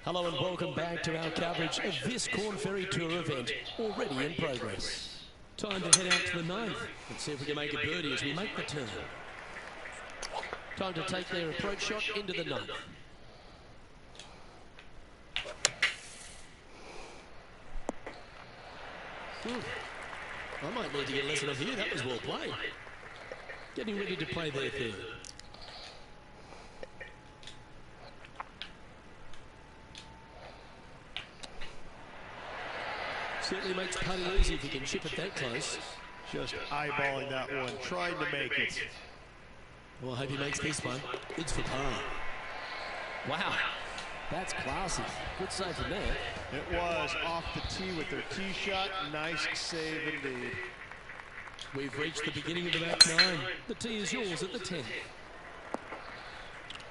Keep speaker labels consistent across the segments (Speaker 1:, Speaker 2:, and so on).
Speaker 1: Hello and welcome back to our coverage of this Corn Ferry Tour event, already in progress. Time to head out to the ninth and see if we can make a birdie as we make the turn. Time to take their approach shot into the ninth. I might need to get a lesson of here. That was well played. Getting ready to play their third. Certainly makes putting easy if he can chip it that close.
Speaker 2: Just eyeballing that one, trying to make it.
Speaker 1: Well, I hope he makes this one. It's for par. Wow, that's classy. Good save from there.
Speaker 2: It was off the tee with their tee shot. Nice save indeed.
Speaker 1: We've reached the beginning of the back nine. The tee is yours at the 10th.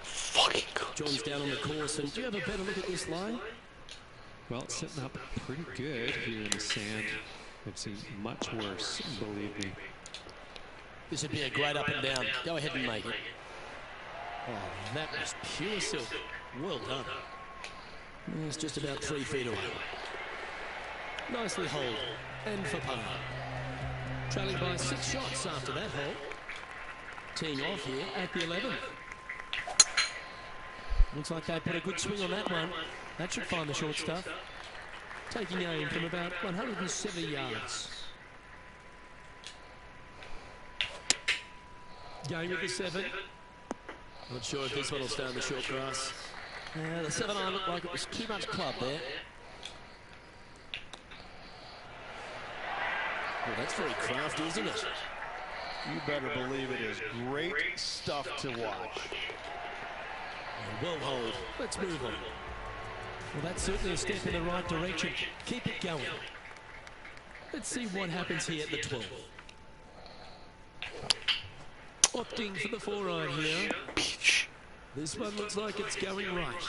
Speaker 3: Fucking God.
Speaker 1: John's down on the course, and do you have a better look at this line?
Speaker 4: Well, it's sitting up pretty good here in the sand. I've seen much worse, believe me.
Speaker 1: This would be a great up and down. Go ahead and make it. Oh, that was pure silk. Well done. It's just about 3 feet away. Nicely holed. And for par. Trailing by 6 shots after that hole. Teeing off here at the 11th. Looks like they put a good swing on that one. That should find the short stuff. Taking aim from about 170 yards. Going with the 7. Not sure if this one will stay on the short grass. The 7-iron looked like it was too much club there. Well, that's very crafty, isn't it?
Speaker 2: You better believe it is great stuff to watch.
Speaker 1: Well hold. Let's move on. Well, that's certainly a step in the right direction. Keep it going. Let's see what happens here at the 12th. Opting for the 4-iron here. This one looks like it's going right.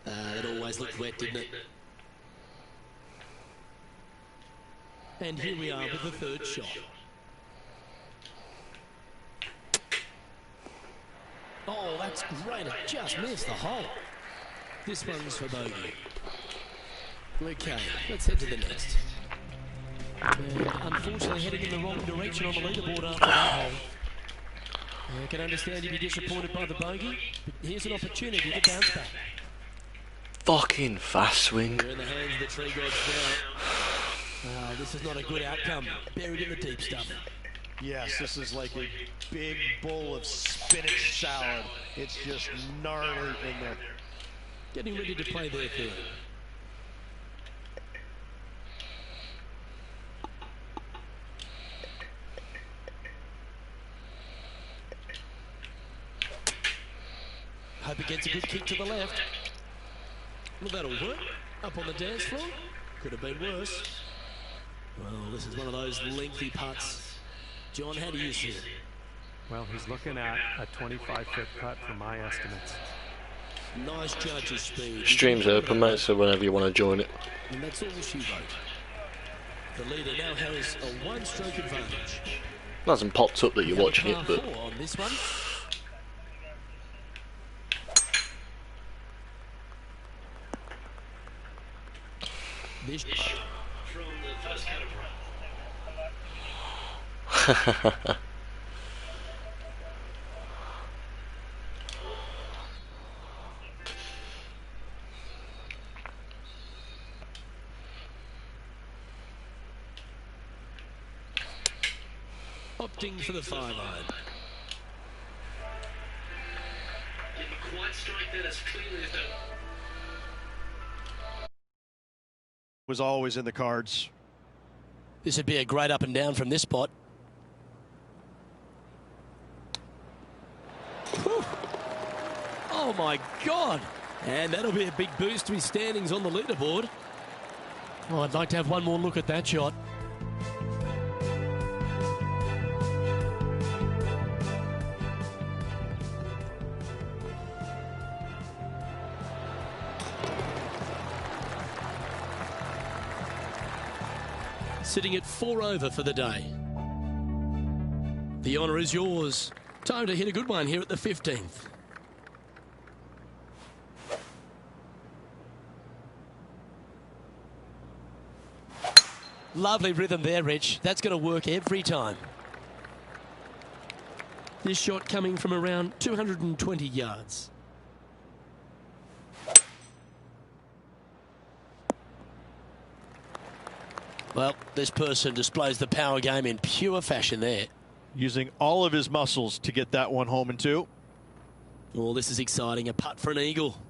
Speaker 1: It always looked wet, didn't it? And here we are with the 3rd shot. Oh, that's great. It just missed the hole. This one's for bogey. Okay, let's head to the next. Unfortunately, heading in the wrong direction on the leaderboard after that hole. I can understand you'd be disappointed by the bogey, but here's an opportunity to bounce back.
Speaker 3: Fucking fast swing.
Speaker 1: We're in the hands of the tree gods now. This is not a good outcome. Buried in the deep stuff.
Speaker 2: Yes, this is like a big bowl of spinach salad. It's just gnarly in there.
Speaker 1: Getting ready to play their third. Hope it gets a good kick to the left. Well, that'll work. Up on the dance floor. Could have been worse. Well, this is one of those lengthy putts. John, how do you see it?
Speaker 4: Well, he's looking at a 25-foot putt for my estimates.
Speaker 1: Nice judge's speed.
Speaker 3: Stream's open, mate, so whenever you want to join it.
Speaker 1: And that's all she wrote. The leader now has a 1-stroke advantage.
Speaker 3: It hasn't popped up that you're watching it, but...
Speaker 1: On this one. This from the first category. Opting for the 5-iron. Didn't quite strike that as clearly as that.
Speaker 2: Was always in the cards.
Speaker 1: This would be a great up and down from this spot. Whew. Oh my God. And that'll be a big boost to his standings on the leaderboard. Well, I'd like to have one more look at that shot. Sitting at 4 over for the day. The honour is yours. Time to hit a good one here at the 15th. Lovely rhythm there, Rich. That's going to work every time. This shot coming from around 220 yards. Well, this person displays the power game in pure fashion there.
Speaker 2: Using all of his muscles to get that one home and two.
Speaker 1: Oh, this is exciting. A putt for an eagle.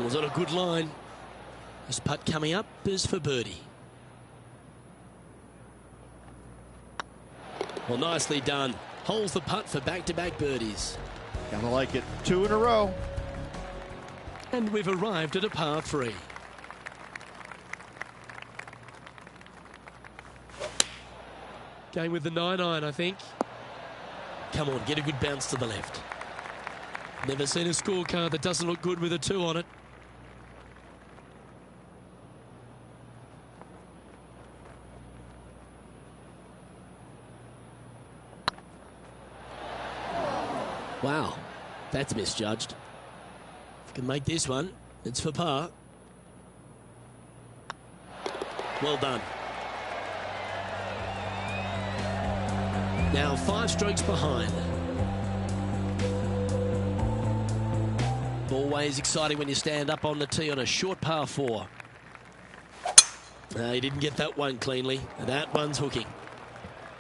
Speaker 1: Was on a good line. This putt coming up is for birdie. Well, nicely done. Holds the putt for back-to-back birdies.
Speaker 2: Kinda like it. 2 in a row.
Speaker 1: And we've arrived at a par 3. Going with the 9-iron, I think. Come on, get a good bounce to the left. Never seen a scorecard that doesn't look good with a 2 on it. Wow, that's misjudged. If you can make this one, it's for par. Well done. Now 5 strokes behind. Always exciting when you stand up on the tee on a short par 4. No, he didn't get that one cleanly. That one's hooking.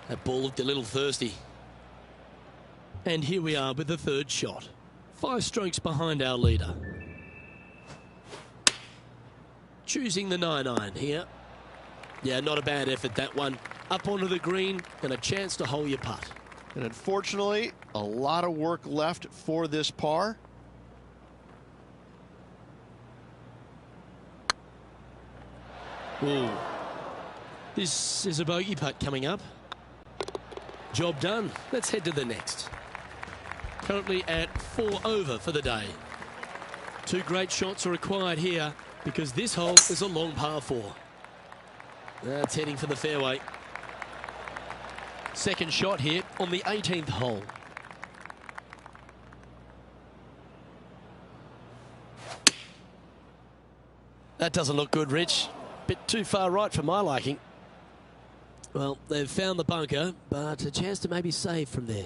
Speaker 1: That ball looked a little thirsty. And here we are with the 3rd shot. 5 strokes behind our leader. Choosing the 9-iron here. Yeah, not a bad effort, that one. Up onto the green and a chance to hole your putt.
Speaker 2: And unfortunately, a lot of work left for this par.
Speaker 1: Ooh. This is a bogey putt coming up. Job done. Let's head to the next. Currently at 4 over for the day. 2 great shots are required here because this hole is a long par 4. That's heading for the fairway. 2nd shot here on the 18th hole. That doesn't look good, Rich. Bit too far right for my liking. Well, they've found the bunker, but a chance to maybe save from there.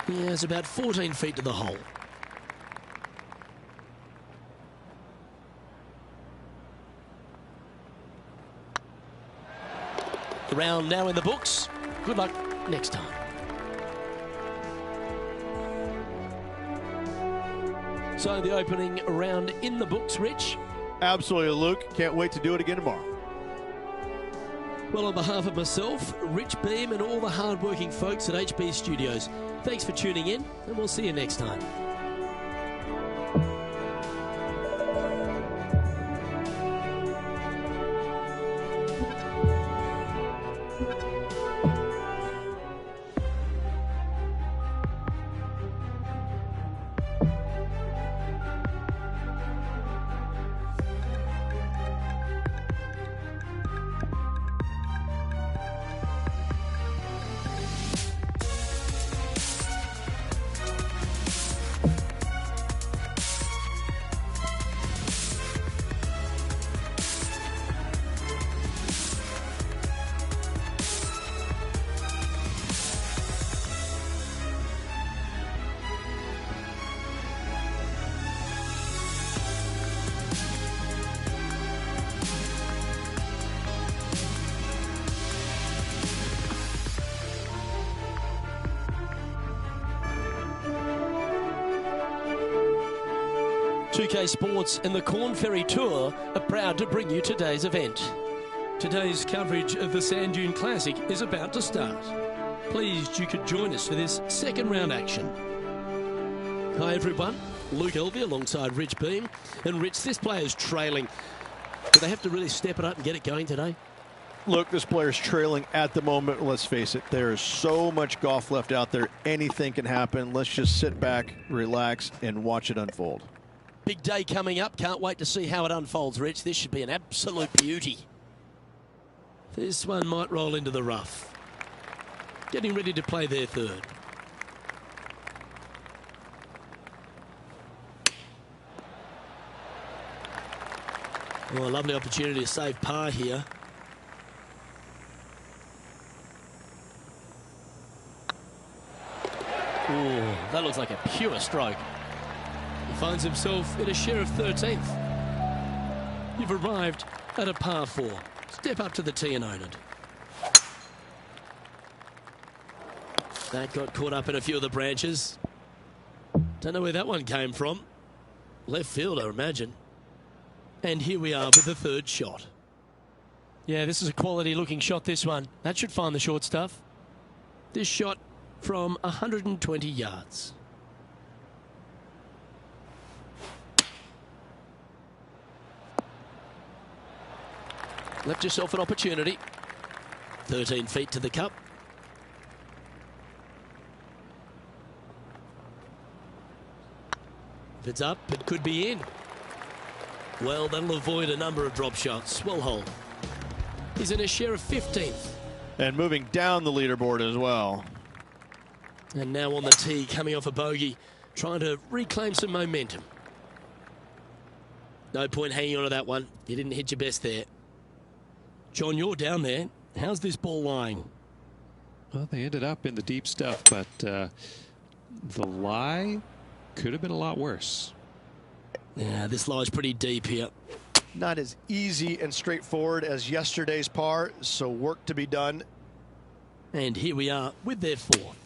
Speaker 1: Yeah, it's about 14 feet to the hole. The round now in the books. Good luck next time. So the opening round in the books, Rich.
Speaker 2: Absolutely, Luke. Can't wait to do it again tomorrow.
Speaker 1: Well, on behalf of myself, Rich Beem, and all the hard-working folks at HB Studios, thanks for tuning in, and we'll see you next time. UK Sports and the Corn Ferry Tour are proud to bring you today's event. Today's coverage of the Sand Dune Classic is about to start. Pleased you could join us for this 2nd round action. Hi everyone, Luke Elvey alongside Rich Beem. And Rich, this player's trailing. Do they have to really step it up and get it going today?
Speaker 2: Look, this player's trailing at the moment. Let's face it, there is so much golf left out there. Anything can happen. Let's just sit back, relax, and watch it unfold.
Speaker 1: Big day coming up. Can't wait to see how it unfolds, Rich. This should be an absolute beauty. This one might roll into the rough. Getting ready to play their 3rd. Well, a lovely opportunity to save par here. Oh, that looks like a pure stroke. He finds himself in a share of 13th. You've arrived at a par 4. Step up to the tee and own it. That got caught up in a few of the branches. Don't know where that one came from. Left field, I imagine. And here we are with the third shot. Yeah, this is a quality looking shot, this one. That should find the short stuff. This shot from 120 yards. Left yourself an opportunity. 13 feet to the cup. If it's up, it could be in. Well, that'll avoid a number of drop shots. Well hold. He's in a share of 15th.
Speaker 2: And moving down the leaderboard as well.
Speaker 1: And now on the tee, coming off a bogey, trying to reclaim some momentum. No point hanging on to that one. You didn't hit your best there. John, you're down there. How's this ball lying?
Speaker 4: Well, they ended up in the deep stuff, but the lie could have been a lot worse.
Speaker 1: Yeah, this lie's pretty deep here.
Speaker 2: Not as easy and straightforward as yesterday's par, so work to be done.
Speaker 1: And here we are with their fourth.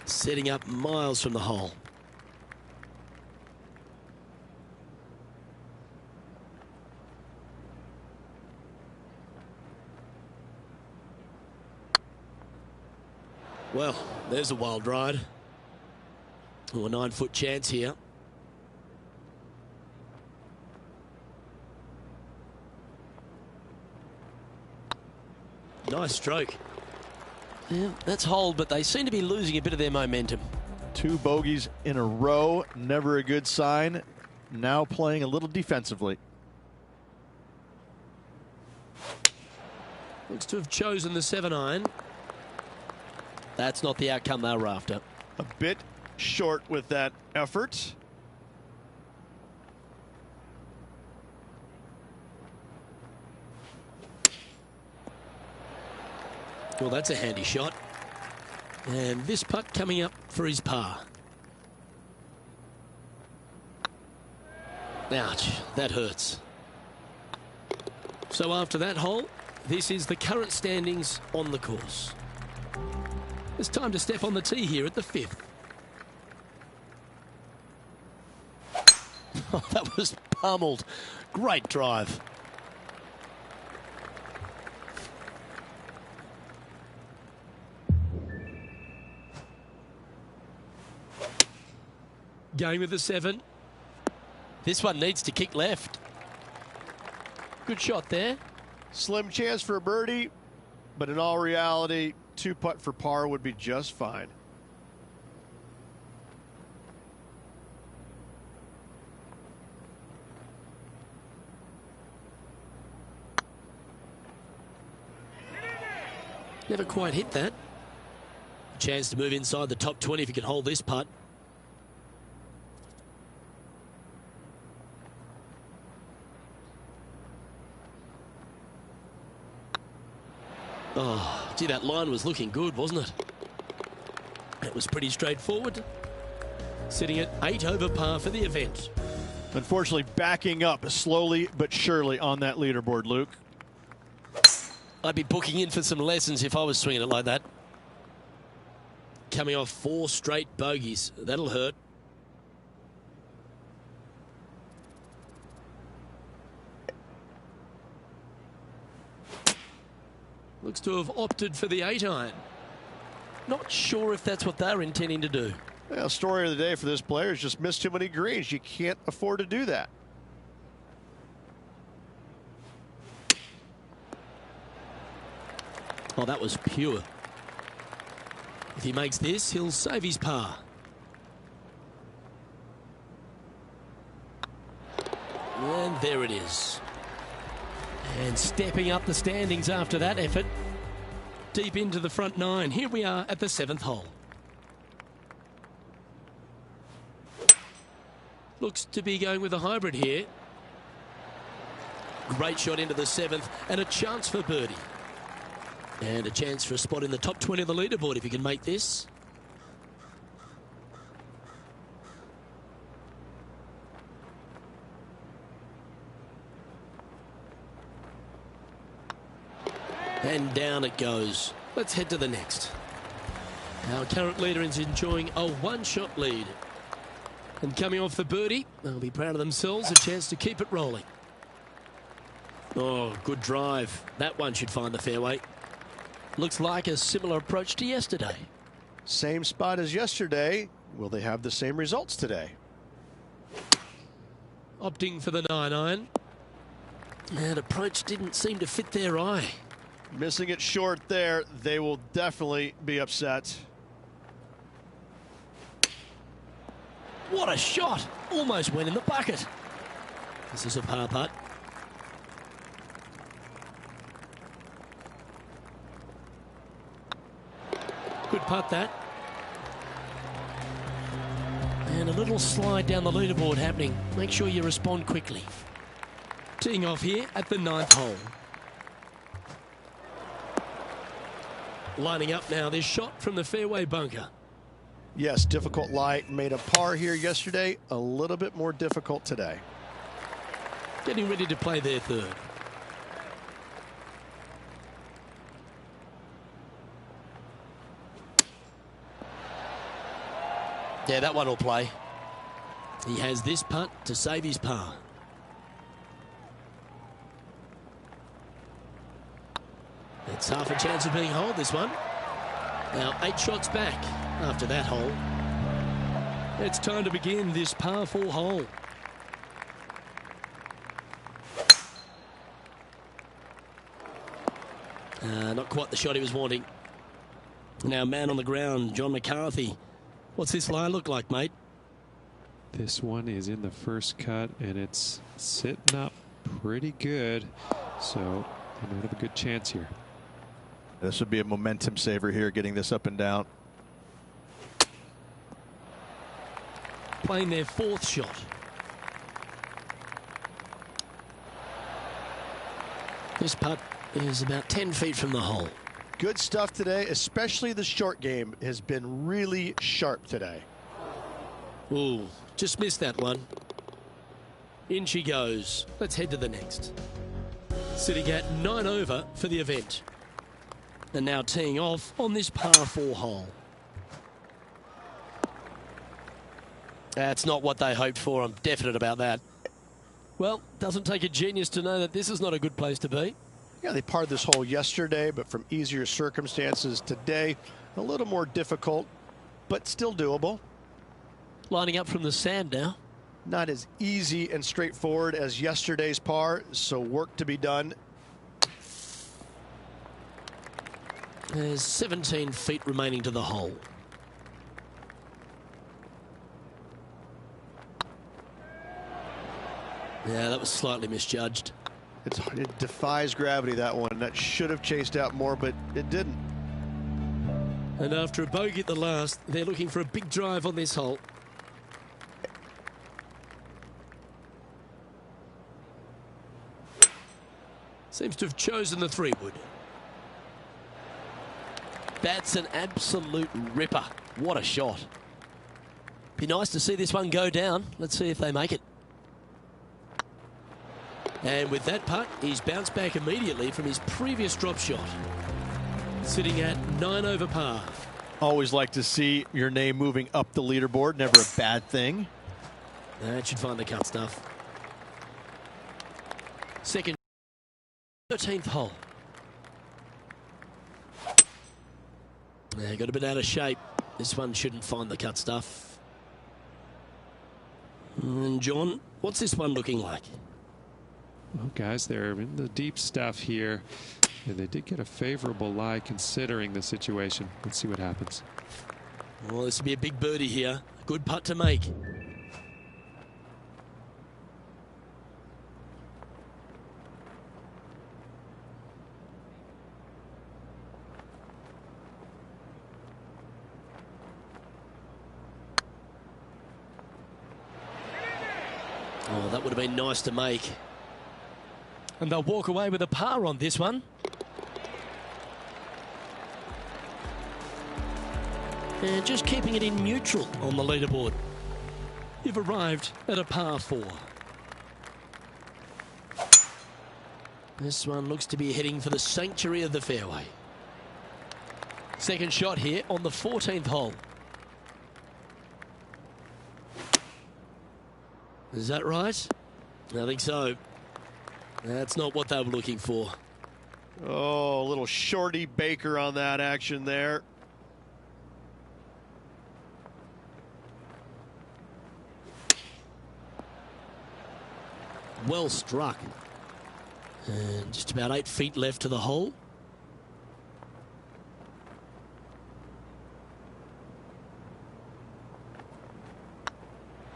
Speaker 1: Setting up miles from the hole. Well, there's a wild ride. Oh, a 9-foot chance here. Nice stroke. Yeah, that's hold, but they seem to be losing a bit of their momentum.
Speaker 2: 2 bogeys in a row, never a good sign. Now playing a little defensively.
Speaker 1: Looks to have chosen the 7-iron. That's not the outcome they were after.
Speaker 2: A bit short with that effort.
Speaker 1: Well, that's a handy shot. And this putt coming up for his par. Ouch, that hurts. So after that hole, this is the current standings on the course. It's time to step on the tee here at the 5th. Oh, that was pummeled. Great drive. Going with the 7. This one needs to kick left. Good shot there.
Speaker 2: Slim chance for a birdie, but in all reality, 2-putt for par would be just fine.
Speaker 1: Never quite hit that. Chance to move inside the top 20 if he can hold this putt. Oh, gee, that line was looking good, wasn't it? It was pretty straightforward. Sitting at 8 over par for the event.
Speaker 2: Unfortunately, backing up slowly but surely on that leaderboard, Luke.
Speaker 1: I'd be booking in for some lessons if I was swinging it like that. Coming off 4 straight bogeys. That'll hurt. Looks to have opted for the 8-iron. Not sure if that's what they're intending to do.
Speaker 2: Well, story of the day for this player is just missed too many greens. You can't afford to do that.
Speaker 1: Oh, that was pure. If he makes this, he'll save his par. And there it is. And stepping up the standings after that effort, deep into the front 9. Here we are at the 7th hole. Looks to be going with a hybrid here. Great shot into the 7th and a chance for birdie. And a chance for a spot in the top 20 of the leaderboard if you can make this. And down it goes. Let's head to the next. Our current leader is enjoying a one-shot lead. And coming off the birdie, they'll be proud of themselves, a chance to keep it rolling. Oh, good drive. That one should find the fairway. Looks like a similar approach to yesterday.
Speaker 2: Same spot as yesterday. Will they have the same results today?
Speaker 1: Opting for the 9-iron. That approach didn't seem to fit their eye.
Speaker 2: Missing it short there. They will definitely be upset.
Speaker 1: What a shot! Almost went in the bucket. This is a par putt. Good putt, that. And a little slide down the leaderboard happening. Make sure you respond quickly. Teeing off here at the 9th hole. Lining up now, this shot from the fairway bunker.
Speaker 2: Yes, difficult lie. Made a par here yesterday. A little bit more difficult today.
Speaker 1: Getting ready to play their 3rd. Yeah, that one will play. He has this putt to save his par. It's half a chance of being holed, this one. Now 8 shots back after that hole. It's time to begin this par 4 hole. Not quite the shot he was wanting. Now man on the ground, John McCarthy. What's this lie look like, mate?
Speaker 4: This one is in the first cut, and it's sitting up pretty good. So they might have a good chance here.
Speaker 2: This would be a momentum saver here, getting this up and down.
Speaker 1: Playing their 4th shot. This putt is about 10 feet from the hole.
Speaker 2: Good stuff today, especially the short game has been really sharp today.
Speaker 1: Ooh, just missed that one. In she goes. Let's head to the next. Sitting at 9 over for the event. And now teeing off on this par 4 hole. That's not what they hoped for. I'm definite about that. Well, doesn't take a genius to know that this is not a good place to be.
Speaker 2: Yeah, they parred this hole yesterday, but from easier circumstances today, a little more difficult, but still doable.
Speaker 1: Lining up from the sand now.
Speaker 2: Not as easy and straightforward as yesterday's par, so work to be done.
Speaker 1: There's 17 feet remaining to the hole. Yeah, that was slightly misjudged.
Speaker 2: It defies gravity, that one. That should have chased out more, but it didn't.
Speaker 1: And after a bogey at the last, they're looking for a big drive on this hole. Seems to have chosen the 3-wood. That's an absolute ripper. What a shot. Be nice to see this one go down. Let's see if they make it. And with that putt, he's bounced back immediately from his previous drop shot. Sitting at 9 over par.
Speaker 2: Always like to see your name moving up the leaderboard. Never a bad thing.
Speaker 1: That should find the cut stuff. Second, 13th hole. Got a bit out of shape. This one shouldn't find the cut stuff. And John, what's this one looking like?
Speaker 4: Well, guys, they're in the deep stuff here, and they did get a favorable lie considering the situation. Let's see what happens.
Speaker 1: Well, this will be a big birdie here. A good putt to make. would have been nice to make. And they'll walk away with a par on this one. And just keeping it in neutral on the leaderboard. You've arrived at a par 4. This one looks to be heading for the sanctuary of the fairway. Second shot here on the 14th hole. Is that right? I think so. That's not what they were looking for.
Speaker 2: Oh, a little shorty Baker on that action there.
Speaker 1: Well struck. And just about 8 feet left to the hole.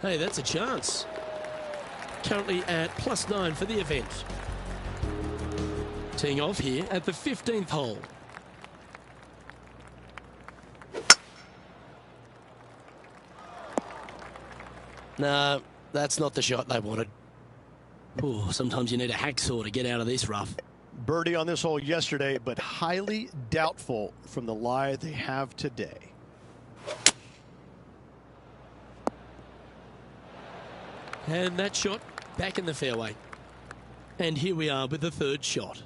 Speaker 1: Hey, that's a chance. Currently at +9 for the event. Teeing off here at the 15th hole. No, that's not the shot they wanted. Ooh, sometimes you need a hacksaw to get out of this rough.
Speaker 2: Birdie on this hole yesterday, but highly doubtful from the lie they have today.
Speaker 1: And that shot back in the fairway. And here we are with the third shot.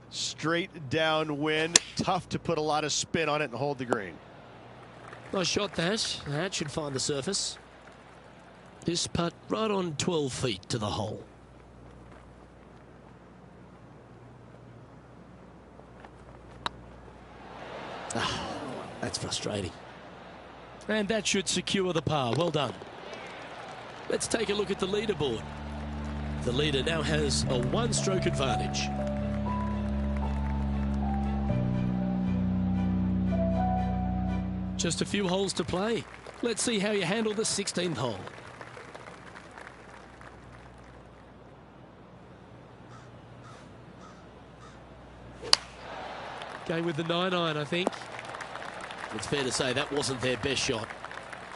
Speaker 2: Straight downwind, tough to put a lot of spin on it and hold the green.
Speaker 1: Nice shot that. That should find the surface. This putt right on 12 feet to the hole. That's frustrating. And that should secure the par. Well done. Let's take a look at the leaderboard. The leader now has a 1-stroke advantage. Just a few holes to play. Let's see how you handle the 16th hole. Going with the 9-iron, I think. It's fair to say that wasn't their best shot.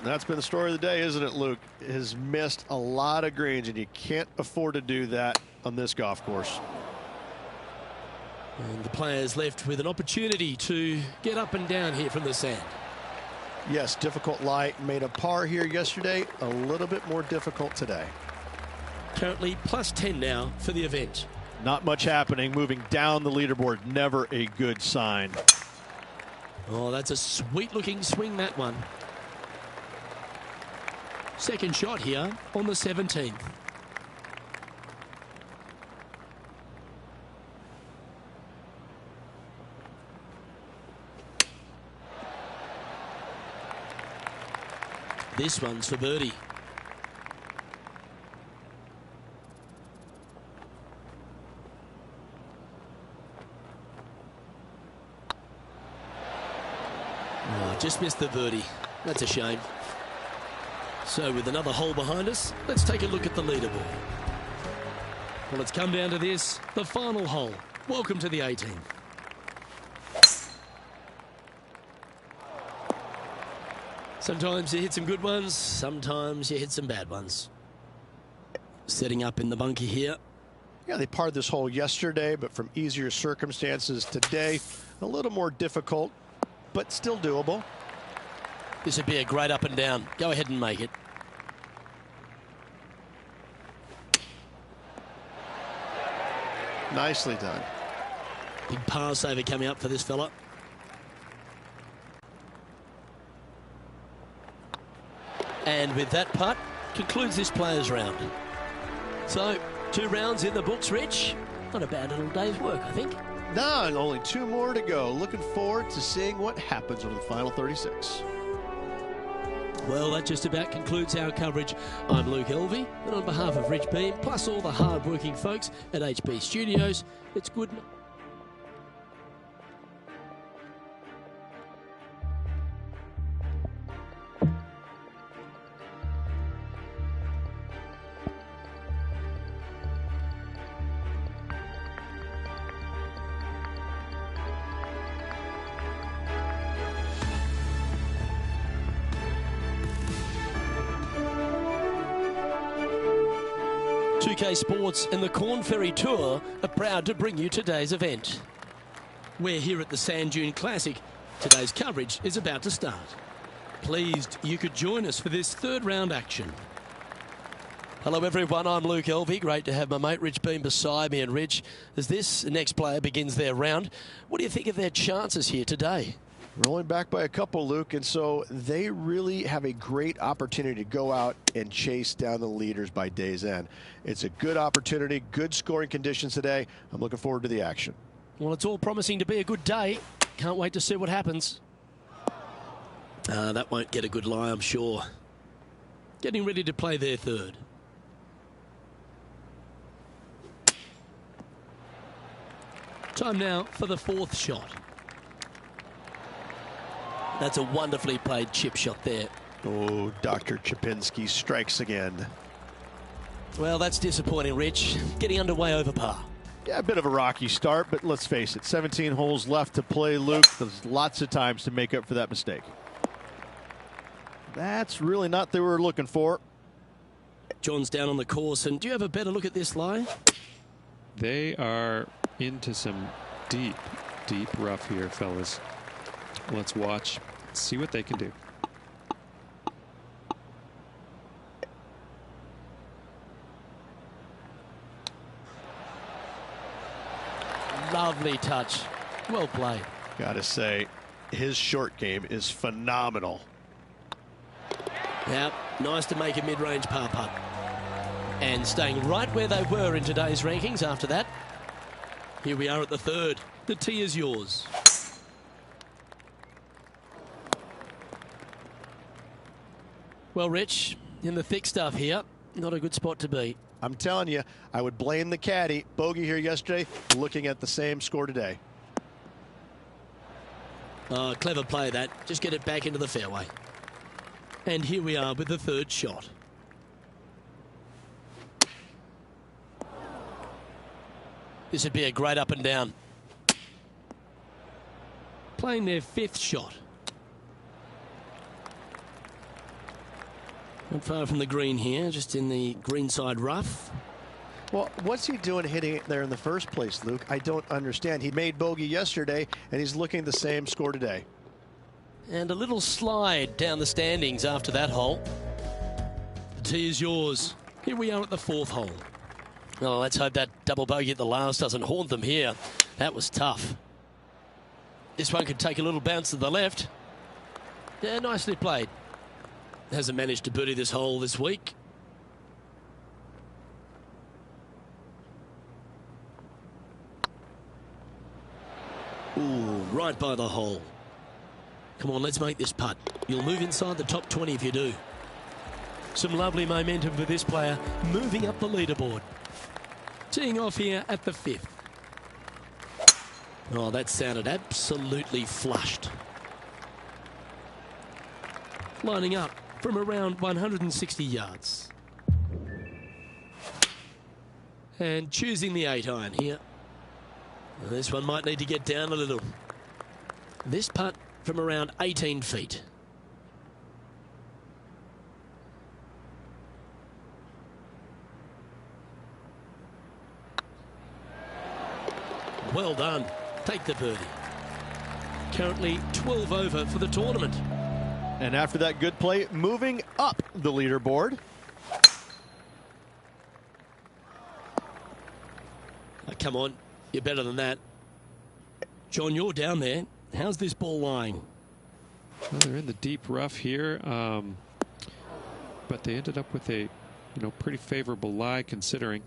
Speaker 2: That's been the story of the day, isn't it, Luke? Has missed a lot of greens, and you can't afford to do that on this golf course.
Speaker 1: And the players left with an opportunity to get up and down here from the sand.
Speaker 2: Yes, difficult lie. Made a par here yesterday. A little bit more difficult today.
Speaker 1: Currently +10 now for the event.
Speaker 2: Not much happening. Moving down the leaderboard. Never a good sign.
Speaker 1: Oh, that's a sweet-looking swing, that one. Second shot here on the 17th. This one's for birdie. Oh, just missed the birdie. That's a shame. So with another hole behind us, let's take a look at the leaderboard. Well, it's come down to this, the final hole. Welcome to the 18th. Sometimes you hit some good ones, sometimes you hit some bad ones. Setting up in the bunker here.
Speaker 2: Yeah, they parred this hole yesterday, but from easier circumstances today, a little more difficult, but still doable.
Speaker 1: This would be a great up and down. Go ahead and make it.
Speaker 2: Nicely done.
Speaker 1: Big par saver coming up for this fella. And with that putt, concludes this players' round. So, 2 rounds in the books, Rich. Not a bad little day's work, I think.
Speaker 2: No, and only 2 more to go. Looking forward to seeing what happens over the final 36.
Speaker 1: Well, that just about concludes our coverage. I'm Luke Elvey, and on behalf of Rich Beam, plus all the hard-working folks at HB Studios, it's good night. UK Sports and the Corn Ferry Tour are proud to bring you today's event. We're here at the Sand Dune Classic. Today's coverage is about to start. Pleased you could join us for this third round action. Hello everyone, I'm Luke Elvey. Great to have my mate Rich Beem beside me. And Rich, as this next player begins their round, what do you think of their chances here today?
Speaker 2: Rolling back by a couple, Luke, and so they really have a great opportunity to go out and chase down the leaders by day's end. It's a good opportunity, good scoring conditions today. I'm looking forward to the action.
Speaker 1: Well, it's all promising to be a good day. Can't wait to see what happens. That won't get a good lie, I'm sure. Getting ready to play their third. Time now for the fourth shot. That's a wonderfully played chip shot there.
Speaker 2: Oh, Dr. Chipinski strikes again.
Speaker 1: Well, that's disappointing, Rich. Getting underway over par.
Speaker 2: Yeah, a bit of a rocky start, but let's face it, 17 holes left to play, Luke. There's lots of times to make up for that mistake. That's really not what they were looking for.
Speaker 1: John's down on the course, and do you have a better look at this lie?
Speaker 4: They are into some deep, deep rough here, fellas. Let's watch, see what they can do.
Speaker 1: Lovely touch. Well played.
Speaker 2: Gotta say, his short game is phenomenal.
Speaker 1: Yeah, nice to make a mid-range par putt. And staying right where they were in today's rankings after that. Here we are at the third. The tee is yours. Well, Rich, in the thick stuff here, not a good spot to be.
Speaker 2: I'm telling you, I would blame the caddy. Bogey here yesterday, looking at the same score today.
Speaker 1: Oh, clever play that. Just get it back into the fairway. And here we are with the third shot. This would be a great up and down. Playing their fifth shot. Not far from the green here, just in the greenside rough.
Speaker 2: Well, what's he doing hitting it there in the first place, Luke? I don't understand. He made bogey yesterday, and he's looking at the same score today.
Speaker 1: And a little slide down the standings after that hole. The tee is yours. Here we are at the fourth hole. Well, let's hope that double bogey at the last doesn't haunt them here. That was tough. This one could take a little bounce to the left. Yeah, nicely played. Hasn't managed to birdie this hole this week. Ooh, right by the hole. Come on, let's make this putt. You'll move inside the top 20 if you do. Some lovely momentum for this player, moving up the leaderboard. Teeing off here at the fifth. Oh, that sounded absolutely flushed. Lining up from around 160 yards. And choosing the 8-iron here. Well, this one might need to get down a little. This putt from around 18 feet. Well done. Take the birdie. Currently 12 over for the tournament.
Speaker 2: And after that good play, moving up the leaderboard.
Speaker 1: Oh, come on, you're better than that. John, you're down there. How's this ball lying?
Speaker 4: Well, they're in the deep rough here, but they ended up with a, pretty favorable lie considering.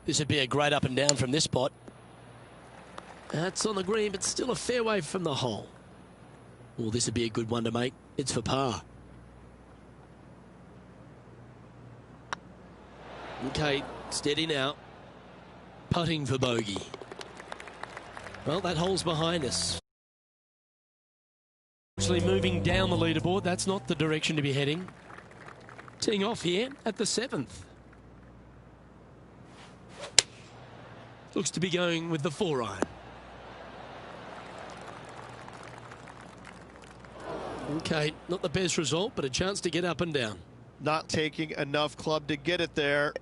Speaker 1: This would be a great up and down from this spot. That's on the green, but still a fairway from the hole. Well, this would be a good one to make. It's for par. Okay, steady now. Putting for bogey. Well, that hole's behind us. Actually moving down the leaderboard. That's not the direction to be heading. Teeing off here at the seventh. Looks to be going with the 4-iron. Okay, not the best result, but a chance to get up and down.
Speaker 2: Not taking enough club to get it there.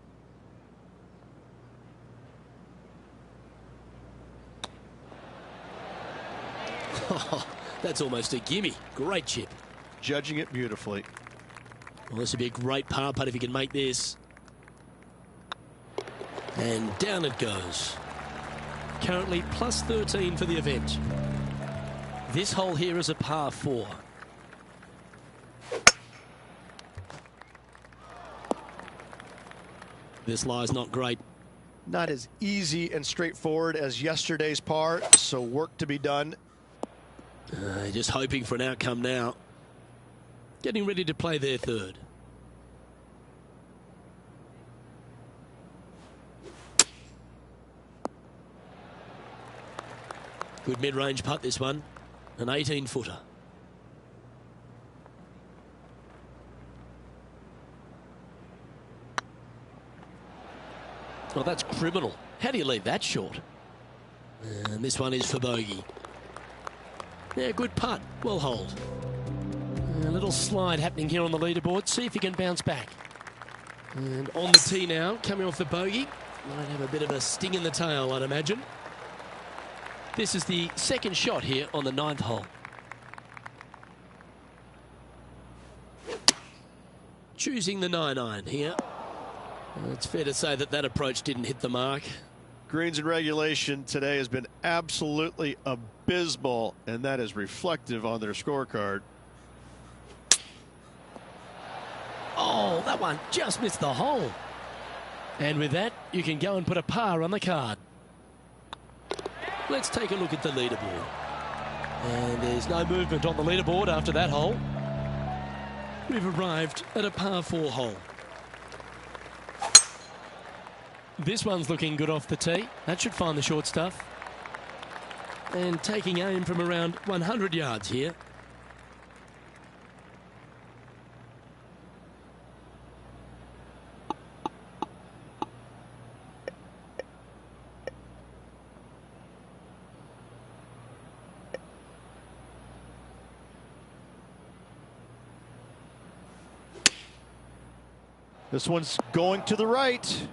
Speaker 1: Oh, that's almost a gimme. Great chip.
Speaker 2: Judging it beautifully.
Speaker 1: Well, this would be a great par putt if he can make this. And down it goes. Currently plus 13 for the event. This hole here is a par 4. This lie's not great.
Speaker 2: Not as easy and straightforward as yesterday's par, so work to be done.
Speaker 1: Just hoping for an outcome now. Getting ready to play their third. Good mid-range putt, this one. An 18-footer. Oh, that's criminal. How do you leave that short? And this one is for bogey. Yeah, good putt. Well hold. A little slide happening here on the leaderboard. See if he can bounce back. And on the tee now, coming off the bogey. Might have a bit of a sting in the tail, I'd imagine. This is the second shot here on the 9th hole. Choosing the 9-iron here. It's fair to say that that approach didn't hit the mark.
Speaker 2: Greens and regulation today has been absolutely abysmal, and that is reflective on their scorecard.
Speaker 1: Oh, that one just missed the hole. And with that, you can go and put a par on the card. Let's take a look at the leaderboard. And there's no movement on the leaderboard after that hole. We've arrived at a par 4 hole. This one's looking good off the tee. That should find the short stuff. And taking aim from around 100 yards here.
Speaker 2: This one's going to the right.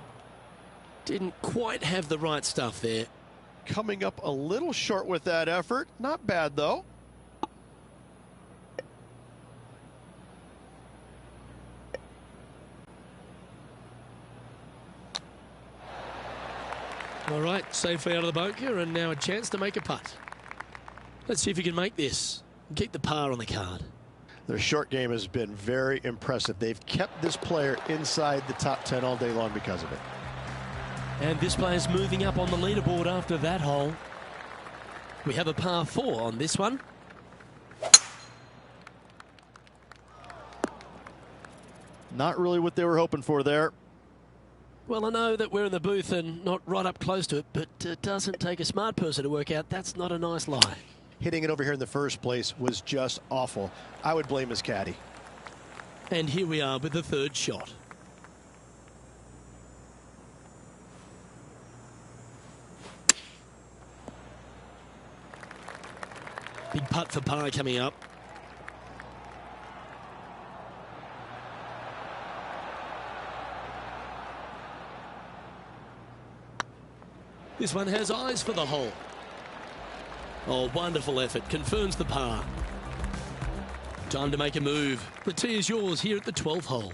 Speaker 1: Didn't quite have the right stuff there.
Speaker 2: Coming up a little short with that effort. Not bad, though.
Speaker 1: All right, safely out of the bunker, and now a chance to make a putt. Let's see if he can make this. Keep the par on the card.
Speaker 2: Their short game has been very impressive. They've kept this player inside the top 10 all day long because of it.
Speaker 1: And this player's moving up on the leaderboard after that hole. We have a par 4 on this one.
Speaker 2: Not really what they were hoping for there.
Speaker 1: Well, I know that we're in the booth and not right up close to it, but it doesn't take a smart person to work out that's not a nice lie.
Speaker 2: Hitting it over here in the first place was just awful. I would blame his caddy.
Speaker 1: And here we are with the third shot. Big putt for par coming up. This one has eyes for the hole. Oh, wonderful effort. Confirms the par. Time to make a move. The tee is yours here at the 12th hole.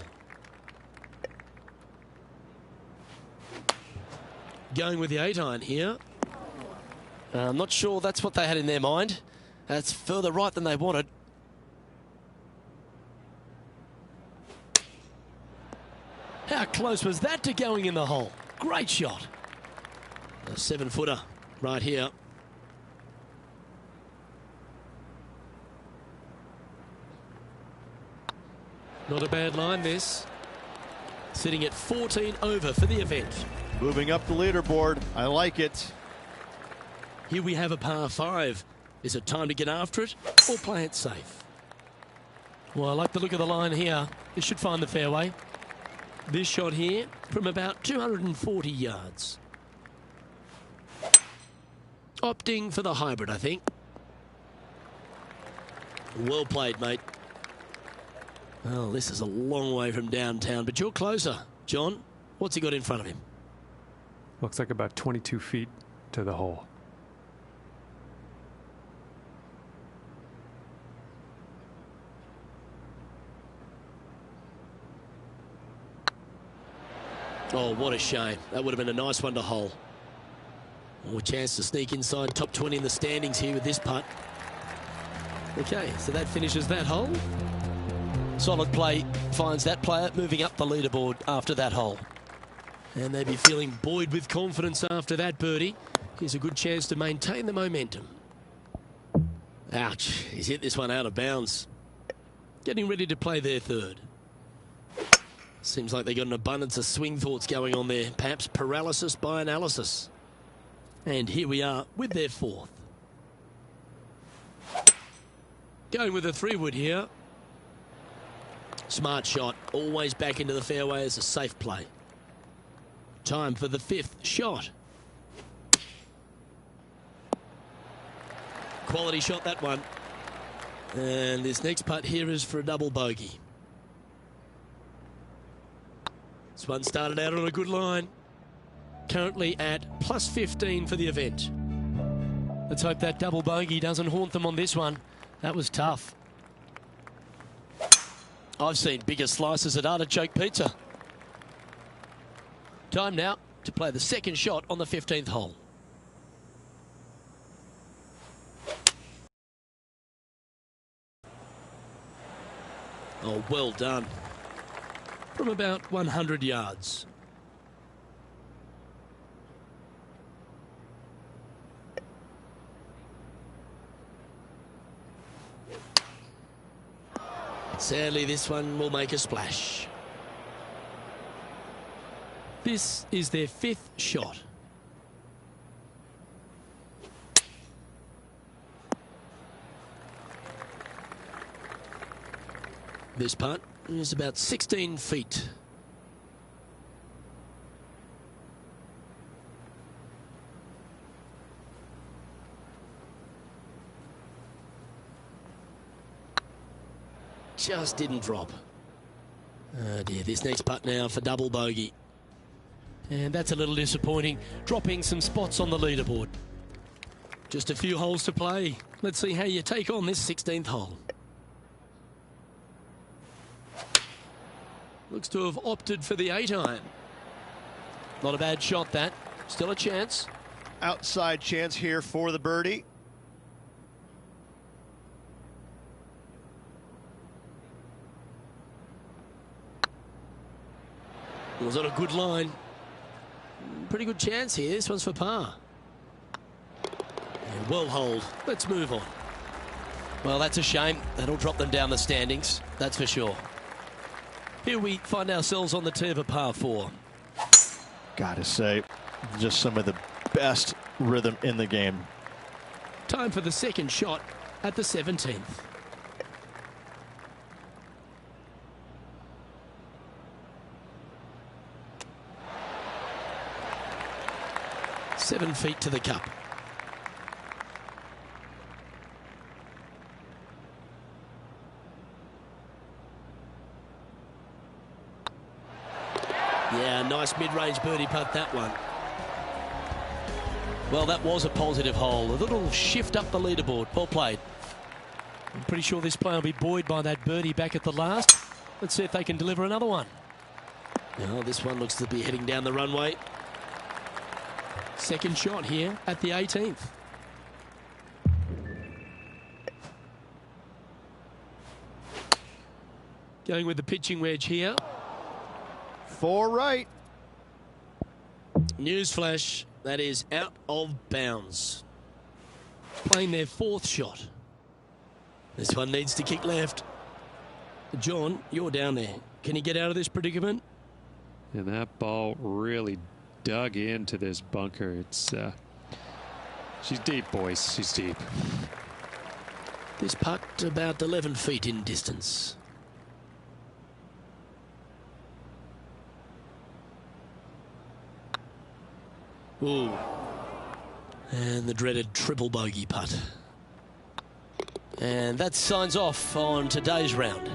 Speaker 1: Going with the 8-iron here. I'm not sure that's what they had in their mind. That's further right than they wanted. How close was that to going in the hole? Great shot. A 7-footer right here. Not a bad line, this. Sitting at 14 over for the event.
Speaker 2: Moving up the leaderboard. I like it.
Speaker 1: Here we have a par 5. Is it time to get after it or play it safe? Well, I like the look of the line here. This should find the fairway. This shot here from about 240 yards. Opting for the hybrid, I think. Well played, mate. Well, this is a long way from downtown, but you're closer. John, what's he got in front of him?
Speaker 4: Looks like about 22 feet to the hole.
Speaker 1: Oh, what a shame. That would have been a nice one to hole. Oh, a chance to sneak inside top 20 in the standings here with this putt. Okay, so that finishes that hole. Solid play finds that player moving up the leaderboard after that hole. And they'd be feeling buoyed with confidence after that birdie. Here's a good chance to maintain the momentum. Ouch, he's hit this one out of bounds. Getting ready to play their third. Seems like they got an abundance of swing thoughts going on there. Perhaps paralysis by analysis. And here we are with their fourth. Going with a 3-wood here. Smart shot. Always back into the fairway as a safe play. Time for the 5th shot. Quality shot, that one. And this next putt here is for a double bogey. This one started out on a good line. Currently at plus 15 for the event. Let's hope that double bogey doesn't haunt them on this one. That was tough. I've seen bigger slices at artichoke pizza. Time now to play the second shot on the 15th hole. Oh, well done. From about 100 yards. Sadly, this one will make a splash. This is their 5th shot. This putt is about 16 feet. Just didn't drop. Oh dear, this next putt now for double bogey. And that's a little disappointing, dropping some spots on the leaderboard. Just a few holes to play. Let's see how you take on this 16th hole. Looks to have opted for the 8-iron. Not a bad shot, that. Still a chance.
Speaker 2: Outside chance here for the birdie.
Speaker 1: It was on a good line. Pretty good chance here. This one's for par. And well holed. Let's move on. Well, that's a shame. That'll drop them down the standings. That's for sure. Here we find ourselves on the tee of a par 4.
Speaker 2: Gotta say, just some of the best rhythm in the game.
Speaker 1: Time for the second shot at the 17th. Seven feet to the cup. Yeah, nice mid-range birdie putt, that one. Well, that was a positive hole. A little shift up the leaderboard. Well played. I'm pretty sure this player will be buoyed by that birdie back at the last. Let's see if they can deliver another one. Oh, this one looks to be heading down the runway. Second shot here at the 18th. Going with the pitching wedge here.
Speaker 2: 4 right.
Speaker 1: Newsflash, that is out of bounds. Playing their 4th shot. This one needs to kick left. John, you're down there. Can you get out of this predicament?
Speaker 4: And that ball really dug into this bunker. It's she's deep, boys. She's deep.
Speaker 1: This putt about 11 feet in distance. Ooh. And the dreaded triple bogey putt. And that signs off on today's round.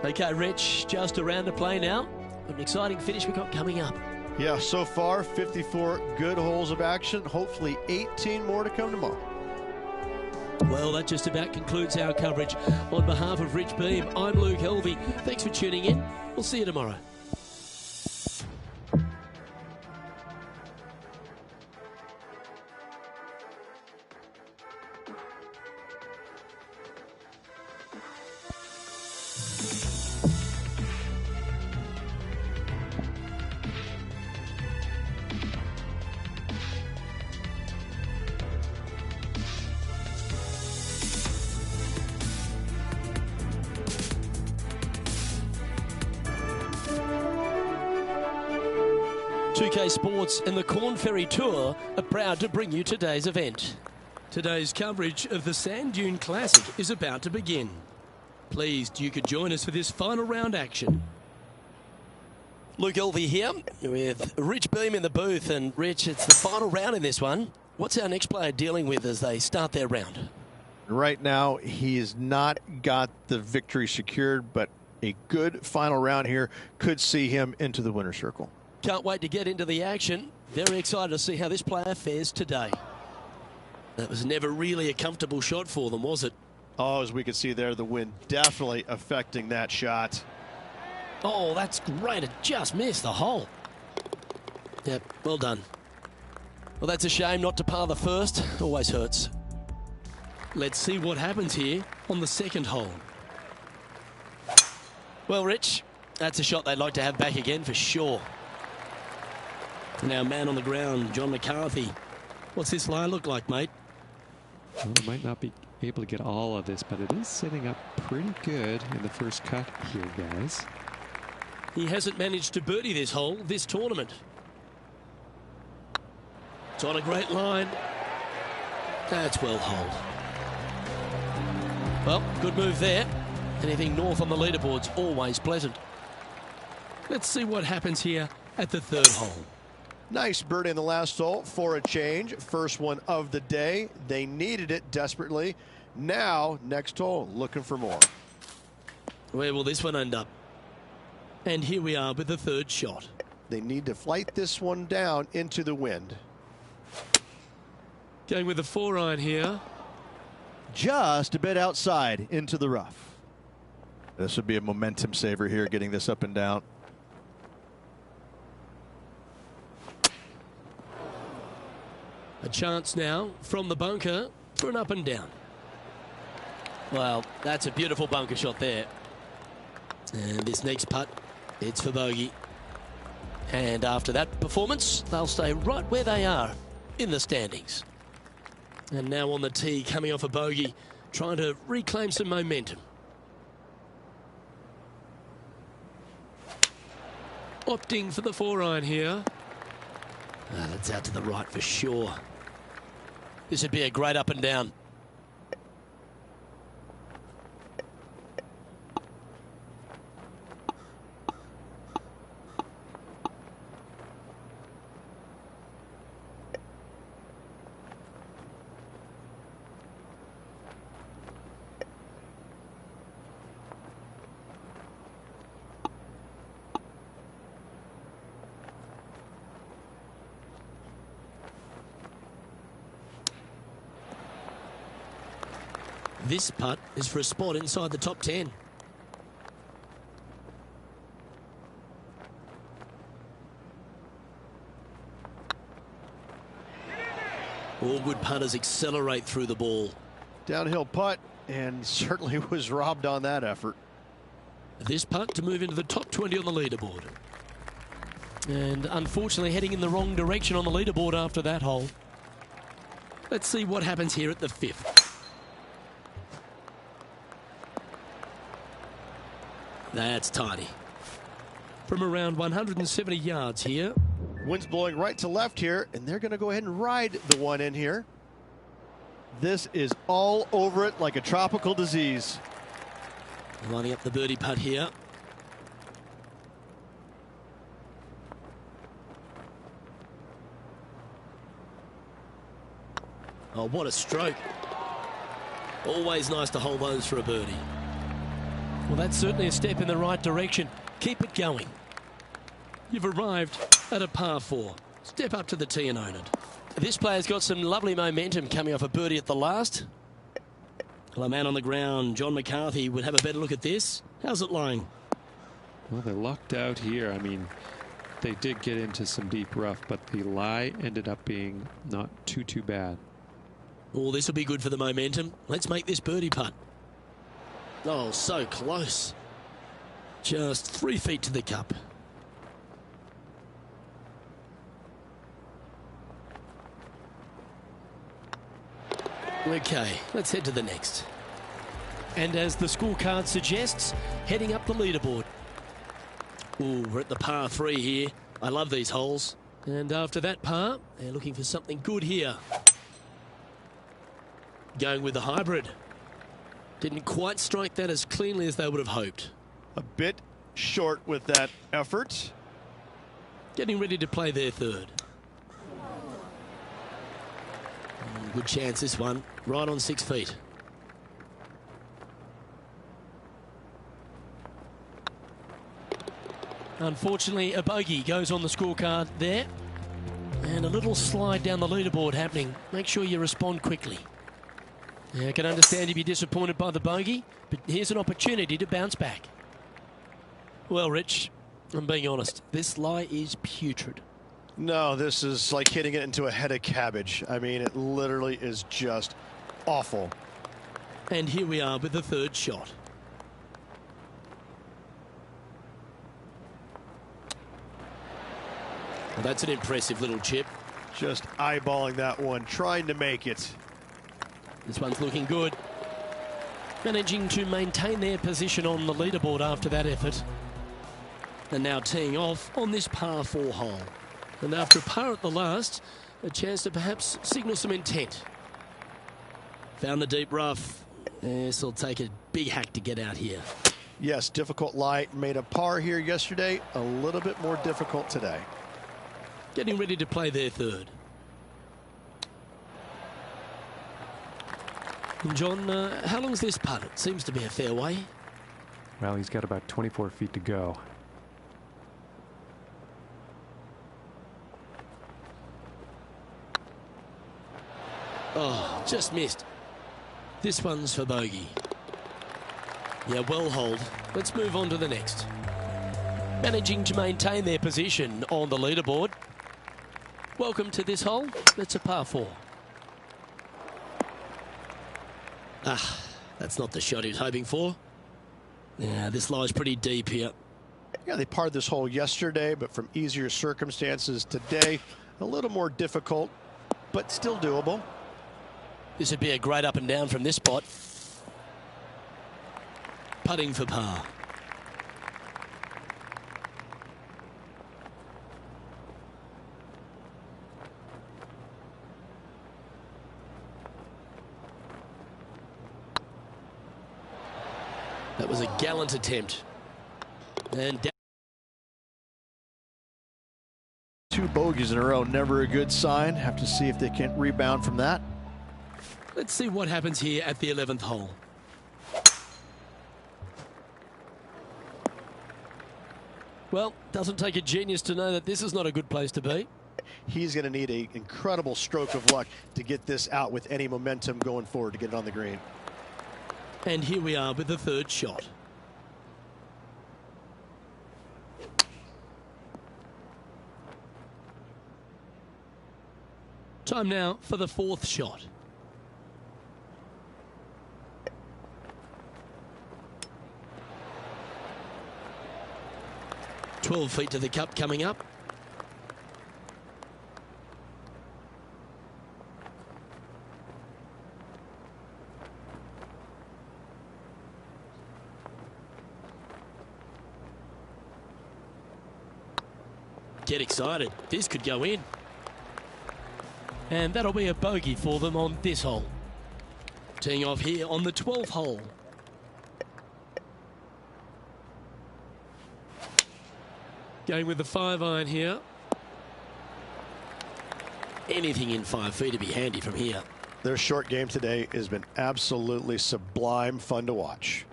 Speaker 1: Okay, Rich, just a round to play now. What an exciting finish we've got coming up.
Speaker 2: Yeah, so far 54 good holes of action. Hopefully 18 more to come tomorrow.
Speaker 1: Well, that just about concludes our coverage. On behalf of Rich Beem, I'm Luke Helvey. Thanks for tuning in. We'll see you tomorrow. UK Sports and the Corn Ferry Tour are proud to bring you today's event. Today's coverage of the Sand Dune Classic is about to begin. Pleased you could join us for this final round action. Luke Elvey here with Rich Beam in the booth. And Rich, it's the final round in this one. What's our next player dealing with as they start their round?
Speaker 2: Right now, he has not got the victory secured, but a good final round here could see him into the winner's circle.
Speaker 1: Can't wait to get into the action. Very excited to see how this player fares today. That was never really a comfortable shot for them, was it?
Speaker 2: Oh, as we can see there, the wind definitely affecting that shot.
Speaker 1: Oh, that's great. It just missed the hole. Yep, well done. Well, that's a shame not to par the first. Always hurts. Let's see what happens here on the second hole. Well, Rich, that's a shot they'd like to have back again for sure. Now, man on the ground, John McCarthy. What's this lie look like, mate?
Speaker 4: Well, they might not be able to get all of this, but it is setting up pretty good in the first cut here, guys.
Speaker 1: He hasn't managed to birdie this hole this tournament. It's on a great line. That's well holed. Well, good move there. Anything north on the leaderboard's always pleasant. Let's see what happens here at the third hole.
Speaker 2: Nice birdie in the last hole for a change. First one of the day. They needed it desperately. Now, next hole, looking for more.
Speaker 1: Where will this one end up? And here we are with the third shot.
Speaker 2: They need to flight this one down into the wind.
Speaker 1: Going with the 4-iron here.
Speaker 2: Just a bit outside into the rough. This would be a momentum saver here, getting this up and down.
Speaker 1: A chance now from the bunker for an up and down. Well, that's a beautiful bunker shot there. And this next putt, it's for bogey. And after that performance, they'll stay right where they are in the standings. And now on the tee, coming off a bogey, trying to reclaim some momentum. Opting for the 4-iron here. That's out to the right for sure. This would be a great up and down. This putt is for a spot inside the top 10. All good putters accelerate through the ball.
Speaker 2: Downhill putt, and certainly was robbed on that effort.
Speaker 1: This putt to move into the top 20 on the leaderboard. And unfortunately heading in the wrong direction on the leaderboard after that hole. Let's see what happens here at the fifth. That's tidy. From around 170 yards here.
Speaker 2: Wind's blowing right to left here, and they're going to go ahead and ride the one in here. This is all over it like a tropical disease.
Speaker 1: Lining up the birdie putt here. Oh, what a stroke. Always nice to hold those for a birdie. Well, that's certainly a step in the right direction. Keep it going. You've arrived at a par 4. Step up to the tee and own it. This player's got some lovely momentum coming off a birdie at the last. Well, a man on the ground, John McCarthy, would have a better look at this. How's it lying?
Speaker 4: Well, they're lucked out here. I mean, they did get into some deep rough, but the lie ended up being not too bad.
Speaker 1: Oh, this will be good for the momentum. Let's make this birdie putt. Oh, so close. Just 3 feet to the cup. Okay, let's head to the next. And as the scorecard suggests, heading up the leaderboard. Ooh, we're at the par 3 here. I love these holes. And after that par, they're looking for something good here. Going with the hybrid. Didn't quite strike that as cleanly as they would have hoped.
Speaker 2: A bit short with that effort.
Speaker 1: Getting ready to play their third. Good chance this one, right on 6 feet. Unfortunately, a bogey goes on the scorecard there. And a little slide down the leaderboard happening. Make sure you respond quickly. Yeah, I can understand you'd be disappointed by the bogey, but here's an opportunity to bounce back. Well, Rich, I'm being honest, this lie is putrid.
Speaker 2: No, this is like hitting it into a head of cabbage. I mean, it literally is just awful.
Speaker 1: And here we are with the third shot. Well, that's an impressive little chip.
Speaker 2: Just eyeballing that one, trying to make it.
Speaker 1: This one's looking good. Managing to maintain their position on the leaderboard after that effort. And now teeing off on this par 4 hole. And after a par at the last, a chance to perhaps signal some intent. Found the deep rough. This will take a big hack to get out here.
Speaker 2: Yes, difficult lie. Made a par here yesterday. A little bit more difficult today.
Speaker 1: Getting ready to play their third. And John, how long's this putt? It seems to be a fair way.
Speaker 4: Well, he's got about 24 feet to go.
Speaker 1: Oh, just missed. This one's for bogey. Yeah, well hold. Let's move on to the next. Managing to maintain their position on the leaderboard. Welcome to this hole. That's a par 4. Ah, that's not the shot he was hoping for. Yeah, this lie's pretty deep here.
Speaker 2: Yeah, they parred this hole yesterday, but from easier circumstances today, a little more difficult, but still doable.
Speaker 1: This would be a great up and down from this spot. Putting for par. That was a gallant attempt. And
Speaker 2: 2 bogeys in a row, never a good sign. Have to see if they can rebound from that.
Speaker 1: let's see what happens here at the 11th hole. Well, doesn't take a genius to know that this is not a good place to be.
Speaker 2: He's going to need an incredible stroke of luck to get this out with any momentum going forward to get it on the green.
Speaker 1: And here we are with the third shot. Time now for the fourth shot. "12 feet to the cup coming up. Get excited. This could go in. And that'll be a bogey for them on this hole. Teeing off here on the 12th hole. Going with the 5-iron here. Anything in 5 feet to be handy from here.
Speaker 2: Their short game today has been absolutely sublime fun to watch.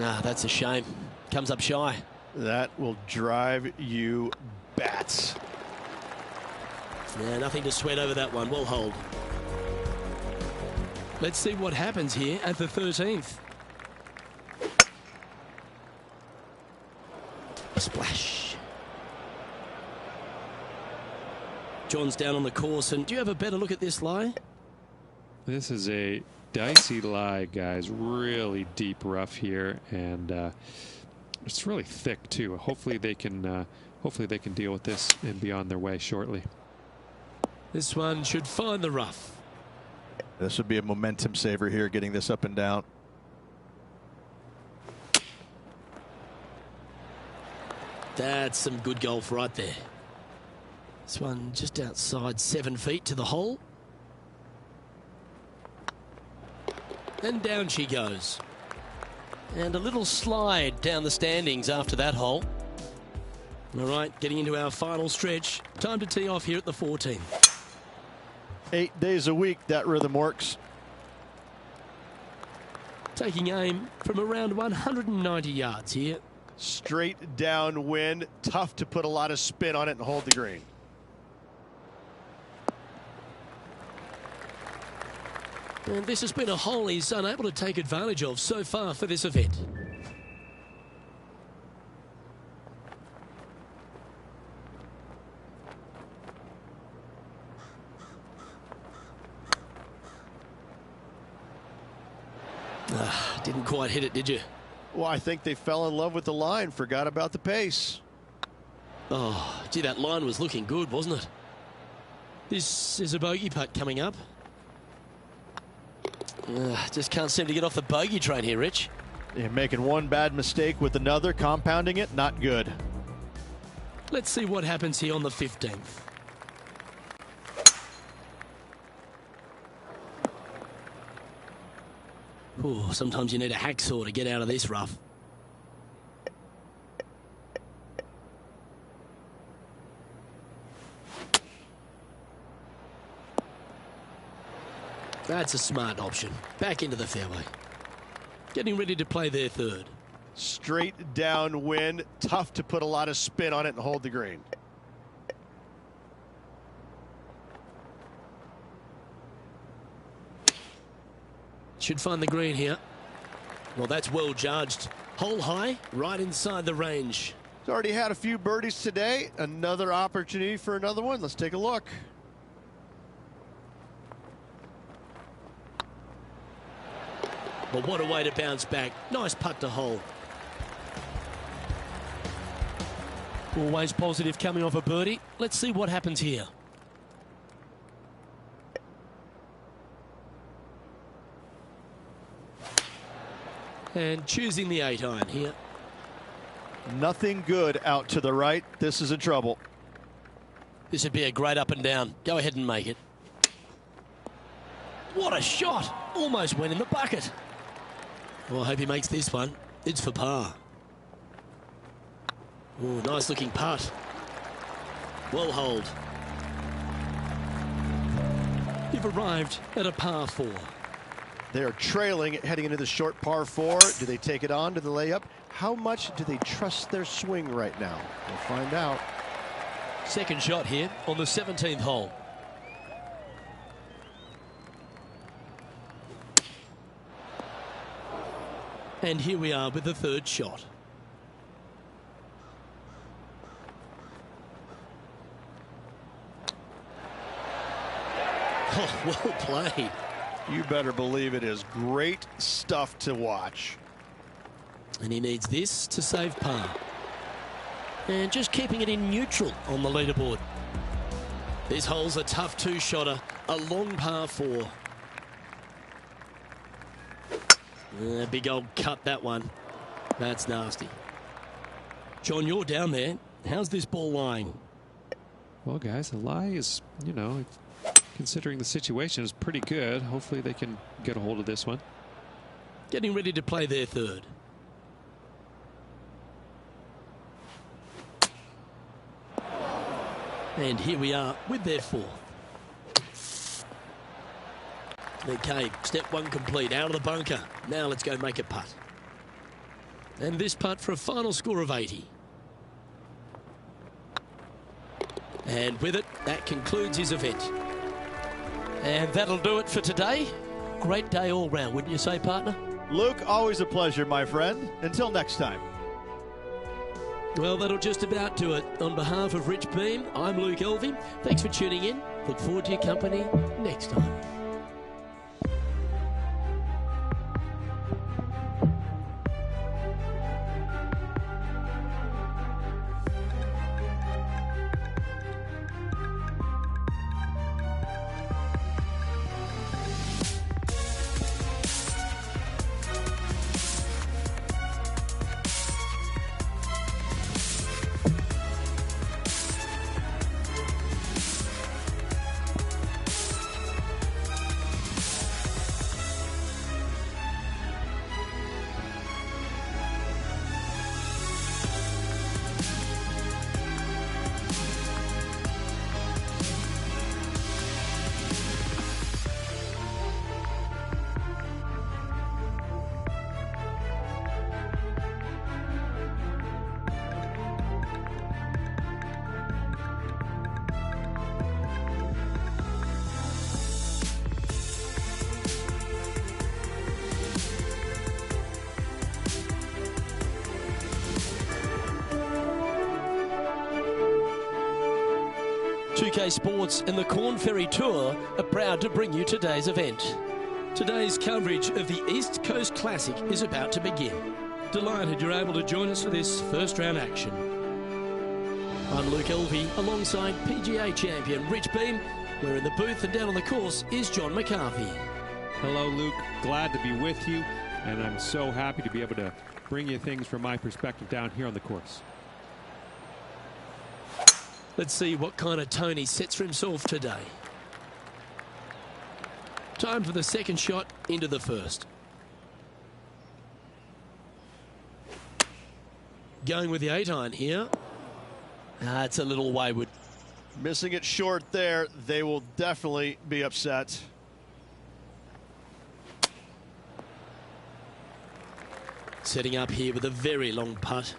Speaker 1: Ah, that's a shame. Comes up shy.
Speaker 2: That will drive you bats.
Speaker 1: Yeah, nothing to sweat over that one. We'll hold. Let's see what happens here at the 13th. Splash. John's down on the course, and do you have a better look at this lie?
Speaker 4: This is a dicey lie, guys. Really deep rough here, and it's really thick too. Hopefully they can deal with this and be on their way shortly.
Speaker 1: This one should find the rough.
Speaker 5: This would be a momentum saver here, getting this up and down.
Speaker 1: That's some good golf right there. This one just outside 7 feet to the hole. And down she goes. And a little slide down the standings after that hole. All right, getting into our final stretch. Time to tee off here at the 14th.
Speaker 2: 8 days a week, that rhythm works.
Speaker 1: Taking aim from around 190 yards here.
Speaker 2: Straight downwind, tough to put a lot of spin on it and hold the green.
Speaker 1: And this has been a hole he's unable to take advantage of so far for this event. Didn't quite hit it, did you?
Speaker 2: Well, I think they fell in love with the line, forgot about the pace.
Speaker 1: Oh, gee, that line was looking good, wasn't it? This is a bogey putt coming up. Just can't seem to get off the bogey train here, Rich.
Speaker 2: You're making one bad mistake with another, compounding it, not good.
Speaker 1: Let's see what happens here on the 15th. Ooh, sometimes you need a hacksaw to get out of this rough. That's a smart option. Back into the fairway. Getting ready to play their third.
Speaker 2: Straight downwind, tough to put a lot of spin on it and hold the green.
Speaker 1: Should find the green here. Well, that's well judged. Hole high, right inside the range.
Speaker 2: He's already had a few birdies today. Another opportunity for another one. Let's take a look.
Speaker 1: But what a way to bounce back. Nice putt to hole. Always positive coming off a birdie. Let's see what happens here. And choosing the 8-iron here.
Speaker 2: Nothing good out to the right. This is in trouble.
Speaker 1: This would be a great up and down. Go ahead and make it. What a shot. Almost went in the bucket. Well, I hope he makes this one. It's for par. Oh, nice looking putt. Well holed. You've arrived at a par 4.
Speaker 2: They're trailing heading into the short par 4. Do they take it on to the layup? How much do they trust their swing right now? We'll find out.
Speaker 1: Second shot here on the 17th hole. And here we are with the third shot. Oh, well played.
Speaker 2: You better believe it is great stuff to watch.
Speaker 1: And he needs this to save par. And just keeping it in neutral on the leaderboard. This hole's a tough two-shotter, a long par 4. Big old cut, that one. That's nasty. John, you're down there. How's this ball lying?
Speaker 4: Well, guys, the lie is, you know, considering the situation, is pretty good. Hopefully they can get a hold of this one.
Speaker 1: Getting ready to play their third. And here we are with their fourth. Okay, step 1 complete, out of the bunker. Now let's go make a putt. And this putt for a final score of 80. And with it, that concludes his event. And that'll do it for today. Great day all round, wouldn't you say, partner?
Speaker 2: Luke, always a pleasure, my friend. Until next time.
Speaker 1: Well, that'll just about do it. On behalf of Rich Beem, I'm Luke Elving. Thanks for tuning in. Look forward to your company next time. 2K Sports and the Corn Ferry Tour are proud to bring you today's event. Today's coverage of the East Coast Classic is about to begin. Delighted you're able to join us for this first round action. I'm Luke Elvey alongside PGA champion Rich Beem. We're in the booth and down on the course is John McCarthy.
Speaker 4: Hello, Luke. Glad to be with you, and I'm so happy to be able to bring you things from my perspective down here on the course.
Speaker 1: Let's see what kind of tone he sets for himself today. Time for the second shot into the first. Going with the 8-iron here. It's a little wayward.
Speaker 2: Missing it short there. They will definitely be upset.
Speaker 1: Setting up here with a very long putt.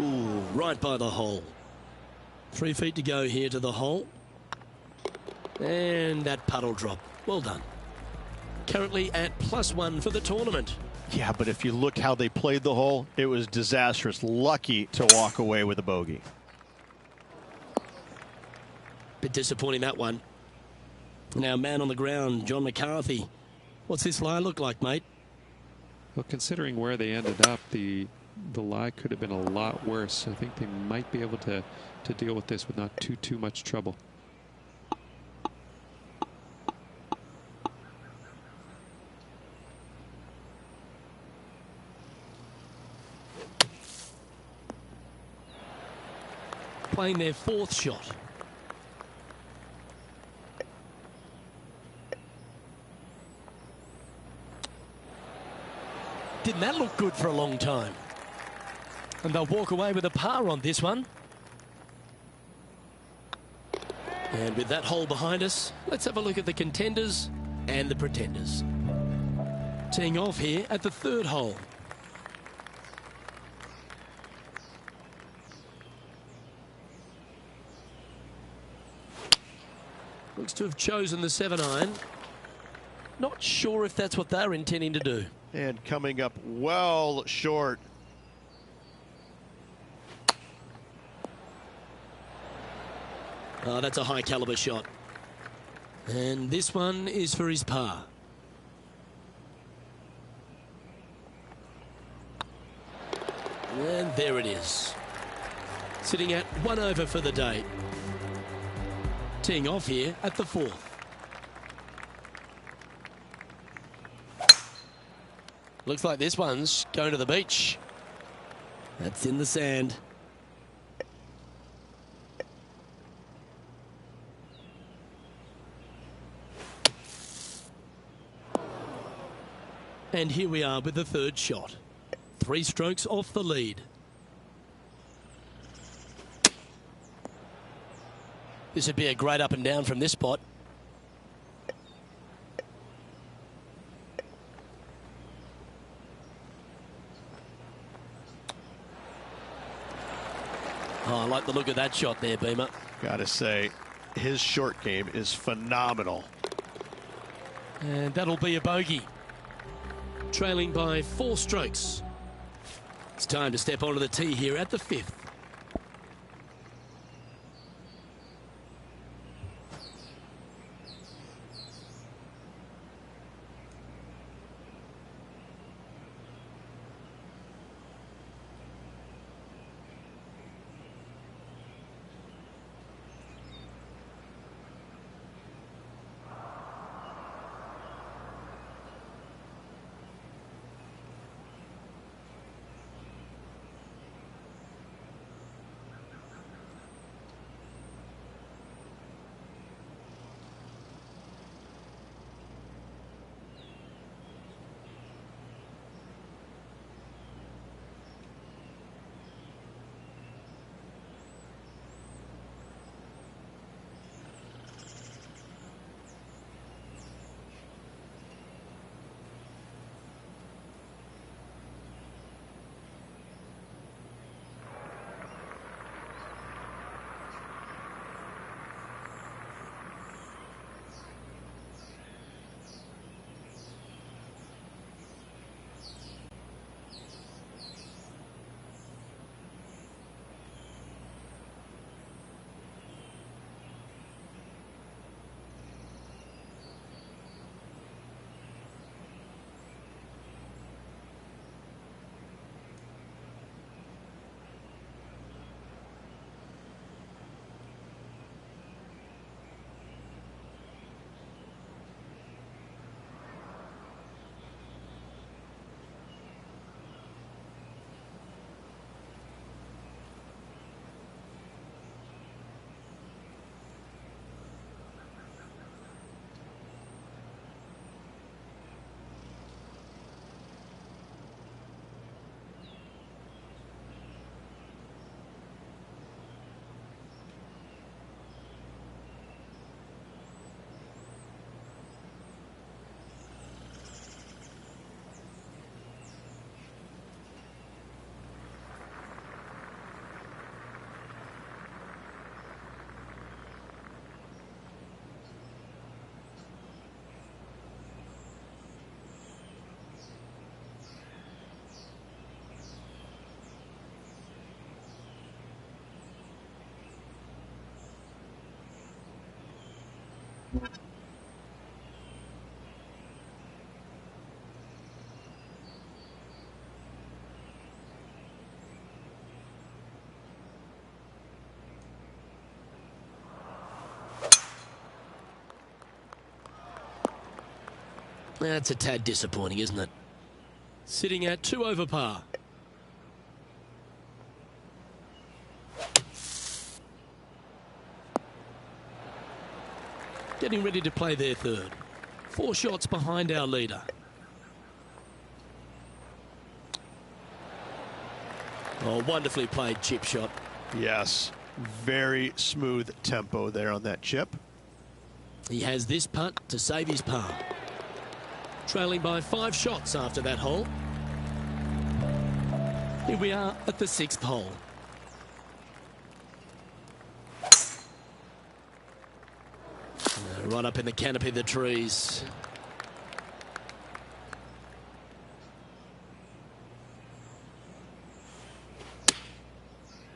Speaker 1: Ooh, right by the hole. 3 feet to go here to the hole. And that puddle drop. Well done. Currently at +1 for the tournament.
Speaker 5: Yeah, but if you look how they played the hole, it was disastrous. Lucky to walk away with a bogey.
Speaker 1: Bit disappointing, that one. Now, man on the ground, John McCarthy. What's this lie look like, mate?
Speaker 4: Well, considering where they ended up, the lie could have been a lot worse. I think they might be able to deal with this with not too much trouble.
Speaker 1: Playing their 4th shot. Didn't that look good for a long time? And they'll walk away with a par on this one. And with that hole behind us, let's have a look at the contenders and the pretenders. Teeing off here at the 3rd hole. Looks to have chosen the 7-iron. Not sure if that's what they're intending to do.
Speaker 2: And coming up well short.
Speaker 1: Oh, that's a high caliber shot. And this one is for his par. And there it is. Sitting at 1 over for the day. Teeing off here at the 4th. Looks like this one's going to the beach. That's in the sand. And here we are with the 3rd shot. 3 strokes off the lead. This would be a great up and down from this spot. Oh, I like the look of that shot there, Beamer.
Speaker 2: Gotta say, his short game is phenomenal.
Speaker 1: And that'll be a bogey. Trailing by 4 strokes. It's time to step onto the tee here at the 5th. That's a tad disappointing, isn't it? Sitting at 2 over par. Getting ready to play their third. 4 shots behind our leader. Oh, wonderfully played chip shot.
Speaker 2: Yes, very smooth tempo there on that chip.
Speaker 1: He has this putt to save his par. Trailing by 5 shots after that hole. Here we are at the 6th hole. Right up in the canopy of the trees.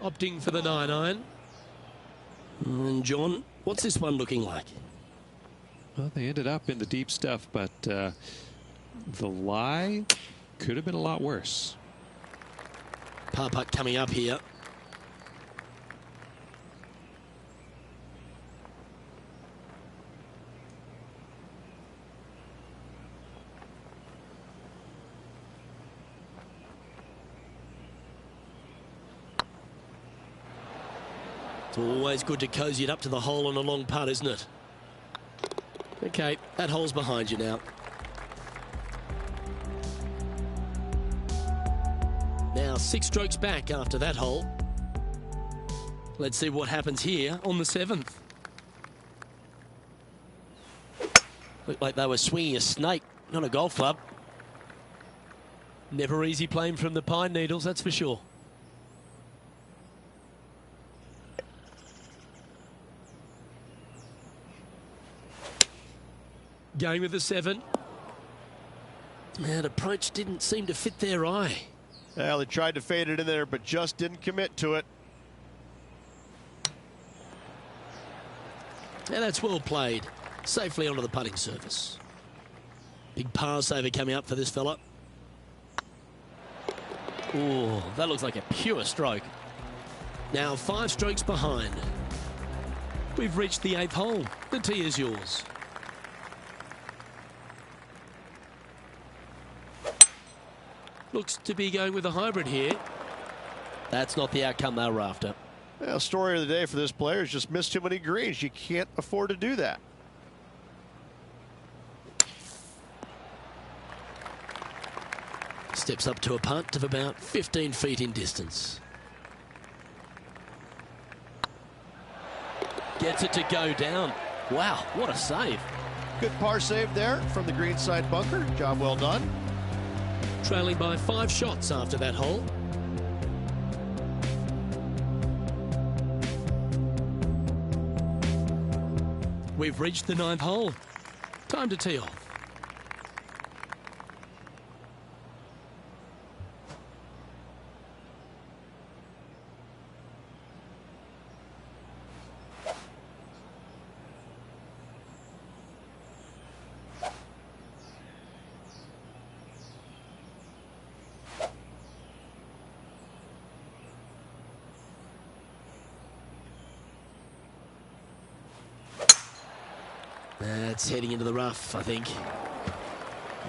Speaker 1: Opting for the 9-iron. And John, what's this one looking like?
Speaker 4: Well, they ended up in the deep stuff, but the lie could have been a lot worse.
Speaker 1: Par putt coming up here. It's always good to cozy it up to the hole on a long putt, isn't it? Okay, that hole's behind you now. Now 6 strokes back after that hole. Let's see what happens here on the 7th. Looked like they were swinging a snake, not a golf club. Never easy playing from the pine needles, that's for sure. Going with the 7. That approach didn't seem to fit their eye.
Speaker 2: Well, they tried to fade it in there, but just didn't commit to it.
Speaker 1: Now that's well played. Safely onto the putting surface. Big par saver coming up for this fella. Oh, that looks like a pure stroke. Now 5 strokes behind. We've reached the 8th hole. The tee is yours. Looks to be going with a hybrid here. That's not the outcome they were after.
Speaker 2: Well, story of the day for this player is just missed too many greens. You can't afford to do that.
Speaker 1: Steps up to a putt of about 15 feet in distance. Gets it to go down. Wow, what a save.
Speaker 2: Good par save there from the greenside bunker. Job well done.
Speaker 1: Trailing by 5 shots after that hole. We've reached the 9th hole. Time to tee off. That's heading into the rough, I think.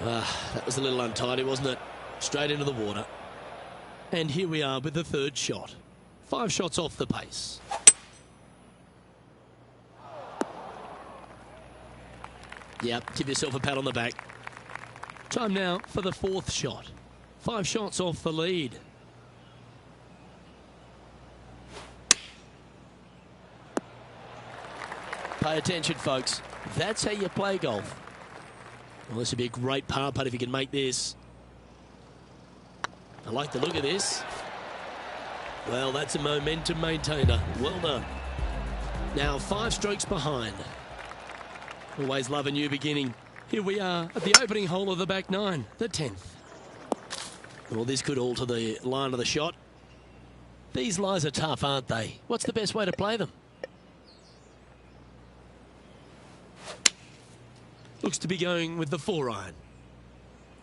Speaker 1: That was a little untidy, wasn't it? Straight into the water. And here we are with the 3rd shot. 5 shots off the pace. Yep, give yourself a pat on the back. Time now for the 4th shot. 5 shots off the lead. Pay attention, folks. That's how you play golf. Well, this would be a great par putt if you can make this. I like the look of this. Well, that's a momentum maintainer. Well done. Now 5 strokes behind. Always love a new beginning. Here we are at the opening hole of the back 9, the 10th. Well, this could alter the line of the shot. These lies are tough, aren't they? What's the best way to play them? looks to be going with the 4-iron.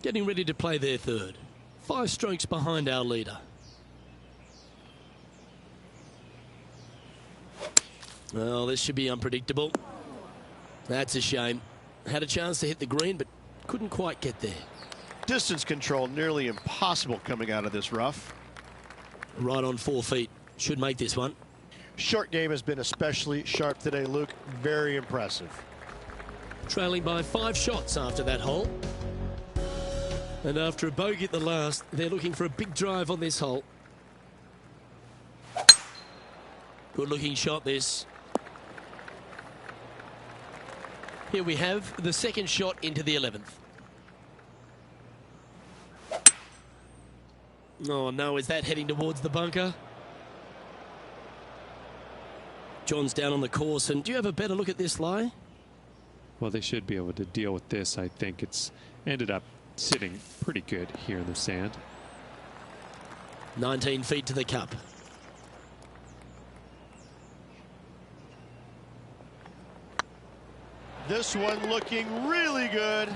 Speaker 1: Getting ready to play their third. 5 strokes behind our leader. Well, this should be unpredictable. That's a shame. Had a chance to hit the green, but couldn't quite get there.
Speaker 2: Distance control nearly impossible coming out of this rough.
Speaker 1: Right on 4 feet. Should make this one.
Speaker 2: Short game has been especially sharp today, Luke. Very impressive.
Speaker 1: Trailing by 5 shots after that hole. And after a bogey at the last, they're looking for a big drive on this hole. Good looking shot this. Here we have the second shot into the 11th. Oh no, is that heading towards the bunker? John's down on the course, and do you have a better look at this lie?
Speaker 4: Well, they should be able to deal with this. I think it's ended up sitting pretty good here in the sand.
Speaker 1: 19 feet to the cup.
Speaker 2: This one looking really good.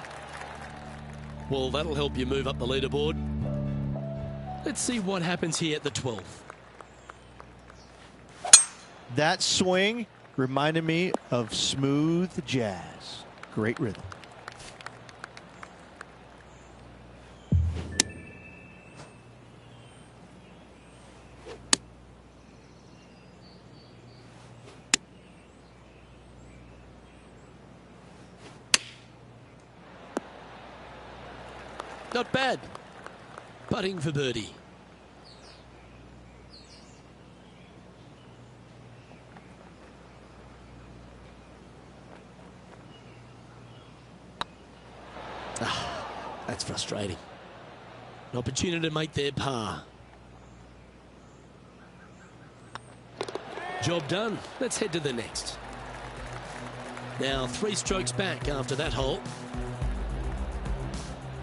Speaker 1: Well, that'll help you move up the leaderboard. Let's see what happens here at the 12th.
Speaker 5: That swing reminded me of smooth jazz. Great rhythm.
Speaker 1: Not bad. Putting for birdie. That's frustrating. An opportunity to make their par. Job done. Let's head to the next. Now 3 strokes back after that hole.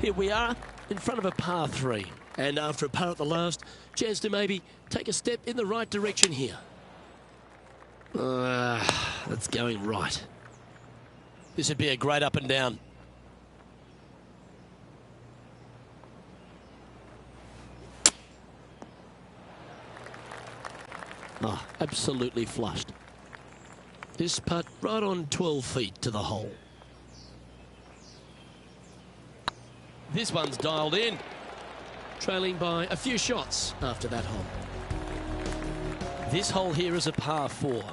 Speaker 1: Here we are in front of a par 3. And after a par at the last, chance to maybe take a step in the right direction here. That's going right. This would be a great up and down. Oh, absolutely flushed. This putt right on 12 feet to the hole. This one's dialed in. Trailing by a few shots after that hole. This hole here is a par 4.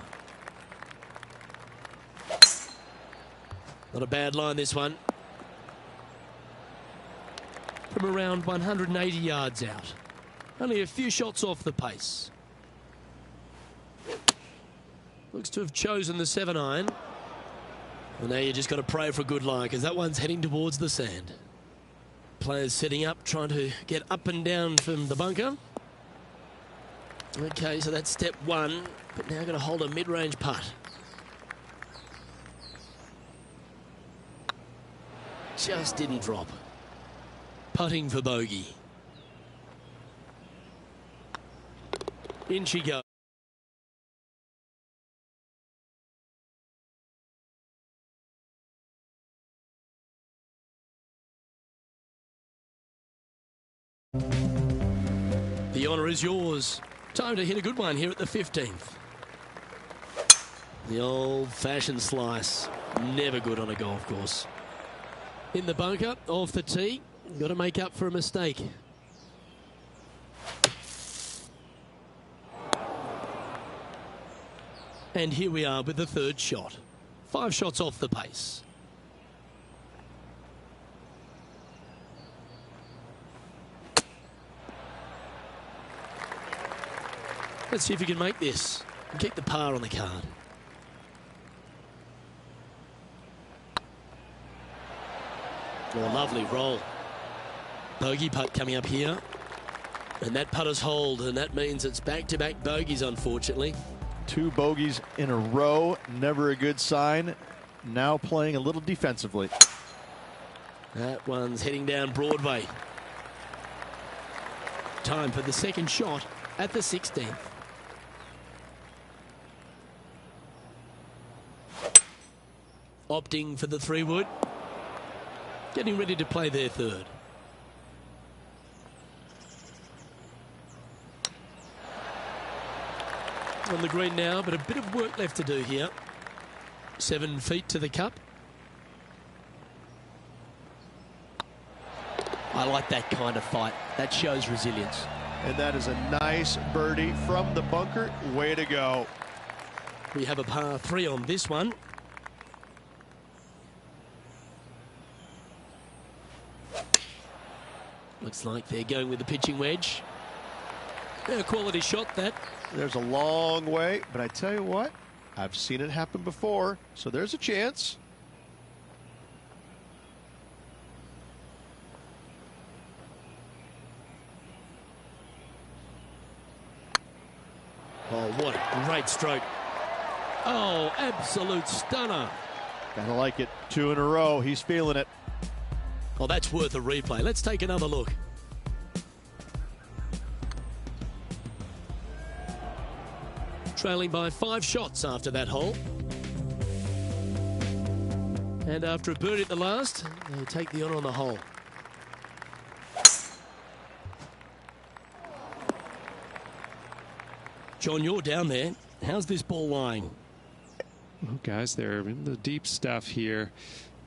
Speaker 1: Not a bad line, this one. From around 180 yards out. Only a few shots off the pace. Looks to have chosen the 7-iron. Well, now you just got to pray for a good lie, because that one's heading towards the sand. Players setting up, trying to get up and down from the bunker. Okay, so that's step 1, but now got to hold a mid-range putt. Just didn't drop. Putting for bogey. In she goes. The honour is yours. Time to hit a good one here at the 15th. The old-fashioned slice. Never good on a golf course. In the bunker, off the tee. Got to make up for a mistake. And here we are with the third shot. 5 shots off the pace. Let's see if you can make this and keep the par on the card. Oh, lovely roll. Bogey putt coming up here. And that putter's hold, and that means it's back-to-back bogeys, unfortunately.
Speaker 5: 2 bogeys in a row, never a good sign. Now playing a little defensively.
Speaker 1: That one's heading down Broadway. Time for the second shot at the 16th. Opting for the 3-wood. getting ready to play their third. On the green now, but a bit of work left to do here. 7 feet to the cup. I like that kind of fight. That shows resilience.
Speaker 2: And that is a nice birdie from the bunker. Way to go.
Speaker 1: We have a par 3 on this one. Looks like they're going with the pitching wedge. A quality shot, that.
Speaker 2: There's a long way, but I tell you what, I've seen it happen before, so there's a chance.
Speaker 1: Oh, what a great stroke. Oh, absolute stunner.
Speaker 2: Gotta like it. 2 in a row. He's feeling it.
Speaker 1: Oh, that's worth a replay. Let's take another look. Trailing by 5 shots after that hole. And after a birdie at the last, they take the honour on the hole. John, you're down there. How's this ball lying?
Speaker 4: Well, guys, they're in the deep stuff here,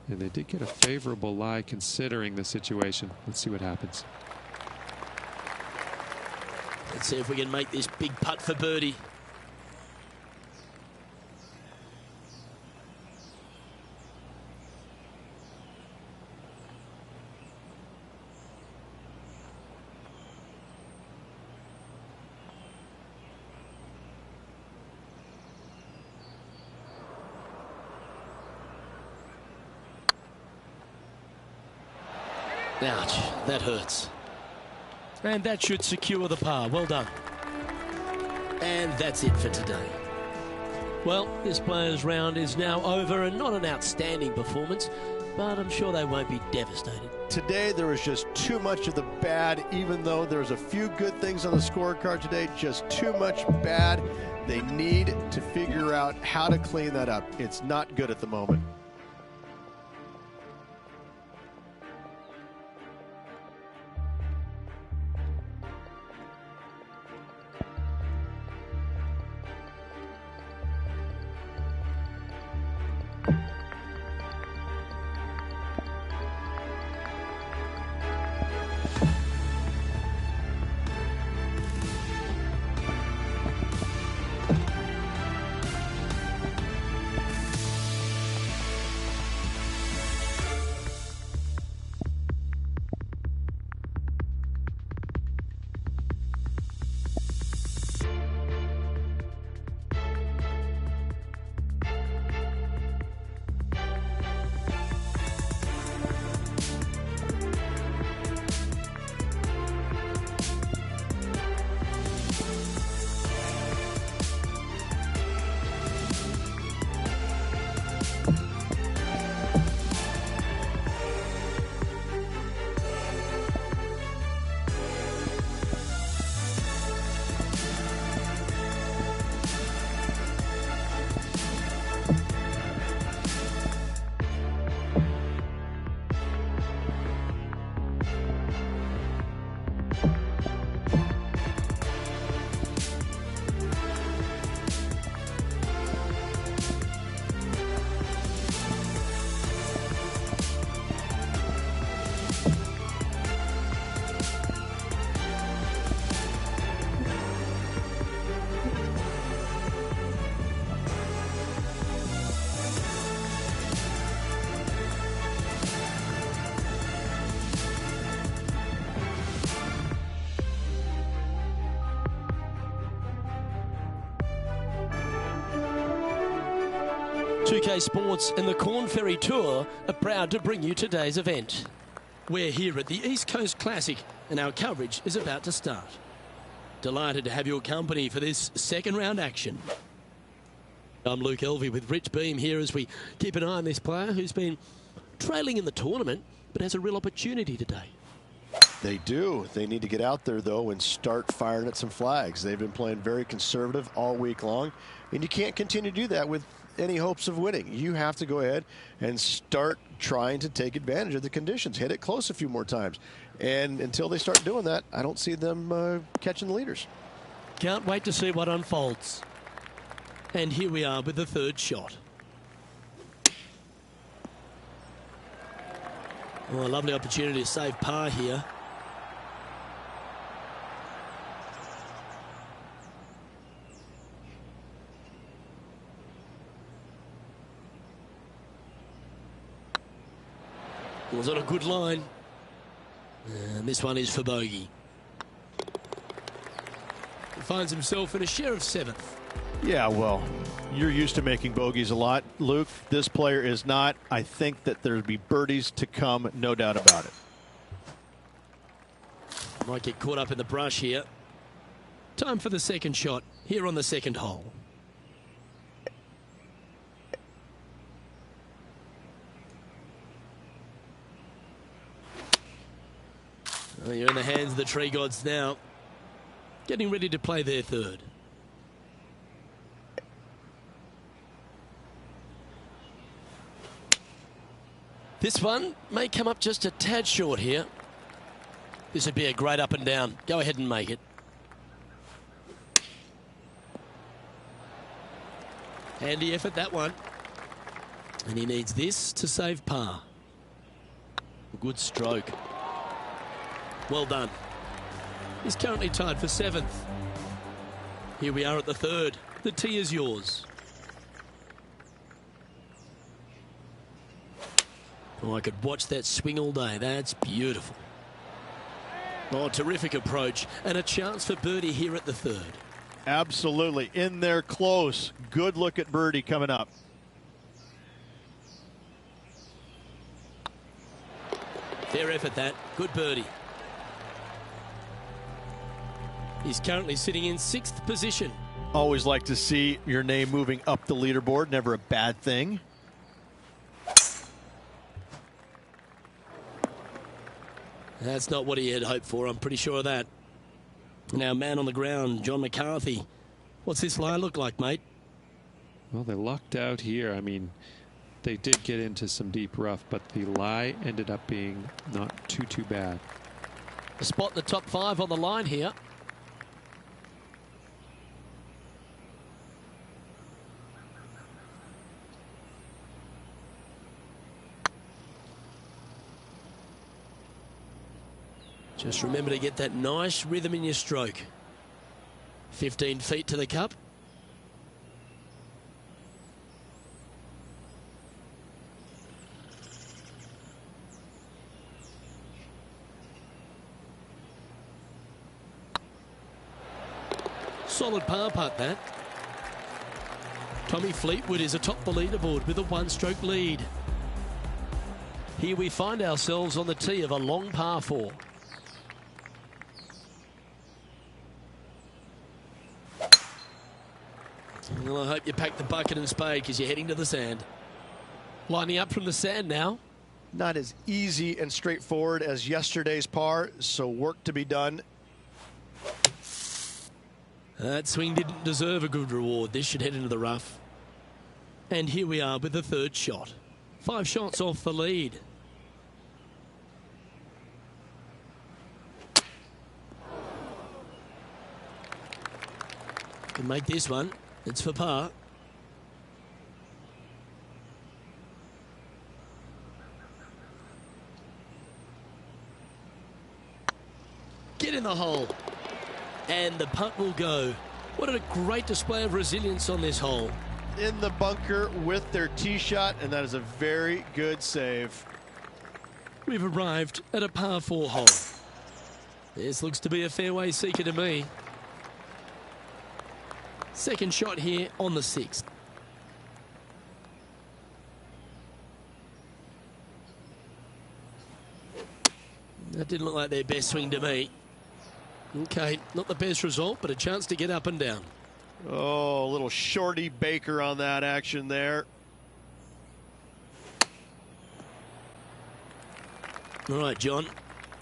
Speaker 4: and they did get a favorable lie considering the situation. Let's see what happens.
Speaker 1: Let's see if we can make this big putt for birdie. Ouch, that hurts. And that should secure the par. Well done. And that's it for today. Well, this players' round is now over, and not an outstanding performance, but I'm sure they won't be devastated.
Speaker 2: Today there was just too much of the bad, even though there's a few good things on the scorecard today, just too much bad. They need to figure out how to clean that up. It's not good at the moment.
Speaker 1: UK Sports and the Corn Ferry Tour are proud to bring you today's event. We're here at the East Coast Classic and our coverage is about to start. Delighted to have your company for this second round action. I'm Luke Elvey with Rich Beam here as we keep an eye on this player who's been trailing in the tournament but has a real opportunity today.
Speaker 2: They do. They need to get out there, though, and start firing at some flags. They've been playing very conservative all week long, and you can't continue to do that with any hopes of winning. You have to go ahead and start trying to take advantage of the conditions. Hit it close a few more times. And until they start doing that, I don't see them catching the leaders.
Speaker 1: Can't wait to see what unfolds. And here we are with the third shot. Oh, a lovely opportunity to save par here. Was on a good line. And this one is for bogey. He finds himself in a share of 7th.
Speaker 5: Yeah, well, you're used to making bogeys a lot, Luke. This player is not. I think that there'll be birdies to come, no doubt about it.
Speaker 1: Might get caught up in the brush here. Time for the second shot here on the second hole. Well, you're in the hands of the tree gods now. Getting ready to play their third. This one may come up just a tad short here. This would be a great up and down. Go ahead and make it. Handy effort, that one. And he needs this to save par. A good stroke. Well done. He's currently tied for 7th. Here we are at the third. The tee is yours. Oh, I could watch that swing all day. That's beautiful. Oh, terrific approach. And a chance for birdie here at the third.
Speaker 5: Absolutely. In there close. Good look at birdie coming up.
Speaker 1: Fair effort, that. Good birdie. He's currently sitting in 6th position.
Speaker 5: Always like to see your name moving up the leaderboard. Never a bad thing.
Speaker 1: That's not what he had hoped for, I'm pretty sure of that. Now, man on the ground, John McCarthy. What's this lie look like, mate?
Speaker 4: Well, they lucked out here. I mean, they did get into some deep rough, but the lie ended up being not too bad.
Speaker 1: A spot in the top 5 on the line here. Just remember to get that nice rhythm in your stroke. 15 feet to the cup. Solid par putt, that. Tommy Fleetwood is atop the leaderboard with a 1-stroke lead. Here we find ourselves on the tee of a long par 4. Well, I hope you pack the bucket and spade because you're heading to the sand. Lining up from the sand now.
Speaker 2: Not as easy and straightforward as yesterday's par, so work to be done.
Speaker 1: That swing didn't deserve a good reward. This should head into the rough. And here we are with the third shot. 5 shots off the lead. Can make this one. It's for par. Get in the hole. And the putt will go. What a great display of resilience on this hole.
Speaker 2: In the bunker with their tee shot, and that is a very good save.
Speaker 1: We've arrived at a par 4 hole. This looks to be a fairway seeker to me. Second shot here on the 6th. That didn't look like their best swing to me. Okay, not the best result, but a chance to get up and down.
Speaker 5: Oh, a little shorty Baker on that action there.
Speaker 1: All right, John.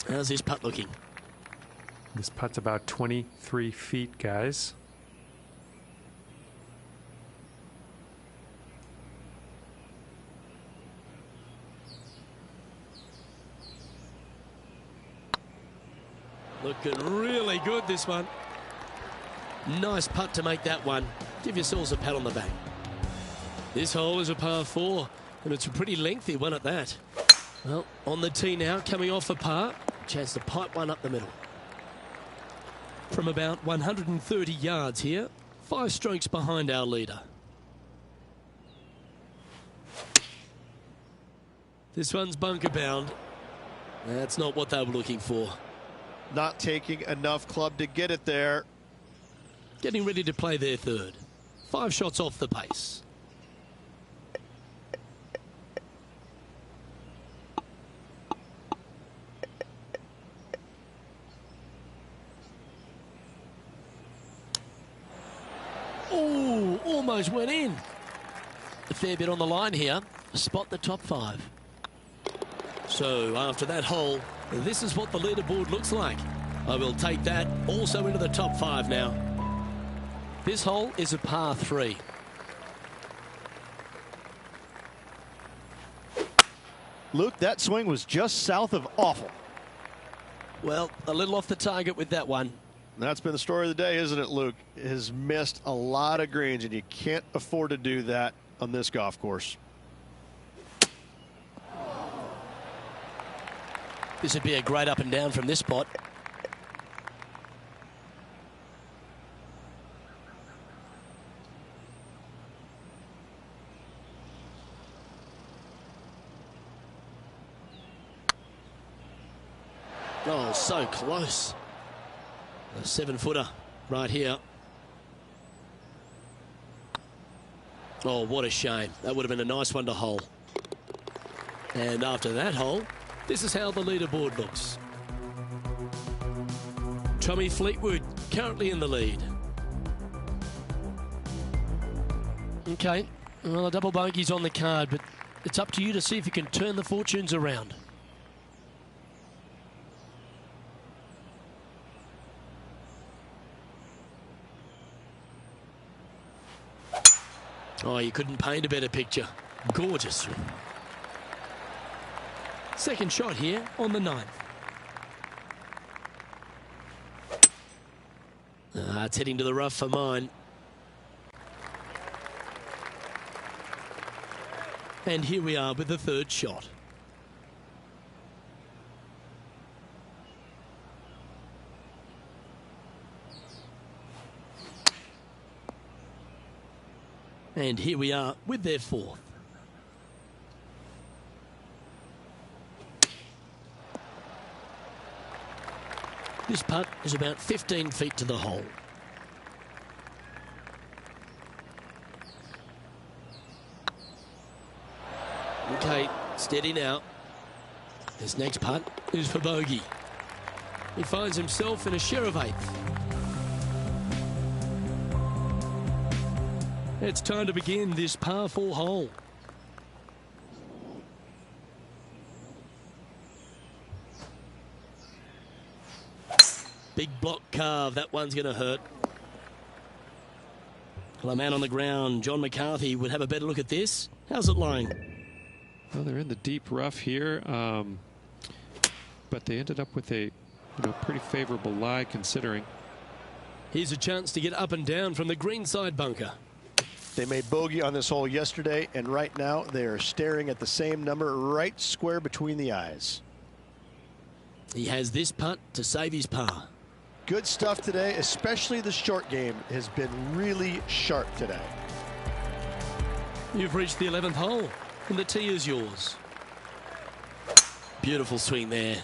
Speaker 1: How's this putt looking?
Speaker 4: This putt's about 23 feet, guys.
Speaker 1: Looking really good, this one. Nice putt to make that one. Give yourselves a pat on the back. This hole is a par 4, and it's a pretty lengthy one at that. Well, on the tee now, coming off a par. Chance to pipe one up the middle. From about 130 yards here, 5 strokes behind our leader. This one's bunker bound. That's not what they were looking for.
Speaker 2: Not taking enough club to get it there.
Speaker 1: Getting ready to play their third. 5 shots off the pace. Oh, almost went in. A fair bit on the line here. Spot the top 5. So after that hole, this is what the leaderboard looks like. I will take that also into the top 5 now. This hole is a par 3.
Speaker 5: Luke, that swing was just south of awful.
Speaker 1: Well, a little off the target with that one.
Speaker 2: That's been the story of the day, isn't it, Luke? Has missed a lot of greens, and you can't afford to do that on this golf course.
Speaker 1: This would be a great up and down from this spot. Oh, so close. A 7-footer right here. Oh, what a shame. That would have been a nice one to hole. And after that hole, this is how the leaderboard looks. Tommy Fleetwood currently in the lead. Okay, well, a double bogey's on the card, but it's up to you to see if you can turn the fortunes around. Oh, you couldn't paint a better picture. Gorgeous. Second shot here on the 9th. It's heading to the rough for mine. And here we are with the 3rd shot. And here we are with their 4th. This putt is about 15 feet to the hole. Okay, steady now. This next putt is for bogey. He finds himself in a share of 8th. It's time to begin this par 4 hole. Big block carve. That one's going to hurt. Well, a man on the ground, John McCarthy, would have a better look at this. How's it lying?
Speaker 4: Well, they're in the deep rough here, but they ended up with a pretty favorable lie considering.
Speaker 1: Here's a chance to get up and down from the greenside bunker.
Speaker 2: They made bogey on this hole yesterday, and right now they are staring at the same number right square between the eyes.
Speaker 1: He has this putt to save his par.
Speaker 2: Good stuff today, especially the short game has been really sharp today.
Speaker 1: You've reached the 11th hole, and the tee is yours. Beautiful swing there.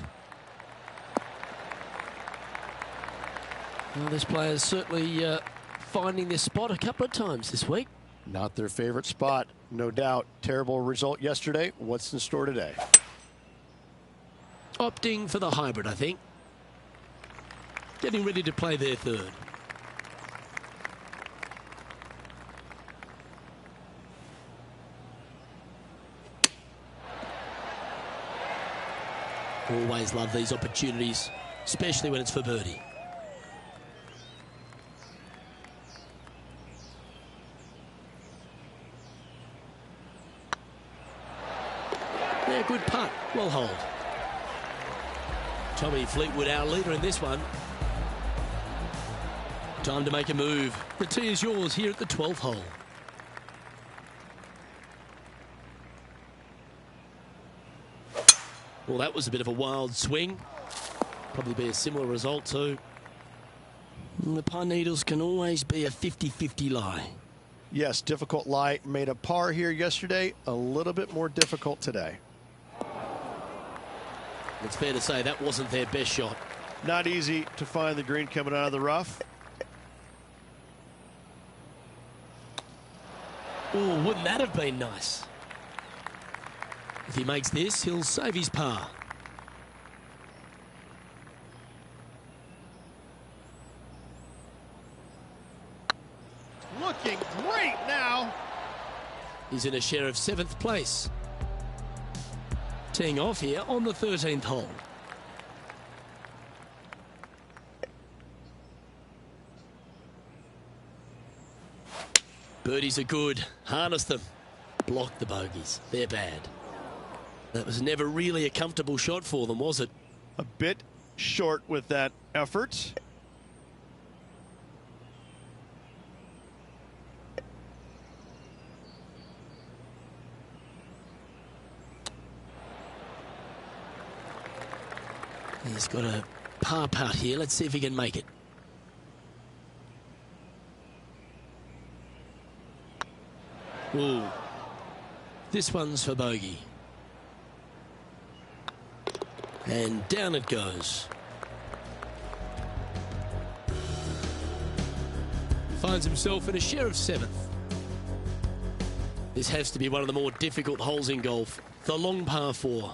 Speaker 1: Well, this player's certainly finding this spot a couple of times this week.
Speaker 2: Not their favorite spot, no doubt. Terrible result yesterday. What's in store today?
Speaker 1: Opting for the hybrid, I think. Getting ready to play their 3rd. Always love these opportunities, especially when it's for birdie. Yeah, good putt. Well hold. Tommy Fleetwood, our leader in this one. Time to make a move. The tee is yours here at the 12th hole. Well, that was a bit of a wild swing. Probably be a similar result too. And the Pine Needles can always be a 50-50 lie.
Speaker 2: Yes, difficult lie. Made a par here yesterday. A little bit more difficult today.
Speaker 1: It's fair to say that wasn't their best shot.
Speaker 2: Not easy to find the green coming out of the rough.
Speaker 1: Oh, wouldn't that have been nice? If he makes this, he'll save his par.
Speaker 2: Looking great now.
Speaker 1: He's in a share of 7th place. Teeing off here on the 13th hole. Birdies are good. Harness them. Block the bogeys. They're bad. That was never really a comfortable shot for them, was it?
Speaker 2: A bit short with that effort.
Speaker 1: He's got a par putt here. Let's see if he can make it. Ooh. This one's for bogey. And down it goes. Finds himself in a share of 7th. This has to be one of the more difficult holes in golf. The long par 4.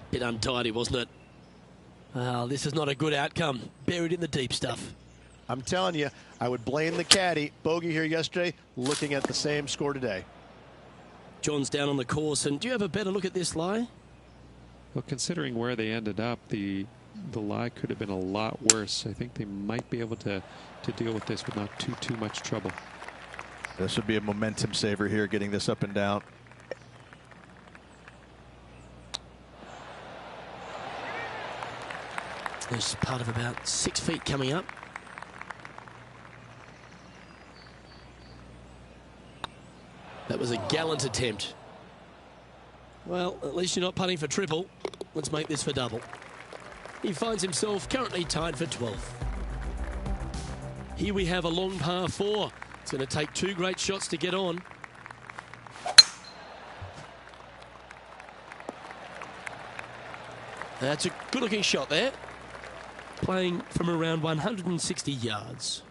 Speaker 1: Bit untidy, wasn't it? Well, this is not a good outcome. Buried in the deep stuff.
Speaker 2: I'm telling you, I would blame the caddy. Bogey here yesterday, looking at the same score today.
Speaker 1: John's down on the course, and do you have a better look at this lie?
Speaker 4: Well, considering where they ended up, the lie could have been a lot worse. I think they might be able to deal with this with not too much trouble.
Speaker 5: This would be a momentum saver here, getting this up and down.
Speaker 1: There's part of about 6 feet coming up. That was a gallant attempt. Well, at least you're not putting for triple. Let's make this for double. He finds himself currently tied for 12th. Here we have a long par 4. It's going to take 2 great shots to get on. That's a good-looking shot there. Playing from around 160 yards.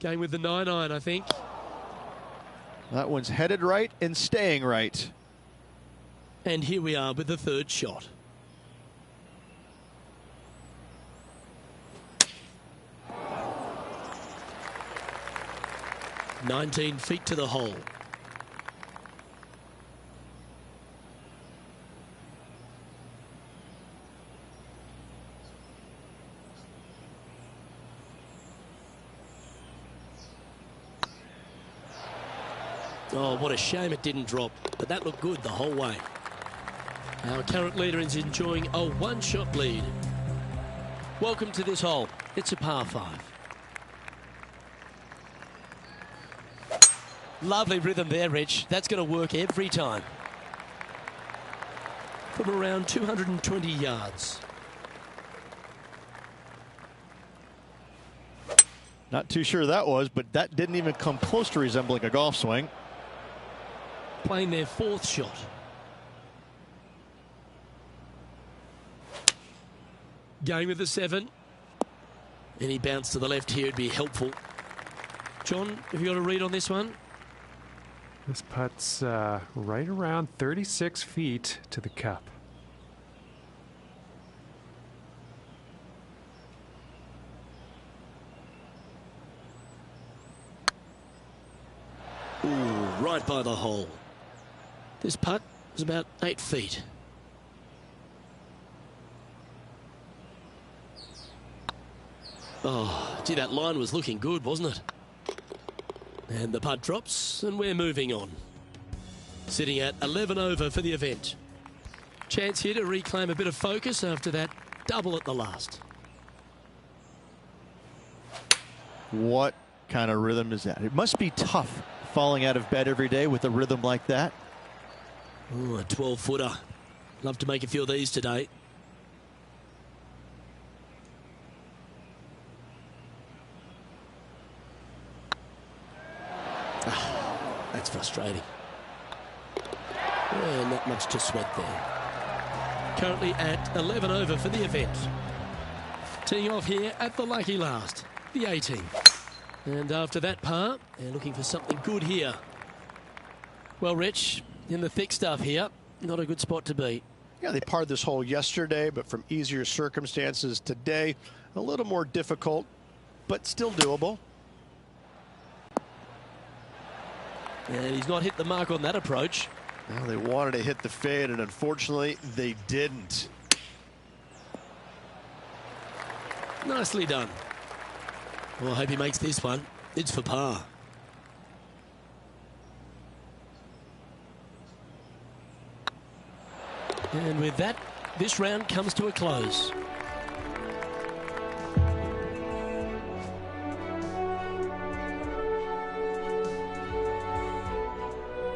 Speaker 1: Going with the 9-iron, I think.
Speaker 2: That one's headed right and staying right.
Speaker 1: And here we are with the 3rd shot. "19 feet to the hole. Oh, what a shame it didn't drop, but that looked good the whole way. Our current leader is enjoying a 1-shot lead. Welcome to this hole. It's a par 5. Lovely rhythm there, Rich. That's going to work every time. From around 220 yards.
Speaker 5: Not too sure that was, but that didn't even come close to resembling a golf swing.
Speaker 1: Playing their 4th shot. Going with the 7. Any bounce to the left here would be helpful. John, have you got a read on this one?
Speaker 6: This putt's right around 36 feet to the cup.
Speaker 1: right by the hole. This putt was about 8 feet. Oh, gee, that line was looking good, wasn't it? And the putt drops, and we're moving on. Sitting at 11 over for the event. Chance here to reclaim a bit of focus after that double at the last.
Speaker 5: What kind of rhythm is that? It must be tough falling out of bed every day with a rhythm like that.
Speaker 1: Ooh, a 12-footer. Love to make a few of these today. That's frustrating. Yeah, not much to sweat there. Currently at 11 over for the event. Teeing off here at the lucky last, the 18. And after that par, they're looking for something good here. Well, Rich, in the thick stuff here, not a good spot to be.
Speaker 2: Yeah, they parred this hole yesterday, but from easier circumstances today, a little more difficult, but still doable.
Speaker 1: And he's not hit the mark on that approach.
Speaker 2: Well, they wanted to hit the fade, and unfortunately, they didn't.
Speaker 1: Nicely done. Well, I hope he makes this one. It's for par. And with that, this round comes to a close.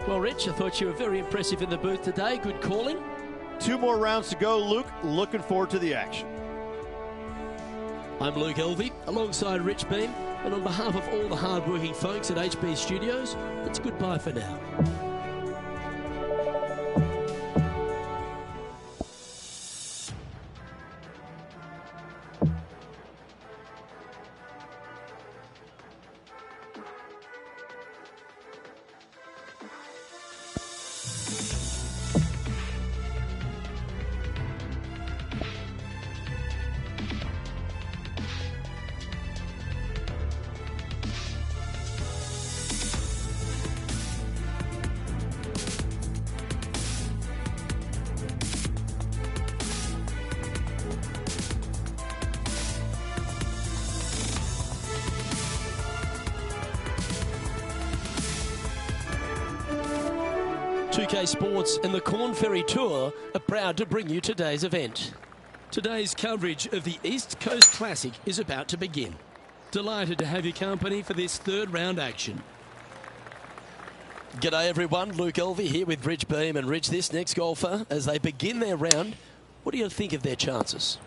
Speaker 1: Well, Rich, I thought you were very impressive in the booth today. Good calling.
Speaker 5: 2 more rounds to go, Luke. Looking forward to the action.
Speaker 1: I'm Luke Elvey, alongside Rich Beem, and on behalf of all the hard-working folks at HB Studios, it's goodbye for now. UK Sports and the Corn Ferry Tour are proud to bring you today's event. Today's coverage of the East Coast Classic is about to begin. Delighted to have your company for this third round action. G'day everyone, Luke Elvey here with Rich Beem. And Rich, this next golfer, as they begin their round, what do you think of their chances?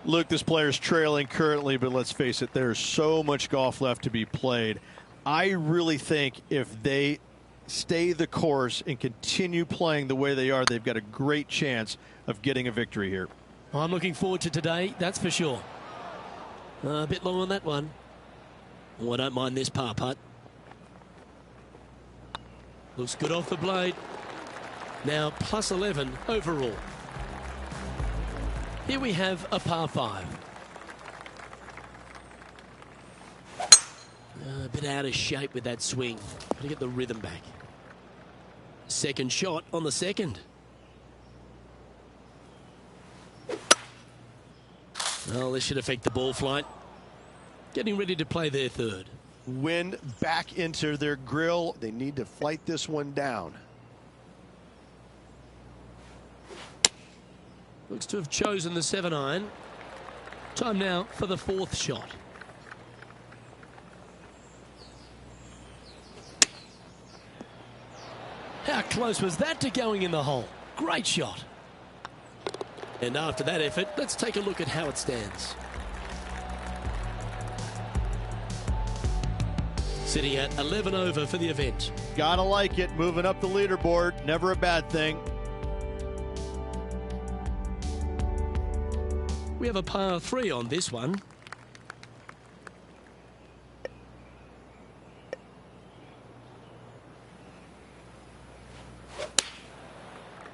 Speaker 5: Luke, this player's trailing currently, but let's face it, there's so much golf left to be played. I really think if they stay the course and continue playing the way they are, they've got a great chance of getting a victory here.
Speaker 1: I'm looking forward to today, that's for sure. A bit long on that one. Oh, I don't mind this par putt. Looks good off the blade. Now plus 11 overall. Here we have a par 5. A bit out of shape with that swing. Got to get the rhythm back. Second shot on the second. Well, this should affect the ball flight. Getting ready to play their third.
Speaker 2: Wind back into their grill. They need to flight this one down.
Speaker 1: Looks to have chosen the 7-iron. Time now for the fourth shot. How close was that to going in the hole? Great shot. And after that effort, let's take a look at how it stands. Sitting at 11 over for the event.
Speaker 5: Gotta like it, moving up the leaderboard, never a bad thing.
Speaker 1: We have a par 3 on this one.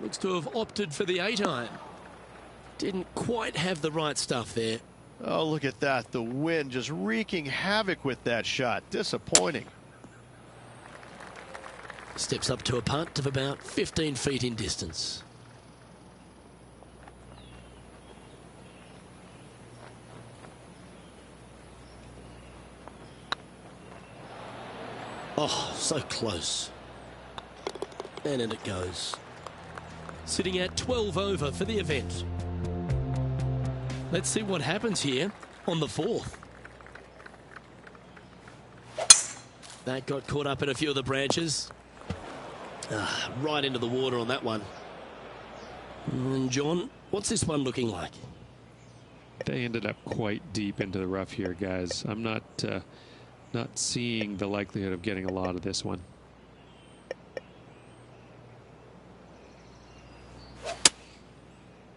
Speaker 1: Looks to have opted for the 8-iron. Didn't quite have the right stuff there.
Speaker 2: Oh, look at that. The wind just wreaking havoc with that shot. Disappointing.
Speaker 1: Steps up to a putt of about 15 feet in distance. Oh, so close. And in it goes. Sitting at 12 over for the event. Let's see what happens here on the 4th. That got caught up in a few of the branches. Right into the water on that one. And John, what's this one looking like?
Speaker 4: They ended up quite deep into the rough here, guys. I'm not seeing the likelihood of getting a lot of this one.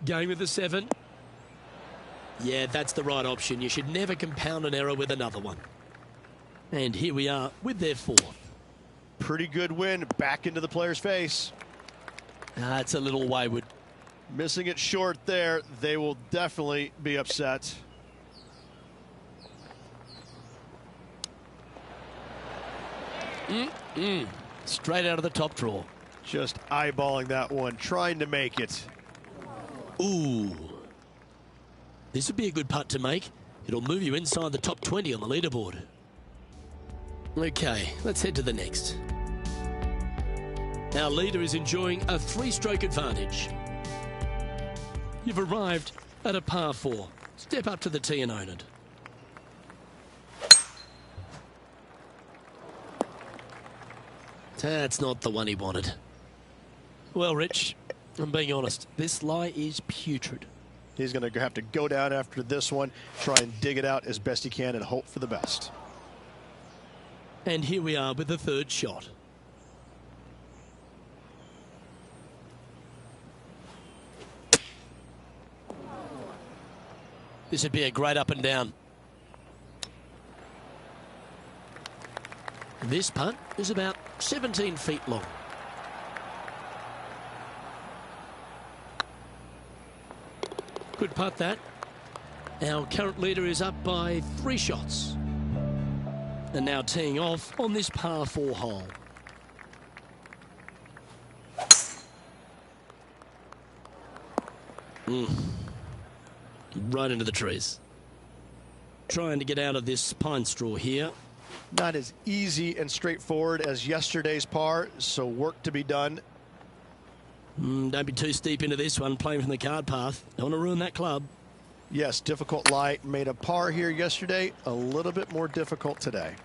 Speaker 1: Going with the 7. Yeah, that's the right option. You should never compound an error with another one. And here we are with their 4th.
Speaker 2: Pretty good win back into the player's face.
Speaker 1: It's a little wayward.
Speaker 2: Missing it short there. They will definitely be upset.
Speaker 1: Straight out of the top drawer.
Speaker 2: Just eyeballing that one, trying to make it.
Speaker 1: Ooh. This would be a good putt to make. It'll move you inside the top 20 on the leaderboard. Okay, let's head to the next. Our leader is enjoying a 3-stroke advantage. You've arrived at a par 4. Step up to the tee and own it. That's not the one he wanted. Well, Rich, I'm being honest. This lie is putrid.
Speaker 2: He's going to have to go down after this one, try and dig it out as best he can and hope for the best.
Speaker 1: And here we are with the 3rd shot. This would be a great up and down. This putt is about 17 feet long. Good putt that. Our current leader is up by 3 shots. And now teeing off on this par 4 hole. Right into the trees. Trying to get out of this pine straw here.
Speaker 2: Not as easy and straightforward as yesterday's par, so work to be done.
Speaker 1: Don't be too steep into this one, playing from the card path. Don't want to ruin that club.
Speaker 2: Yes, difficult lie. Made a par here yesterday, a little bit more difficult today.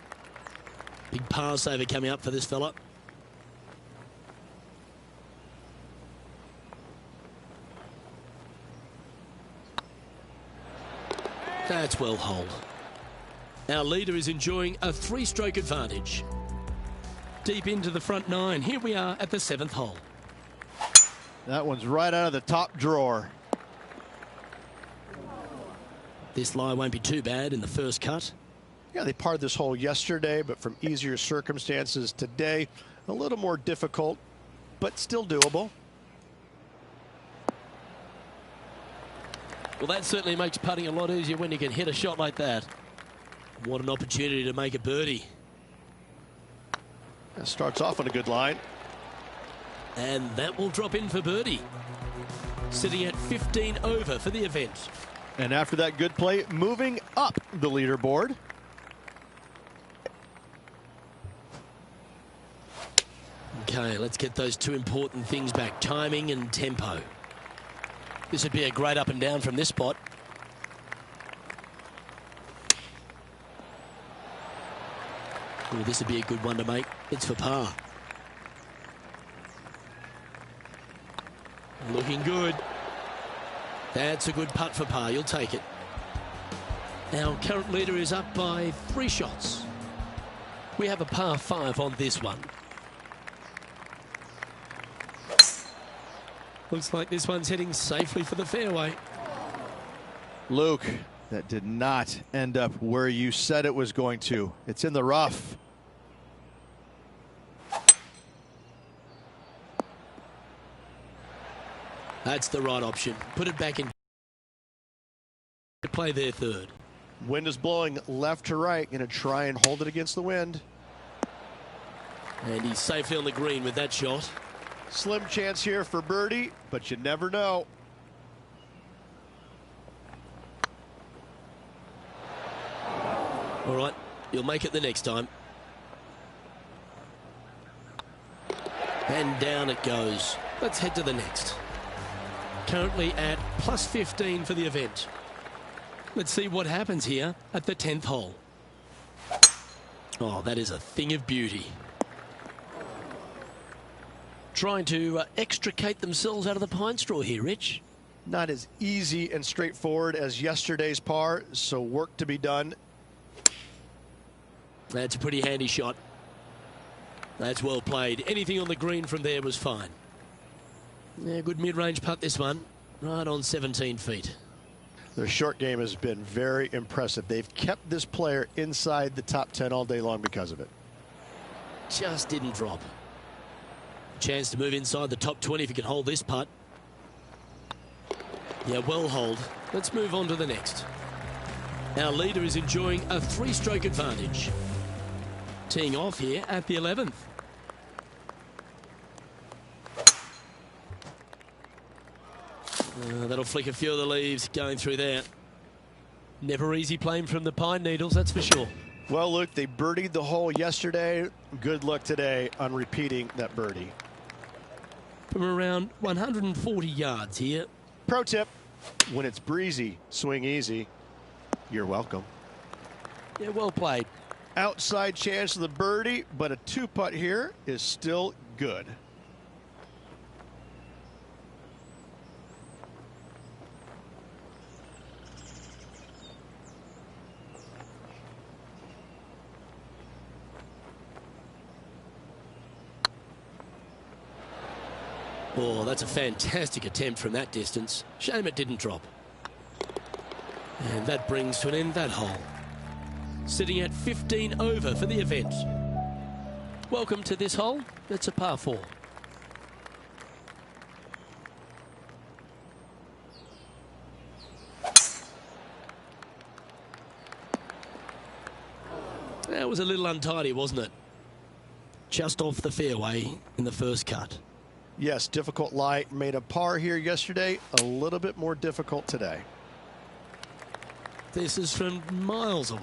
Speaker 1: Big par saver coming up for this fella. That's well holed. Our leader is enjoying a 3-stroke advantage. Deep into the front 9. Here we are at the 7th hole.
Speaker 5: That one's right out of the top drawer.
Speaker 1: This lie won't be too bad in the first cut.
Speaker 2: Yeah, they parred this hole yesterday, but from easier circumstances today, a little more difficult, but still doable.
Speaker 1: Well, that certainly makes putting a lot easier when you can hit a shot like that. What an opportunity to make a birdie.
Speaker 2: That starts off on a good line.
Speaker 1: And that will drop in for birdie. Sitting at 15 over for the event.
Speaker 5: And after that good play, moving up the leaderboard.
Speaker 1: Okay, let's get those 2 important things back. Timing and tempo. This would be a great up and down from this spot. Ooh, this would be a good one to make. It's for par. Looking good. That's a good putt for par. You'll take it. Our current leader is up by 3 shots. We have a par 5 on this one. Looks like this one's heading safely for the fairway.
Speaker 5: Luke, that did not end up where you said it was going to. It's in the rough.
Speaker 1: That's the right option. Put it back in. Play their 3rd.
Speaker 2: Wind is blowing left to right. Going to try and hold it against the wind.
Speaker 1: And he's safely on the green with that shot.
Speaker 2: Slim chance here for birdie, but you never know.
Speaker 1: All right, you'll make it the next time. And down it goes. Let's head to the next. Currently at plus 15 for the event. Let's see what happens here at the 10th hole. Oh, that is a thing of beauty. Trying to extricate themselves out of the pine straw here, Rich.
Speaker 2: Not as easy and straightforward as yesterday's par, so work to be done.
Speaker 1: That's a pretty handy shot. That's well played. Anything on the green from there was fine. Yeah, good mid-range putt this one. Right on 17 feet.
Speaker 2: Their short game has been very impressive. They've kept this player inside the top 10 all day long because of it.
Speaker 1: Just didn't drop. Chance to move inside the top 20 if he can hold this putt. Yeah, well hold. Let's move on to the next. Our leader is enjoying a 3-stroke advantage. Teeing off here at the 11th. That'll flick a few of the leaves going through there. Never easy playing from the pine needles, that's for sure.
Speaker 2: Well, Luke, they birdied the hole yesterday. Good luck today on repeating that birdie.
Speaker 1: From around 140 yards here.
Speaker 2: Pro tip, when it's breezy, swing easy. You're welcome.
Speaker 1: Yeah, well played.
Speaker 2: Outside chance of the birdie, but a 2-putt here is still good.
Speaker 1: Oh, that's a fantastic attempt from that distance. Shame it didn't drop. And that brings to an end that hole. Sitting at 15 over for the event. Welcome to this hole. It's a par 4. That was a little untidy, wasn't it? Just off the fairway in the first cut.
Speaker 2: Yes, difficult lie. Made a par here yesterday. A little bit more difficult today.
Speaker 1: This is from miles away.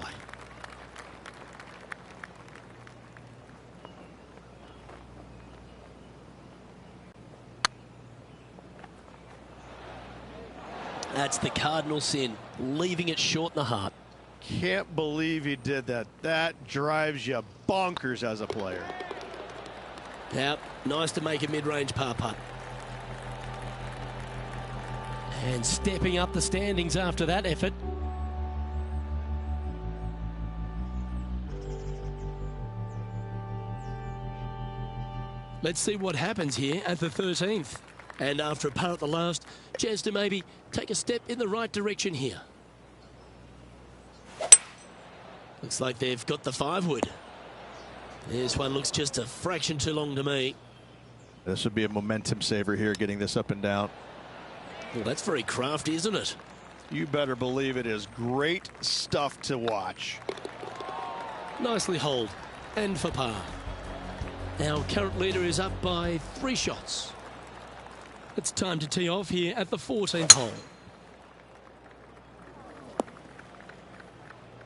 Speaker 1: That's the cardinal sin, leaving it short in the heart.
Speaker 2: Can't believe he did that. That drives you bonkers as a player.
Speaker 1: Now, nice to make a mid-range par putt. And stepping up the standings after that effort. Let's see what happens here at the 13th. And after a par at the last, chance to maybe take a step in the right direction here. Looks like they've got the 5-wood. This one looks just a fraction too long to me.
Speaker 5: This would be a momentum saver here, getting this up and down.
Speaker 1: Well, that's very crafty, isn't it?
Speaker 2: You better believe it is great stuff to watch.
Speaker 1: Nicely holed. And for par. Our current leader is up by 3 shots. It's time to tee off here at the 14th hole.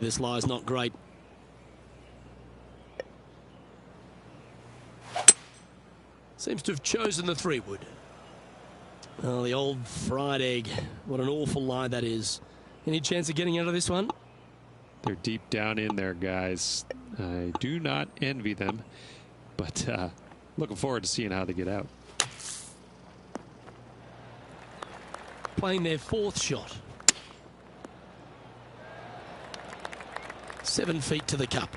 Speaker 1: This lie's not great. Seems to have chosen the 3-wood. Oh, the old fried egg. What an awful lie that is. Any chance of getting out of this one?
Speaker 4: They're deep down in there, guys. I do not envy them, but looking forward to seeing how they get out.
Speaker 1: Playing their 4th shot. 7 feet to the cup.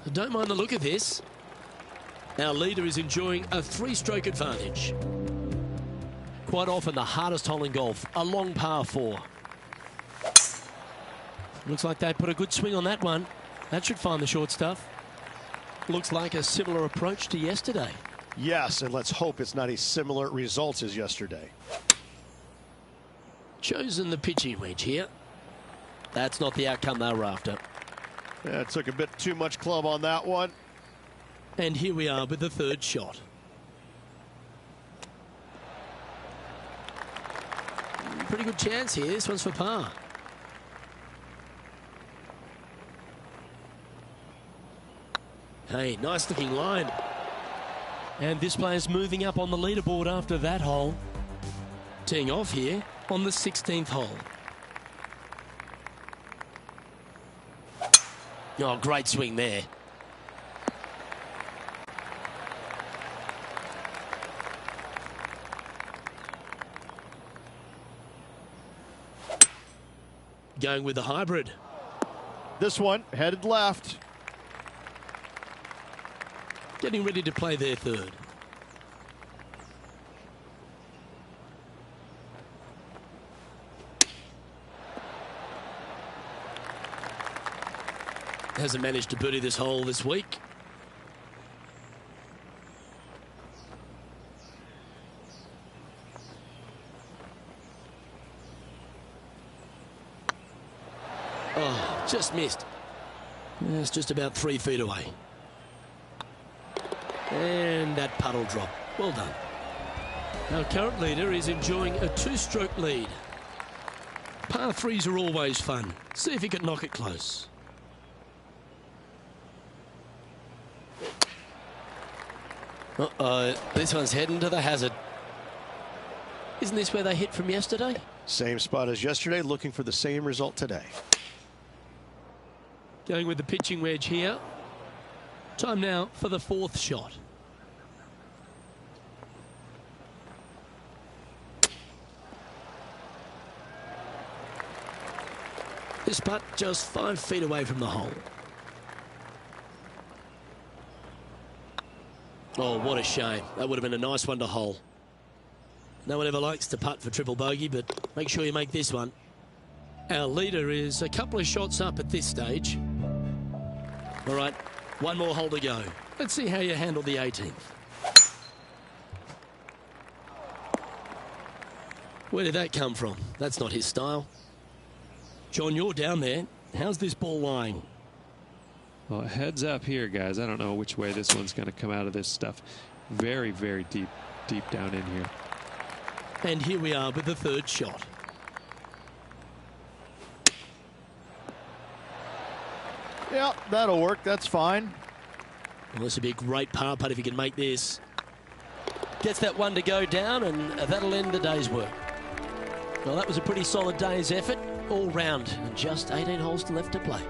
Speaker 1: I don't mind the look of this. Our leader is enjoying a 3-stroke advantage. Quite often the hardest hole in golf, a long par 4. Looks like they put a good swing on that one. That should find the short stuff. Looks like a similar approach to yesterday.
Speaker 2: Yes, and let's hope it's not a similar result as yesterday.
Speaker 1: Chosen the pitching wedge here. That's not the outcome they were after.
Speaker 2: Yeah, it took a bit too much club on that one.
Speaker 1: And here we are with the third shot. Pretty good chance here. This one's for par. Hey, nice looking line. And this player's moving up on the leaderboard after that hole. Teeing off here on the 16th hole. Oh, great swing there. Going with the hybrid.
Speaker 5: This one headed left.
Speaker 1: Getting ready to play their third. Hasn't managed to birdie this hole this week. Oh, just missed. It's just about 3 feet away. And that puddle drop. Well done. Our current leader is enjoying a 2-stroke lead. Par 3s are always fun. See if he can knock it close. Uh-oh, this one's heading to the hazard. Isn't this where they hit from yesterday?
Speaker 2: Same spot as yesterday, looking for the same result today.
Speaker 1: Going with the pitching wedge here. Time now for the fourth shot. This putt just 5 feet away from the hole. Oh, what a shame. That would have been a nice one to hole. No one ever likes to putt for triple bogey, but make sure you make this one. Our leader is a couple of shots up at this stage. All right, one more hole to go. Let's see how you handle the 18th. Where did that come from? That's not his style. John, you're down there. How's this ball lying?
Speaker 4: Well, heads up here, guys. I don't know which way this one's going to come out of this stuff. Very, very deep down in here.
Speaker 1: And here we are with the third shot.
Speaker 5: Yeah, that'll work. That's fine.
Speaker 1: Well, this would be a great par putt if you can make this. Gets that one to go down, and that'll end the day's work. Well, that was a pretty solid day's effort all round, and just 18 holes left to play.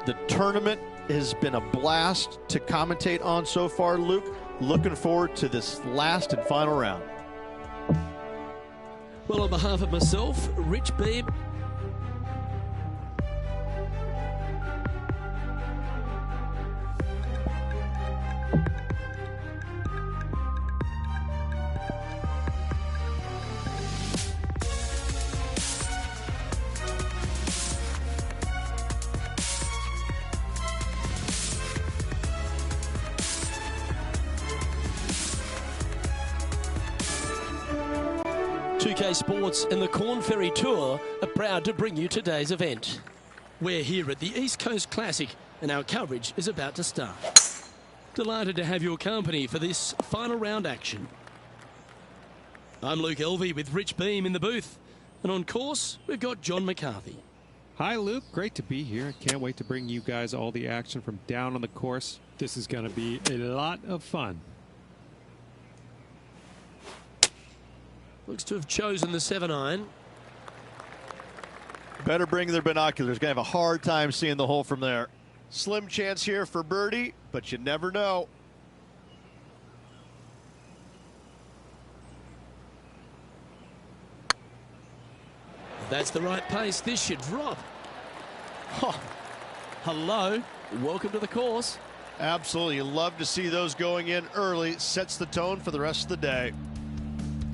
Speaker 5: The tournament has been a blast to commentate on so far, Luke. Looking forward to this last and final round.
Speaker 1: Well, on behalf of myself, Rich Beem, Sports and the Corn Ferry Tour are proud to bring you today's event. We're here at the East Coast Classic and our coverage is about to start. Delighted to have your company for this final round action. I'm Luke Elvey with Rich Beem in the booth, and on course we've got John McCarthy.
Speaker 4: Hi, Luke. Great to be here. Can't wait to bring you guys all the action from down on the course. This is going to be a lot of fun.
Speaker 1: Looks to have chosen the 7-iron.
Speaker 5: Better bring their binoculars. Going to have a hard time seeing the hole from there.
Speaker 2: Slim chance here for birdie, but you never know.
Speaker 1: That's the right pace. This should drop. Oh, hello. Welcome to the course.
Speaker 2: Absolutely. You love to see those going in early. Sets the tone for the rest of the day.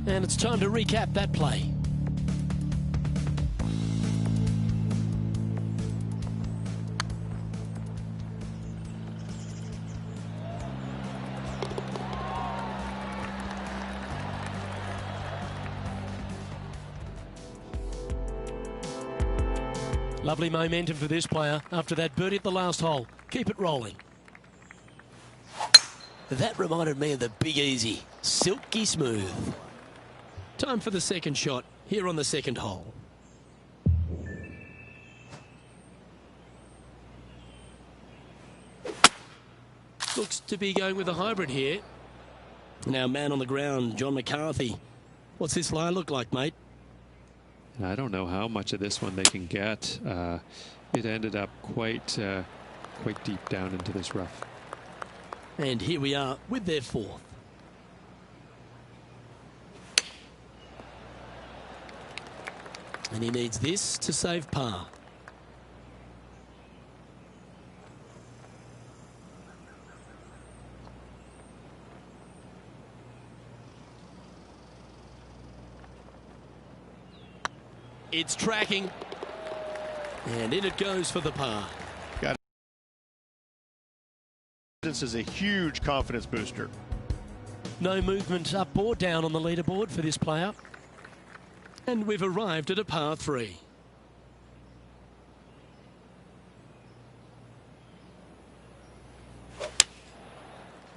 Speaker 1: And it's time to recap that play. Lovely momentum for this player after that birdie at the last hole. Keep it rolling. That reminded me of the Big Easy. Silky smooth. Time for the second shot here on the second hole. Looks to be going with a hybrid here. Now, man on the ground, John McCarthy. What's this lie look like, mate?
Speaker 4: I don't know how much of this one they can get. It ended up quite deep down into this rough.
Speaker 1: And here we are with their fourth. And he needs this to save par. It's tracking. And in it goes for the par.
Speaker 2: This is a huge confidence booster.
Speaker 1: No movement up or down on the leaderboard for this player. And we've arrived at a par 3.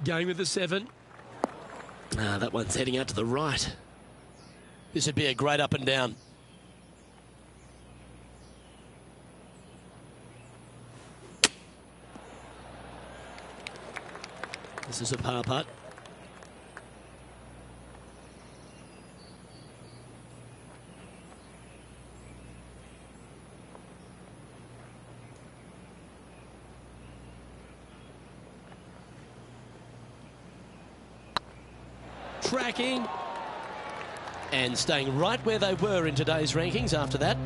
Speaker 1: Going with the 7. That one's heading out to the right. This would be a great up and down. This is a par putt. Tracking. And staying right where they were in today's rankings after that.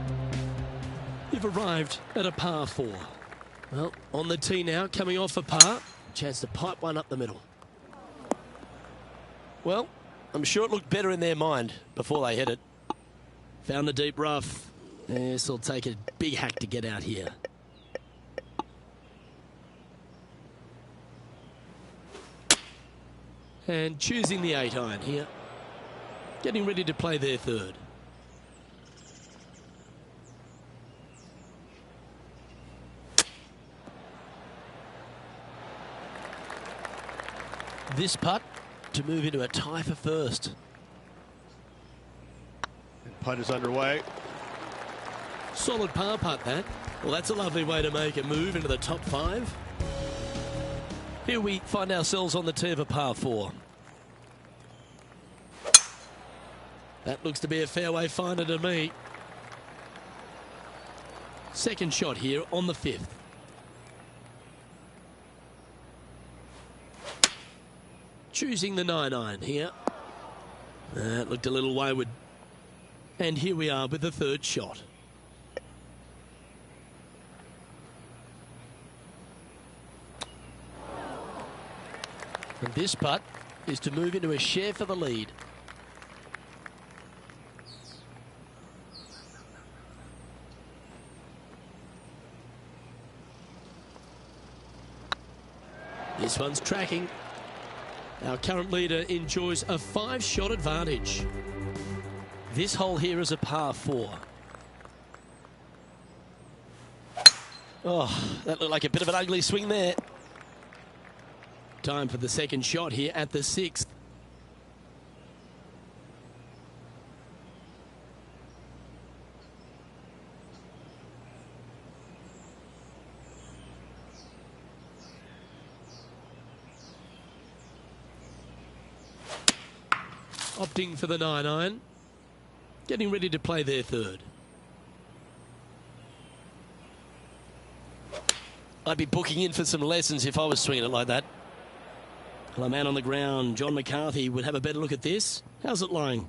Speaker 1: You've arrived at a par 4. Well, on the tee now, coming off a par. Chance to pipe one up the middle. Well, I'm sure it looked better in their mind before they hit it. Found the deep rough. This will take a big hack to get out here. And choosing the 8 iron here. Getting ready to play their third. This putt to move into a tie for first.
Speaker 2: And putt is underway.
Speaker 1: Solid par putt, that. Well, that's a lovely way to make a move into the top 5. Here we find ourselves on the tee of a par 4. That looks to be a fairway finder to me. Second shot here on the 5th. Choosing the 9 iron here. That looked a little wayward. And here we are with the third shot. And this putt is to move into a share for the lead. This one's tracking. Our current leader enjoys a 5-shot advantage. This hole here is a par 4. Oh, that looked like a bit of an ugly swing there. Time for the second shot here at the 6th. Opting for the 9 iron. Getting ready to play their third. I'd be booking in for some lessons if I was swinging it like that. Well, a man on the ground, John McCarthy, would have a better look at this. How's it lying?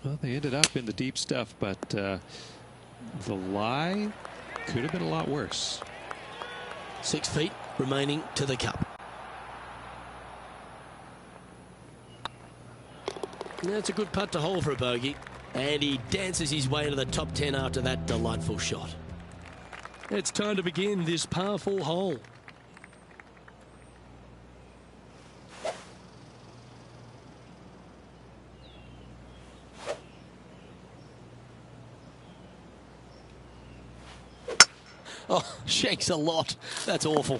Speaker 4: Well, they ended up in the deep stuff, but the lie could have been a lot worse.
Speaker 1: 6 feet remaining to the cup. That's a good putt to hole for a bogey. And he dances his way into the top 10 after that delightful shot. It's time to begin this par 4 hole. Oh, shanks a lot. That's awful.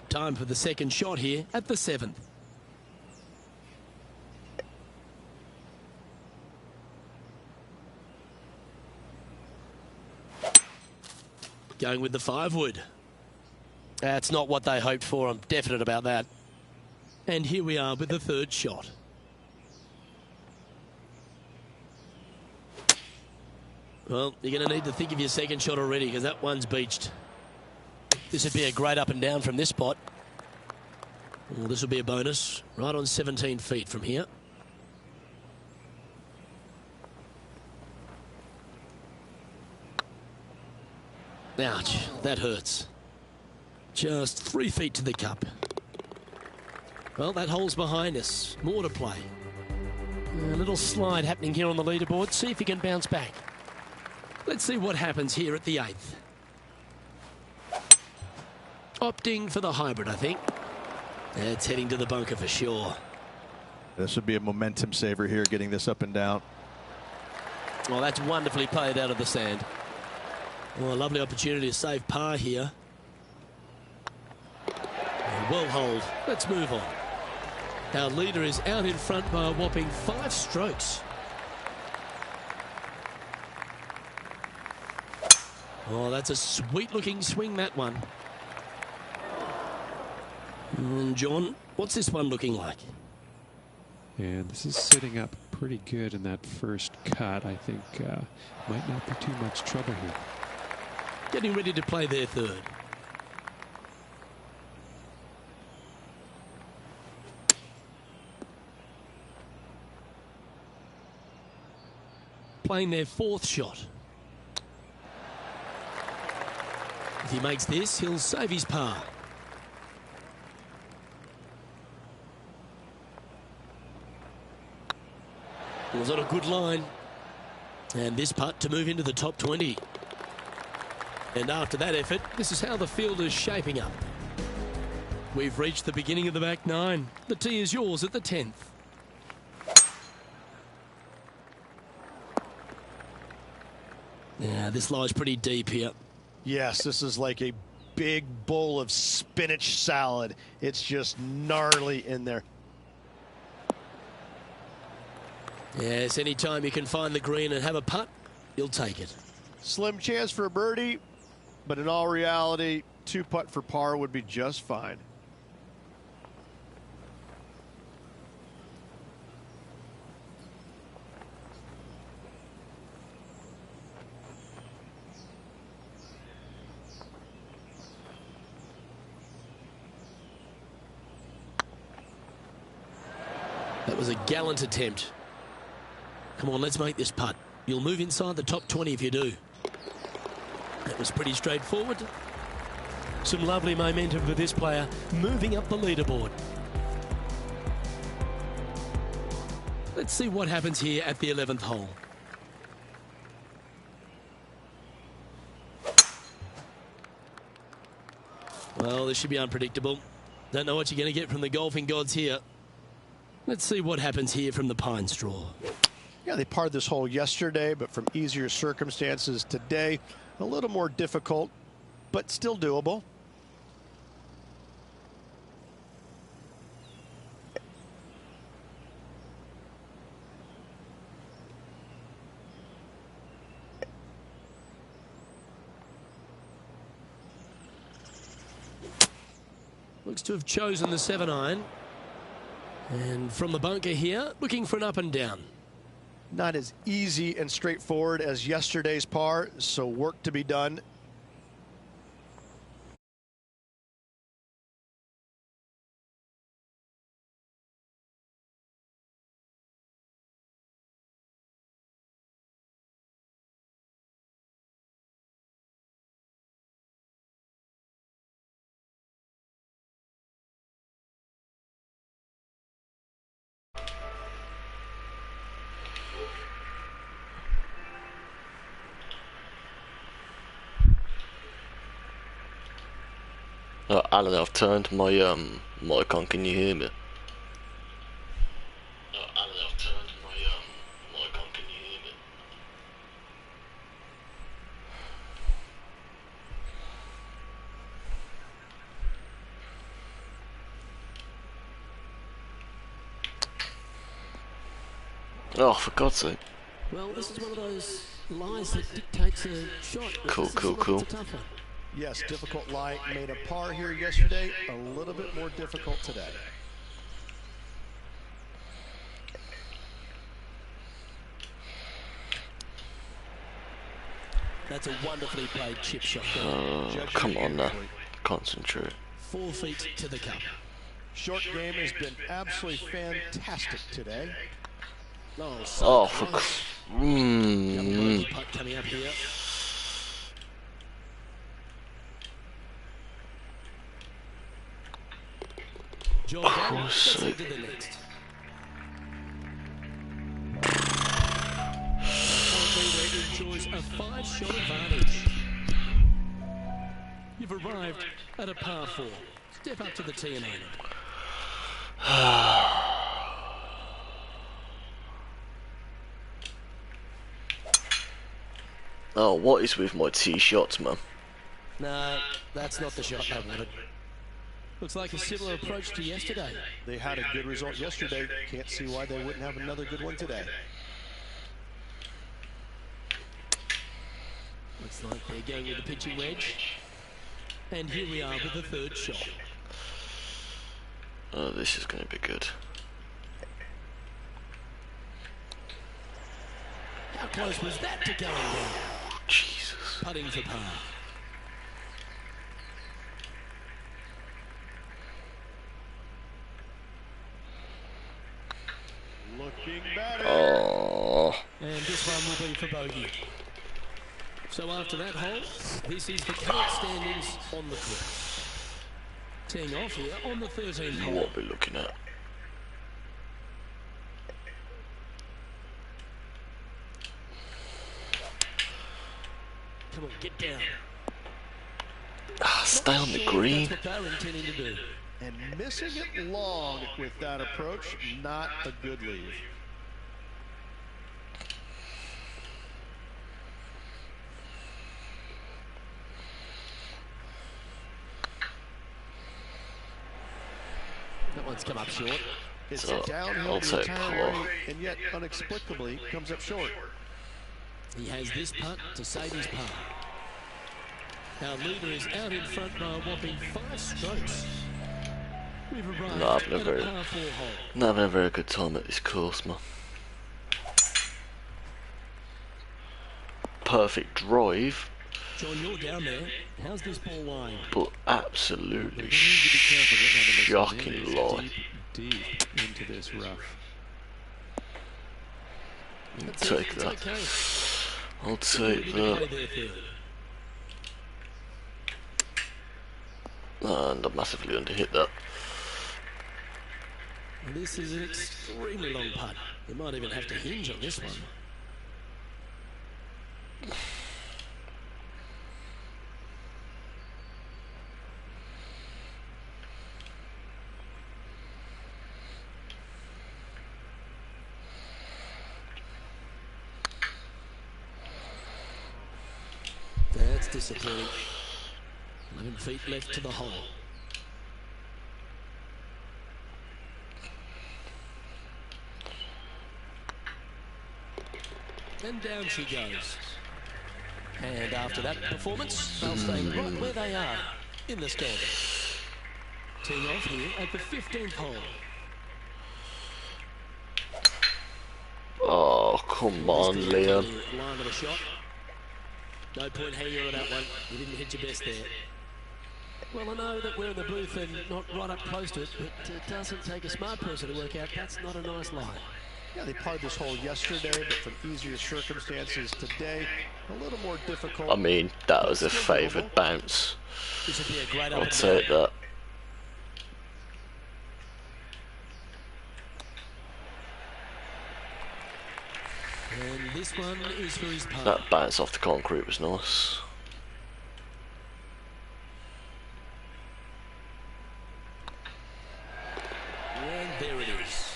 Speaker 1: Time for the second shot here at the 7th. Going with the 5-wood. That's not what they hoped for. I'm definite about that. And here we are with the third shot. Well, you're going to need to think of your second shot already because that one's beached. This would be a great up and down from this spot. Well, this will be a bonus. Right on 17 feet from here. Ouch, that hurts. Just 3 feet to the cup. Well, that hole's behind us. More to play. A little slide happening here on the leaderboard. See if he can bounce back. Let's see what happens here at the 8th. Opting for the hybrid, I think. It's heading to the bunker for sure.
Speaker 5: This would be a momentum saver here, getting this up and down.
Speaker 1: Well, that's wonderfully played out of the sand. Well, a lovely opportunity to save par here. Well hold. Let's move on. Our leader is out in front by a whopping 5 strokes. Oh, that's a sweet-looking swing, that one. John, what's this one looking like?
Speaker 4: And this is sitting up pretty good in that first cut. I think might not be too much trouble here.
Speaker 1: Getting ready to play their third. Playing their 4th shot. If he makes this, he'll save his par. It was on a good line. And this putt to move into the top 20. And after that effort, this is how the field is shaping up. We've reached the beginning of the back 9. The tee is yours at the 10th. Yeah, this lies pretty deep here.
Speaker 2: Yes, this is like a big bowl of spinach salad. It's just gnarly in there.
Speaker 1: Yes, anytime you can find the green and have a putt, you'll take it.
Speaker 2: Slim chance for a birdie, but in all reality, 2 putt for par would be just fine.
Speaker 1: That was a gallant attempt. Come on, let's make this putt. You'll move inside the top 20 if you do. That was pretty straightforward. Some lovely momentum for this player, moving up the leaderboard. Let's see what happens here at the 11th hole. Well, this should be unpredictable. Don't know what you're going to get from the golfing gods here. Let's see what happens here from the pine straw.
Speaker 2: Yeah, they parred this hole yesterday, but from easier circumstances today. A little more difficult, but still doable.
Speaker 1: Looks to have chosen the 7-iron. And from the bunker here, looking for an up and down.
Speaker 2: Not as easy and straightforward as yesterday's par, so work to be done.
Speaker 3: Alan, I've turned my mic on. Can you hear me? Alan, I've turned my mic on. Can you hear me? Oh, for God's sake.
Speaker 1: Well, this is one of those lies that dictates a shot.
Speaker 3: Cool, cool, cool.
Speaker 1: It's a tough one.
Speaker 2: Yes, difficult lie made a par here yesterday. A little bit more difficult today.
Speaker 1: That's a wonderfully played chip shot.
Speaker 3: Come on now. Concentrate.
Speaker 1: 4 feet to the cup.
Speaker 2: Short game has been absolutely fantastic today.
Speaker 3: Oh, for
Speaker 1: Bogey putt coming up here. John Barry, let's head to the next. Leader enjoys a 5-shot advantage. You've arrived at a par 4. Step up to the tee and aim it.
Speaker 3: Oh, what is with my tee shots, man?
Speaker 1: No, that's not the shot they wanted. Looks like a similar approach to yesterday.
Speaker 2: They had a good result yesterday. Can't see why they wouldn't have another good one today.
Speaker 1: Looks like they're going with the pitching wedge. And here we are with the 3rd shot.
Speaker 3: Oh, this is going to be good.
Speaker 1: How close was that to going down?
Speaker 3: Jesus.
Speaker 1: Putting for par.
Speaker 2: Looking better.
Speaker 3: Oh.
Speaker 1: And this one will be for bogey. So after that hole, this is the current standings on the course. Teeing off here on the 13th hole.
Speaker 3: What are we looking at?
Speaker 1: Come on, get down.
Speaker 3: Ah, stay on the green.
Speaker 1: That's what they're intending to do.
Speaker 2: And missing it long with that approach, not a good leave.
Speaker 1: That one's come up short.
Speaker 2: It's
Speaker 3: So,
Speaker 2: downhill
Speaker 3: I'll
Speaker 2: the
Speaker 3: take
Speaker 2: entire
Speaker 3: par.
Speaker 2: way, and yet inexplicably comes up short.
Speaker 1: He has this putt to save his par. Our leader is out in front by a whopping 5 strokes. We've arrived
Speaker 3: No, I've
Speaker 1: at
Speaker 3: never-
Speaker 1: a par 4 hole.
Speaker 3: Not having a very good time at this course, man. Perfect drive,
Speaker 1: John, you're down there. How's this ball lying?
Speaker 3: but absolutely
Speaker 4: Need to be careful getting out of this
Speaker 3: shocking
Speaker 4: one.
Speaker 3: lie.
Speaker 4: Deep into this rough.
Speaker 1: That's
Speaker 3: Take
Speaker 1: it's
Speaker 3: that.
Speaker 1: okay.
Speaker 3: I'll take
Speaker 1: You need to play
Speaker 3: that.
Speaker 1: there third.
Speaker 3: And I massively underhit that.
Speaker 1: And this is an extremely long putt. You might even have to hinge on this one. That's disappointing. 11 feet left to the hole. And down she goes. And after that performance, they'll stay right where they are in the standings. Teeing off here at the 15th hole.
Speaker 3: Oh, come on, Liam.
Speaker 1: Line of the shot. No point hanging on that one. You didn't hit your best there. Well, I know that we're in the booth and not right up close to it, but it doesn't take a smart person to work out that's not a nice line.
Speaker 2: Yeah, they played this hole yesterday, but from easier circumstances today, a little more difficult.
Speaker 3: I mean, that was a favoured bounce.
Speaker 1: This would be a great
Speaker 3: I'll
Speaker 1: up and
Speaker 3: take
Speaker 1: down.
Speaker 3: that.
Speaker 1: And this one is for his par.
Speaker 3: That bounce off the concrete was nice.
Speaker 1: And there it is.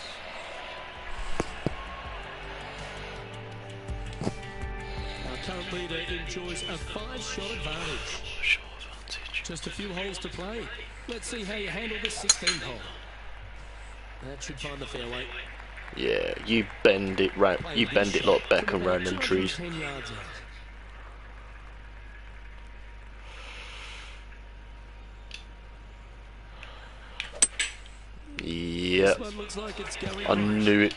Speaker 1: Our current leader enjoys a 5-shot advantage.
Speaker 3: Short advantage.
Speaker 1: Just a few holes to play. Let's see how you handle this 16th hole. That should find the fairway.
Speaker 3: Yeah, you bend it round. You bend it like Beckham round them trees.
Speaker 1: 10 yards out.
Speaker 3: Yep.
Speaker 1: This one looks like it's going
Speaker 3: I knew it.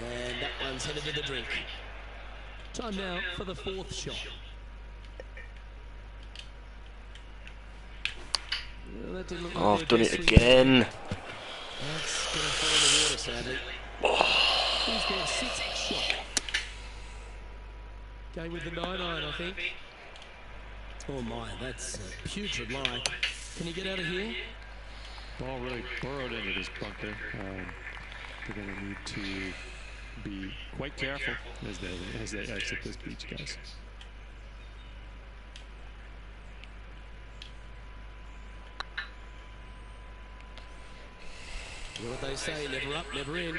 Speaker 1: And that one's headed to the drink. Time now for the 4th shot. Well, that didn't look like
Speaker 3: Oh,
Speaker 1: their
Speaker 3: I've done
Speaker 1: best
Speaker 3: it
Speaker 1: swing.
Speaker 3: again.
Speaker 1: That's going to fall in the water, sadly. Who's their 6th shot? Going with the 9-iron, I think. Oh my, that's a putrid lie. Can you get out of here?
Speaker 4: Ball really burrowed into this bunker. They're going to need to be quite careful as they exit this beach, guys.
Speaker 1: You know what they say, never up, never in.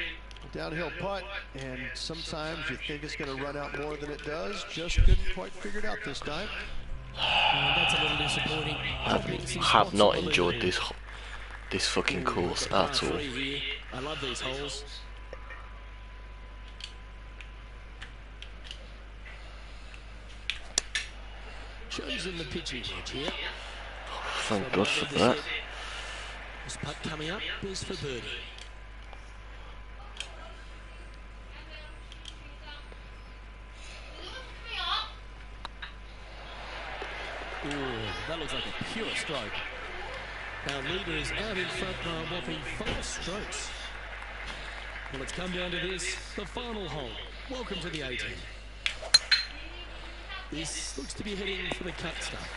Speaker 2: Downhill putt, and sometimes you think it's going to run out more than it does. Just couldn't quite figure it out this time.
Speaker 1: And that's a little disappointing.
Speaker 3: Have not enjoyed this fucking course at all.
Speaker 1: I love these holes. Chosen the pitching wedge here.
Speaker 3: Thank God for that.
Speaker 1: This putt coming up is for birdie. Ooh, that looks like a pure stroke. Our leader is out in front by a whopping 5 strokes. Well, it's come down to this, the final hole. Welcome to the 18th. This looks to be heading for the cut stuff.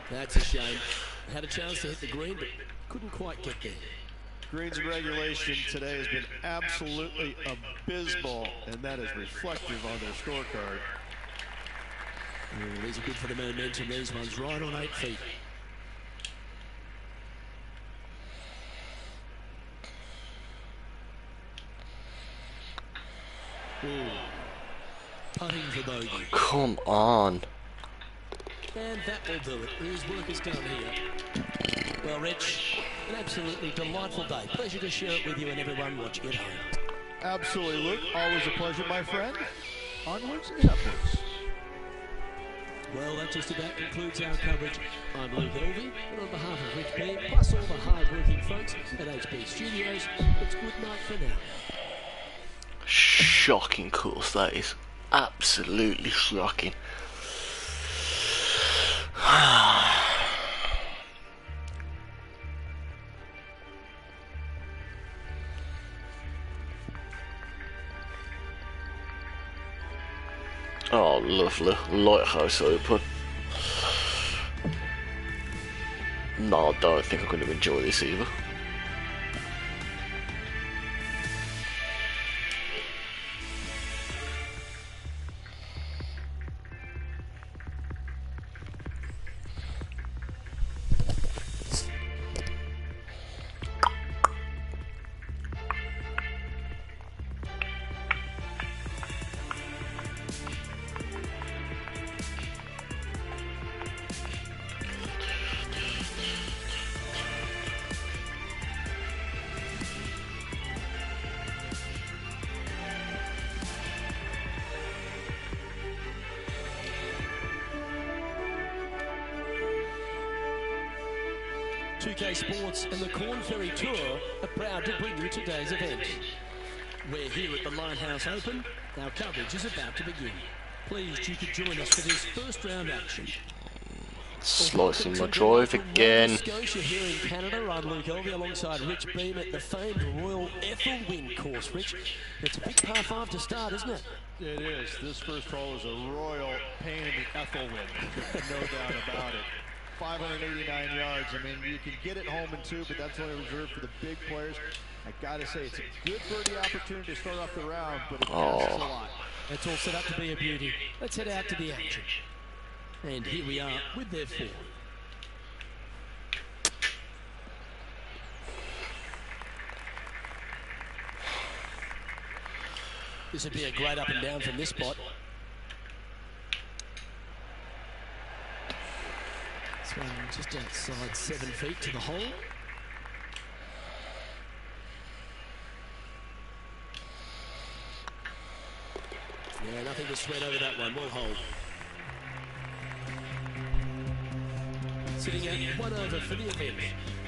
Speaker 1: That's a shame. Had a chance to hit the green, but couldn't quite get there.
Speaker 2: Greens and regulation today has been absolutely abysmal, and that is reflective on their scorecard.
Speaker 1: These are good for the momentum. These ones right on 8 feet. Ooh. Putting for bogey.
Speaker 3: Come on.
Speaker 1: And that will do it. His work is done here. Well, Rich, an absolutely delightful day. Pleasure to share it with you and everyone watching at home.
Speaker 2: Absolutely, Luke. Always a pleasure, my friend. Onwards and upwards.
Speaker 1: Well, that just about concludes our coverage. I'm Luke Elvey, and on behalf of Rich Beam, plus all the hard-working folks at HB Studios, it's good night for now.
Speaker 3: Shocking course, that is. Absolutely shocking. Oh, lovely. Lighthouse open. No, I don't think I'm going to enjoy this either.
Speaker 1: UK Sports and the Corn Ferry Tour are proud to bring you today's event. We're here at the Lighthouse Open. Our coverage is about to begin. Pleased you could join us for this first round action.
Speaker 3: Slicing my drive again.
Speaker 1: Nova Scotia here in Canada. I'm Luke Elvey alongside Rich Beam at the famed Royal Ethelwyn course. Rich, it's a big par 5 to start, isn't it?
Speaker 5: It is. This first hole is a royal pain in the Ethelwyn. No doubt about it. 589 yards. I mean, you can get it home in 2, but that's only reserved for the big players. I gotta say, it's a good birdie opportunity to start off the round, but it costs a lot.
Speaker 1: It's all set up to be a beauty. Let's head out to the action. And here we are with their 4. This would be a great up and down from this spot. This one just outside 7 feet to the hole. Yeah, nothing to sweat over that one. Well hold. Sitting at 1 over for the event.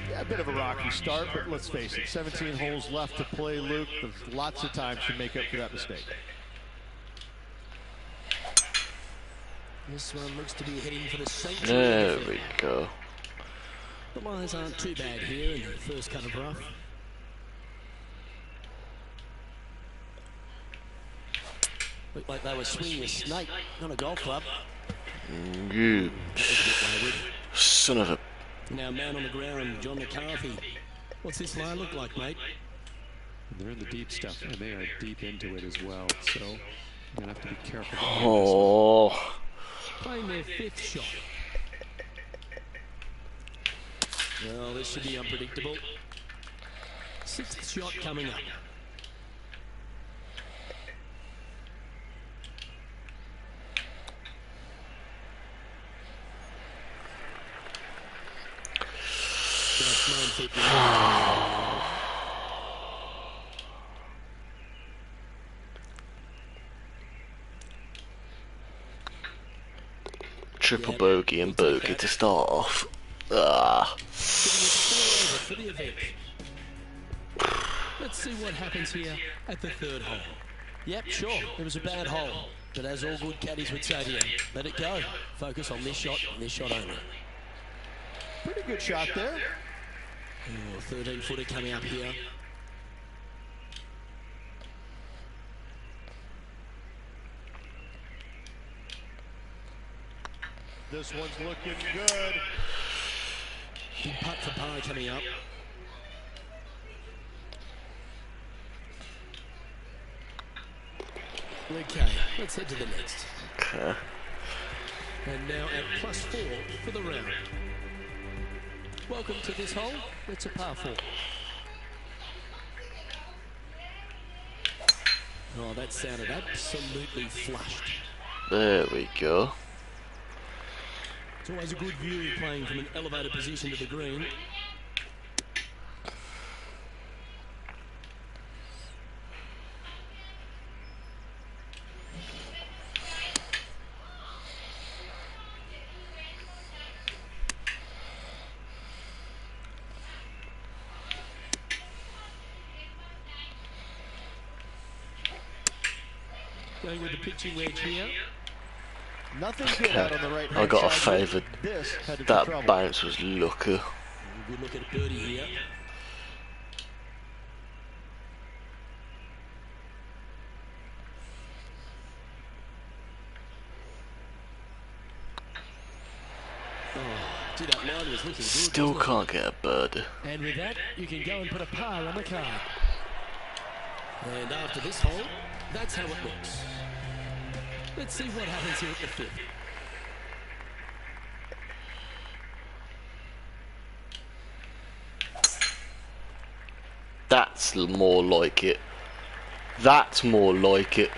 Speaker 5: Yeah, a bit of a rocky start, but let's face it, 17 holes left to play, Luke. There's lots of time to make up for that mistake.
Speaker 1: This one looks to be heading for the sanctuary.
Speaker 3: There we go.
Speaker 1: The lines aren't too bad here in the first cut of rough. Looked like they were swinging a snake, not a golf club.
Speaker 3: You son of a...
Speaker 1: Now man on the ground, John McCarthy. What's this line look like, mate?
Speaker 4: They're in the deep stuff, and they are deep into it as well. So you're gonna have to be careful.
Speaker 3: Oh.
Speaker 1: Playing their 5th shot. Well, this should be unpredictable. 6th shot coming up. Just 9 feet behind.
Speaker 3: Triple bogey and bogey to start off. Ah.
Speaker 1: For the event. Let's see what happens here at the 3rd hole. Yep, sure, it was a bad hole. But as all good caddies would say to you, let it go. Focus on this shot and this shot only.
Speaker 5: Pretty good shot there.
Speaker 1: Oh, 13-footer coming up here.
Speaker 5: This one's looking good.
Speaker 1: Big putt for par coming up. Okay, let's head to the next.
Speaker 3: Okay.
Speaker 1: And now at +4 for the round. Welcome to this hole. It's a par 4. Oh, that sounded absolutely flushed.
Speaker 3: There we go.
Speaker 1: It's always a good view playing from an elevated position to the green. Going with the pitching wedge here.
Speaker 5: Nothing good out on the right.
Speaker 3: I got a favour.
Speaker 5: This headed for
Speaker 3: That
Speaker 5: trouble.
Speaker 3: bounce was lucky.
Speaker 1: Good look at a birdie here. Oh, gee, that line was looking good.
Speaker 3: Still
Speaker 1: wasn't it?
Speaker 3: can't get a bird.
Speaker 1: And with that, you can go and put a par on the card. And after this hole, that's how it looks. Let's see what happens here at the 5th.
Speaker 3: That's more like it. That's more like it.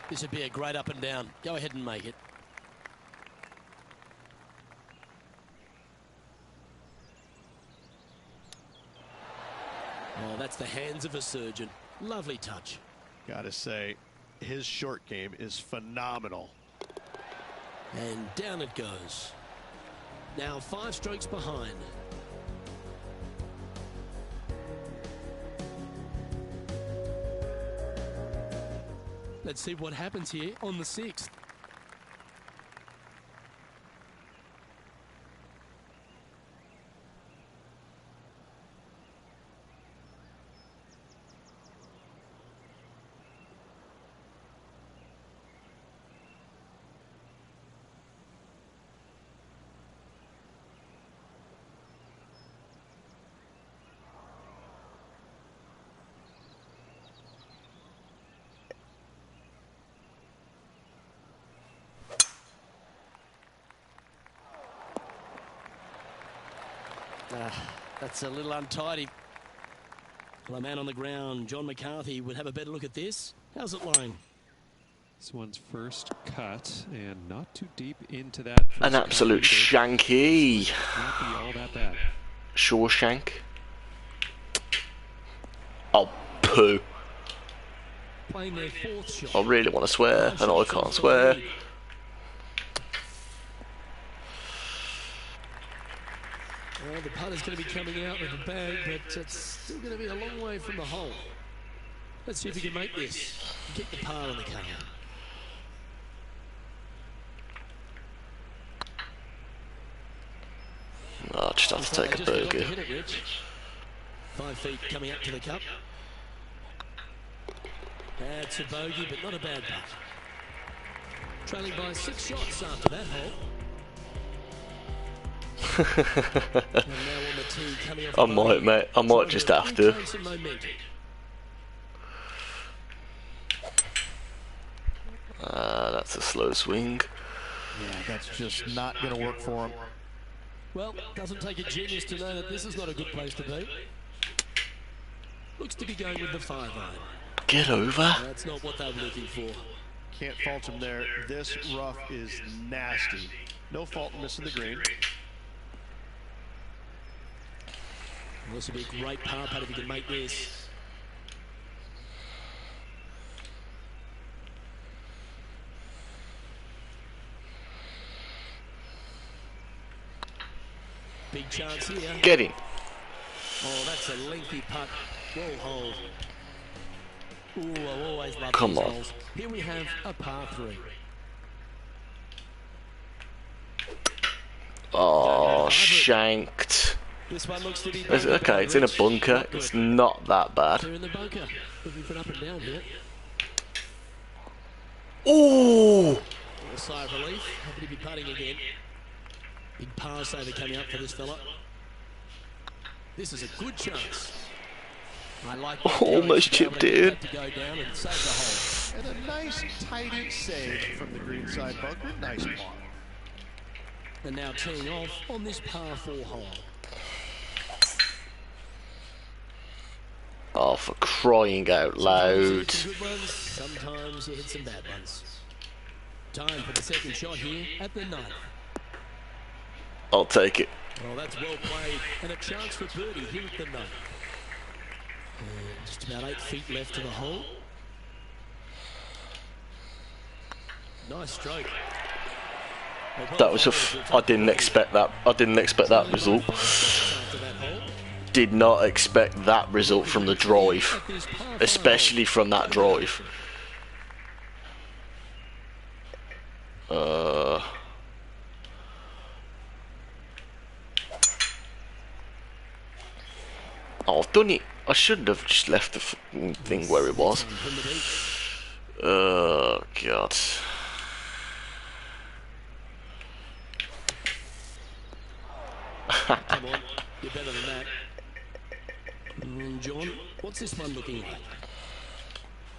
Speaker 1: This would be a great up and down. Go ahead and make it. Oh, that's the hands of a surgeon. Lovely touch.
Speaker 2: Gotta say, his short game is phenomenal.
Speaker 1: And down it goes. Now 5 strokes behind. Let's see what happens here on the 6th. That's a little untidy. Well, a man on the ground, John McCarthy, would have a better look at this. How's it lying?
Speaker 4: This one's first cut and not too deep into that.
Speaker 3: An absolute shanky.
Speaker 4: Not be all that bad.
Speaker 3: Shawshank. Oh, poo.
Speaker 1: Playing their 4th shot.
Speaker 3: I really want to swear, and I can't swear.
Speaker 1: Well, the putter's going to be coming out with the bag, but it's still going to be a long way from the hole. Let's see if he can make this. Get the par on the car.
Speaker 3: Oh, just have to take a bogey.
Speaker 1: Hit it, Rich. 5 feet coming up to the cup. That's a bogey, but not a bad putt. Trailing by 6 shots after that hole. And now on the tee, coming off
Speaker 3: I might, mate. I might just have to. That's a slow swing.
Speaker 2: Yeah, that's just not going to work for him.
Speaker 1: Well, doesn't take a genius to know that this is not a good place to be. Looks to be going with the 5-iron.
Speaker 3: Get over.
Speaker 1: That's not what they were looking for.
Speaker 2: Can't fault him there. This rough is nasty. No fault in missing the green.
Speaker 1: This will be a great par putt if he can make this. Big chance here.
Speaker 3: Get him.
Speaker 1: Oh, that's a lengthy putt. Well hold. Ooh, I always love
Speaker 3: Come
Speaker 1: these
Speaker 3: on.
Speaker 1: holes. Here we have a par 3.
Speaker 3: Oh, shanked.
Speaker 1: This one looks to be
Speaker 3: Okay, it's in a bunker. It's not that bad.
Speaker 1: They're in the bunker. Looking for an up and down here.
Speaker 3: Ooh.
Speaker 1: A sigh of relief. Happy to be putting again. Big par saver coming up for this fella. This is a good chance. I like that
Speaker 3: Almost
Speaker 1: challenge
Speaker 3: chipped it
Speaker 1: to go down and save the hole.
Speaker 2: And a nice, tidy save from the greenside bunker. Nice par.
Speaker 1: And now teeing off on this par 4 hole.
Speaker 3: Oh, for crying out loud.
Speaker 1: Sometimes you hit some good ones, sometimes you hit some bad ones. Time for the second shot here at the 9th.
Speaker 3: I'll take it.
Speaker 1: Well, that's well played, and a chance for birdie here at the 9th. Just about 8 feet left to the hole. Nice stroke.
Speaker 3: That was I didn't expect that. I didn't expect that result. Did not expect that result from the drive, especially from that drive. Oh, I've done it. I shouldn't have just left the thing where it was. Oh, God.
Speaker 1: Come on, you're better than that. John, what's this one looking like?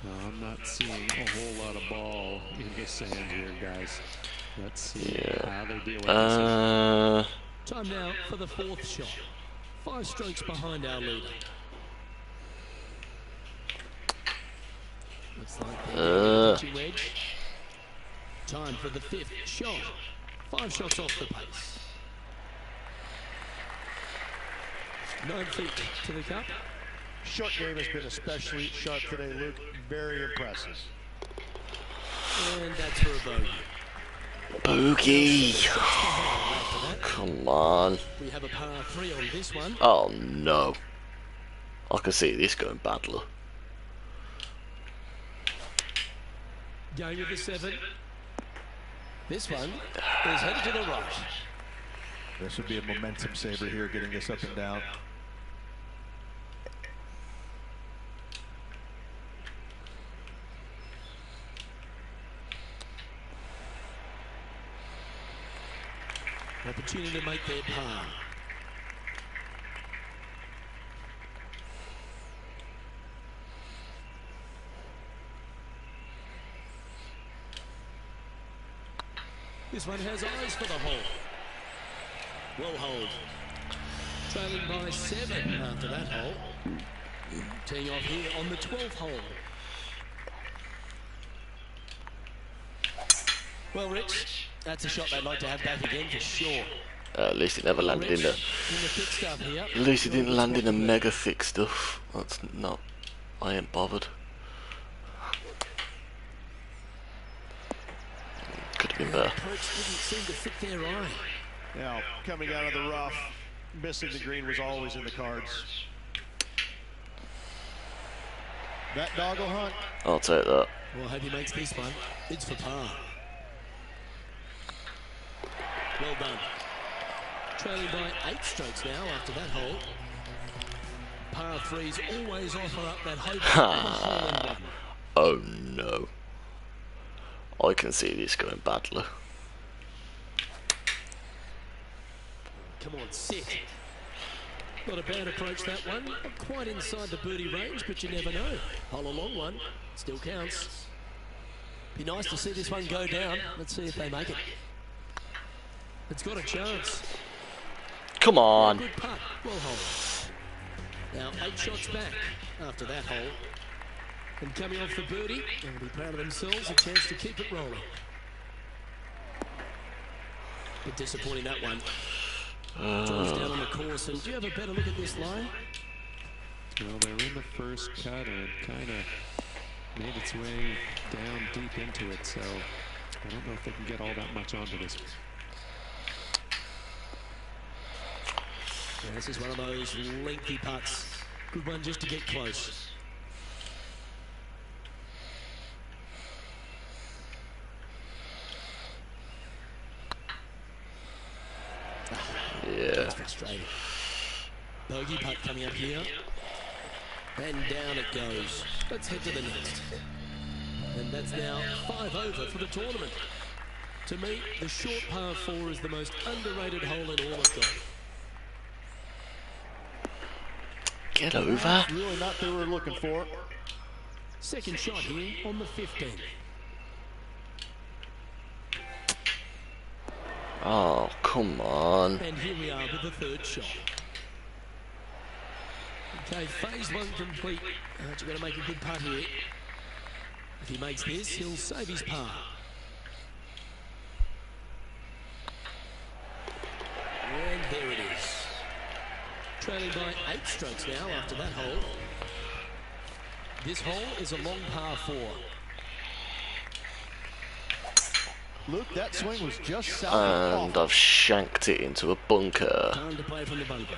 Speaker 4: No, I'm not seeing a whole lot of ball in the sand here, guys. Let's see how they deal with this.
Speaker 1: Time now for the 4th shot. 5 strokes behind our leader. Looks like the pitching wedge. Time for the 5th shot. 5 shots off the pace. 9 feet to the cup.
Speaker 2: Short game has been especially sharp today, Luke. Very impressive.
Speaker 1: And that's for a bogey.
Speaker 3: Bogey.
Speaker 1: After that,
Speaker 3: Come on.
Speaker 1: we have a par 3 on this one.
Speaker 3: Oh no. I can see this going badly.
Speaker 1: Going with the 7. This one is headed to the right.
Speaker 5: This would be a momentum saver here, getting this up and down.
Speaker 1: Opportunity to make their par. This one has eyes for the hole. Well hold. Trailing by 7 after that hole. Teeing off here on the 12th hole. Well, Rich, that's a shot they'd like to have back again for sure.
Speaker 3: At least it never landed in the.
Speaker 1: thick stuff here.
Speaker 3: At least it didn't land in the mega thick stuff. That's not. I ain't bothered. Could have been better.
Speaker 1: Approach didn't seem to fit their eye.
Speaker 2: Now, coming out of the rough, missing the green was always in the cards. That doggle hunt.
Speaker 3: I'll take that.
Speaker 1: Well, I hope he makes this one. It's for par. Well done. Trailing by 8 strokes now after that hole. Par 3s always offer up that hope of a hole in one.
Speaker 3: Oh no. I can see this going badly.
Speaker 1: Come on, sit. Not a bad approach, that one. Not quite inside the birdie range, but you never know. Hole a long one. Still counts. Be nice to see this one go down. Let's see if they make it. It's got a chance.
Speaker 3: Come on.
Speaker 1: Good putt. Well hold. Now 8 shots back after that hole. And coming off the birdie, they'll be proud of themselves. A chance to keep it rolling. Bit disappointing, that one. Drives down on the course. And do you have a better look at this line?
Speaker 4: Well, they're in the first cut and it kind of made its way down deep into it, so I don't know if they can get all that much onto this.
Speaker 1: Yeah, this is one of those lengthy putts. Good one just to get close.
Speaker 3: Yeah.
Speaker 1: That's frustrating. Bogey putt coming up here. And down it goes. Let's head to the next. And that's now 5 over for the tournament. To me, the short par 4 is the most underrated hole in all of golf.
Speaker 3: Get over.
Speaker 2: Really not what we were looking for.
Speaker 1: Second shot here on the 15th.
Speaker 3: Oh, come on.
Speaker 1: And here we are with the 3rd shot. Okay, phase 1 complete. You've got to make a good putt here. If he makes this, he'll save his par. And there it is. Trailing by 8 strokes now after that hole. This hole is a long par 4.
Speaker 2: Luke, that swing was just south of
Speaker 3: And I've shanked it into a bunker.
Speaker 1: Time to play from the bunker.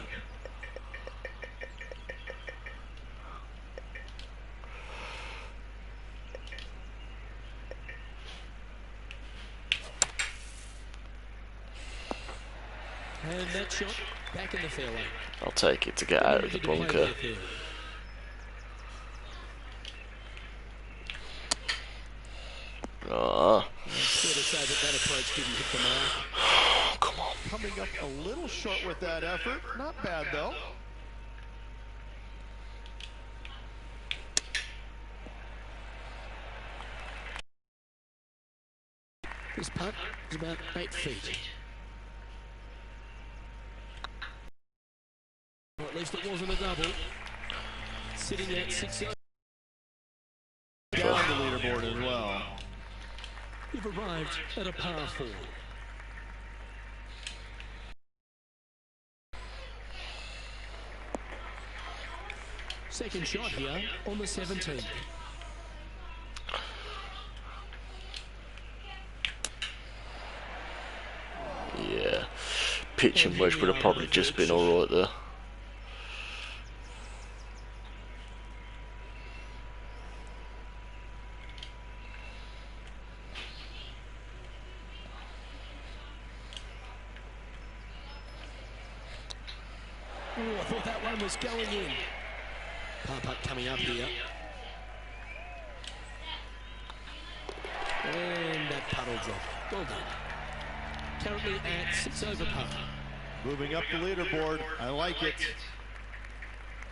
Speaker 1: And that shot back in the fairway.
Speaker 3: I'll take it to get out of the bunker. Ah.
Speaker 1: It's fair to say that approach didn't hit the mark.
Speaker 3: Come on.
Speaker 2: coming up a little short with that effort. Not bad, though.
Speaker 1: This putt is about 8 feet. Or at least it wasn't a double. Sitting at 6
Speaker 2: Down the leaderboard as well.
Speaker 1: You've arrived at a par 4. Second shot here on the 17th.
Speaker 3: Yeah, pitching wedge would have probably just been alright there.
Speaker 1: Oh, I thought that one was going in. Par putt coming up here. And that putt will drop. Well done. Currently at 6 over par.
Speaker 5: Moving up the leaderboard. I like it.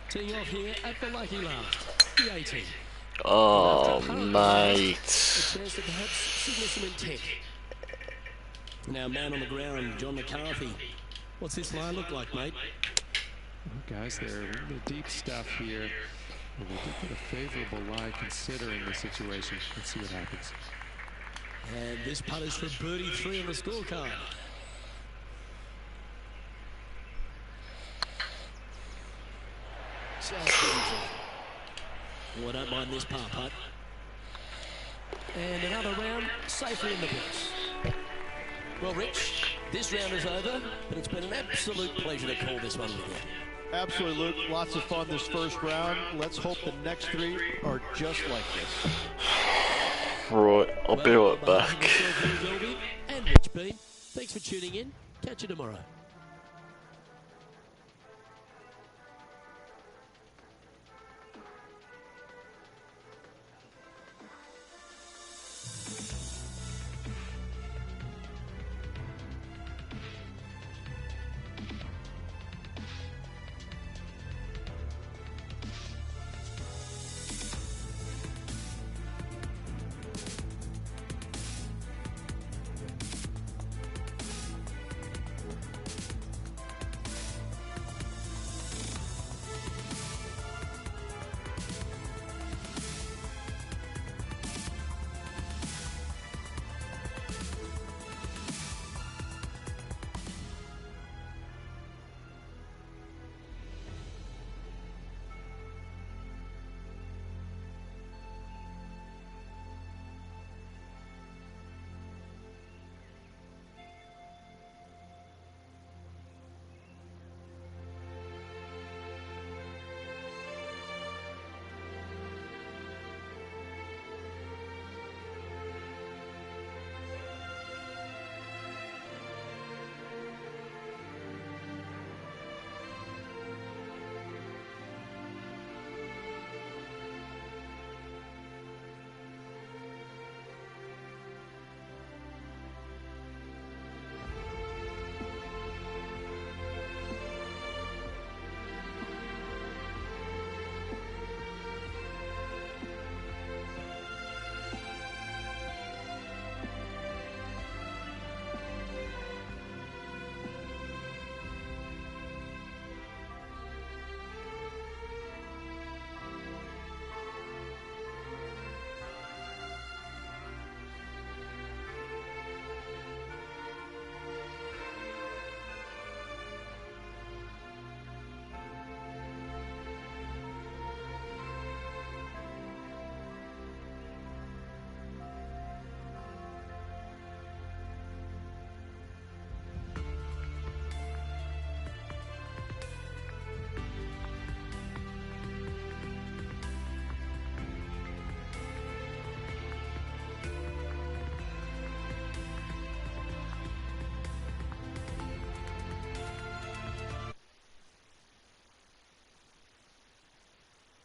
Speaker 1: Teeing off here at the lucky last, the 18.
Speaker 3: Oh, mate.
Speaker 1: A chance to perhaps signal some intent. Now, man on the ground, John McCarthy. What's this line look like, mate?
Speaker 4: Well, guys, they're in the deep stuff here. And they did put a favorable lie considering the situation. Let's see what happens.
Speaker 1: And this putt is for birdie 3 on the scorecard. Just oh, I don't mind this par putt. And another round safely in the books. Well, Rich, this round is over, but it's been an absolute pleasure to call this one with you.
Speaker 5: Absolutely, Luke. Lots of fun this first round. Let's hope the next 3 are just like this.
Speaker 3: Right, I'll be right back.
Speaker 1: And Rich Beam, thanks for tuning in. Catch you tomorrow.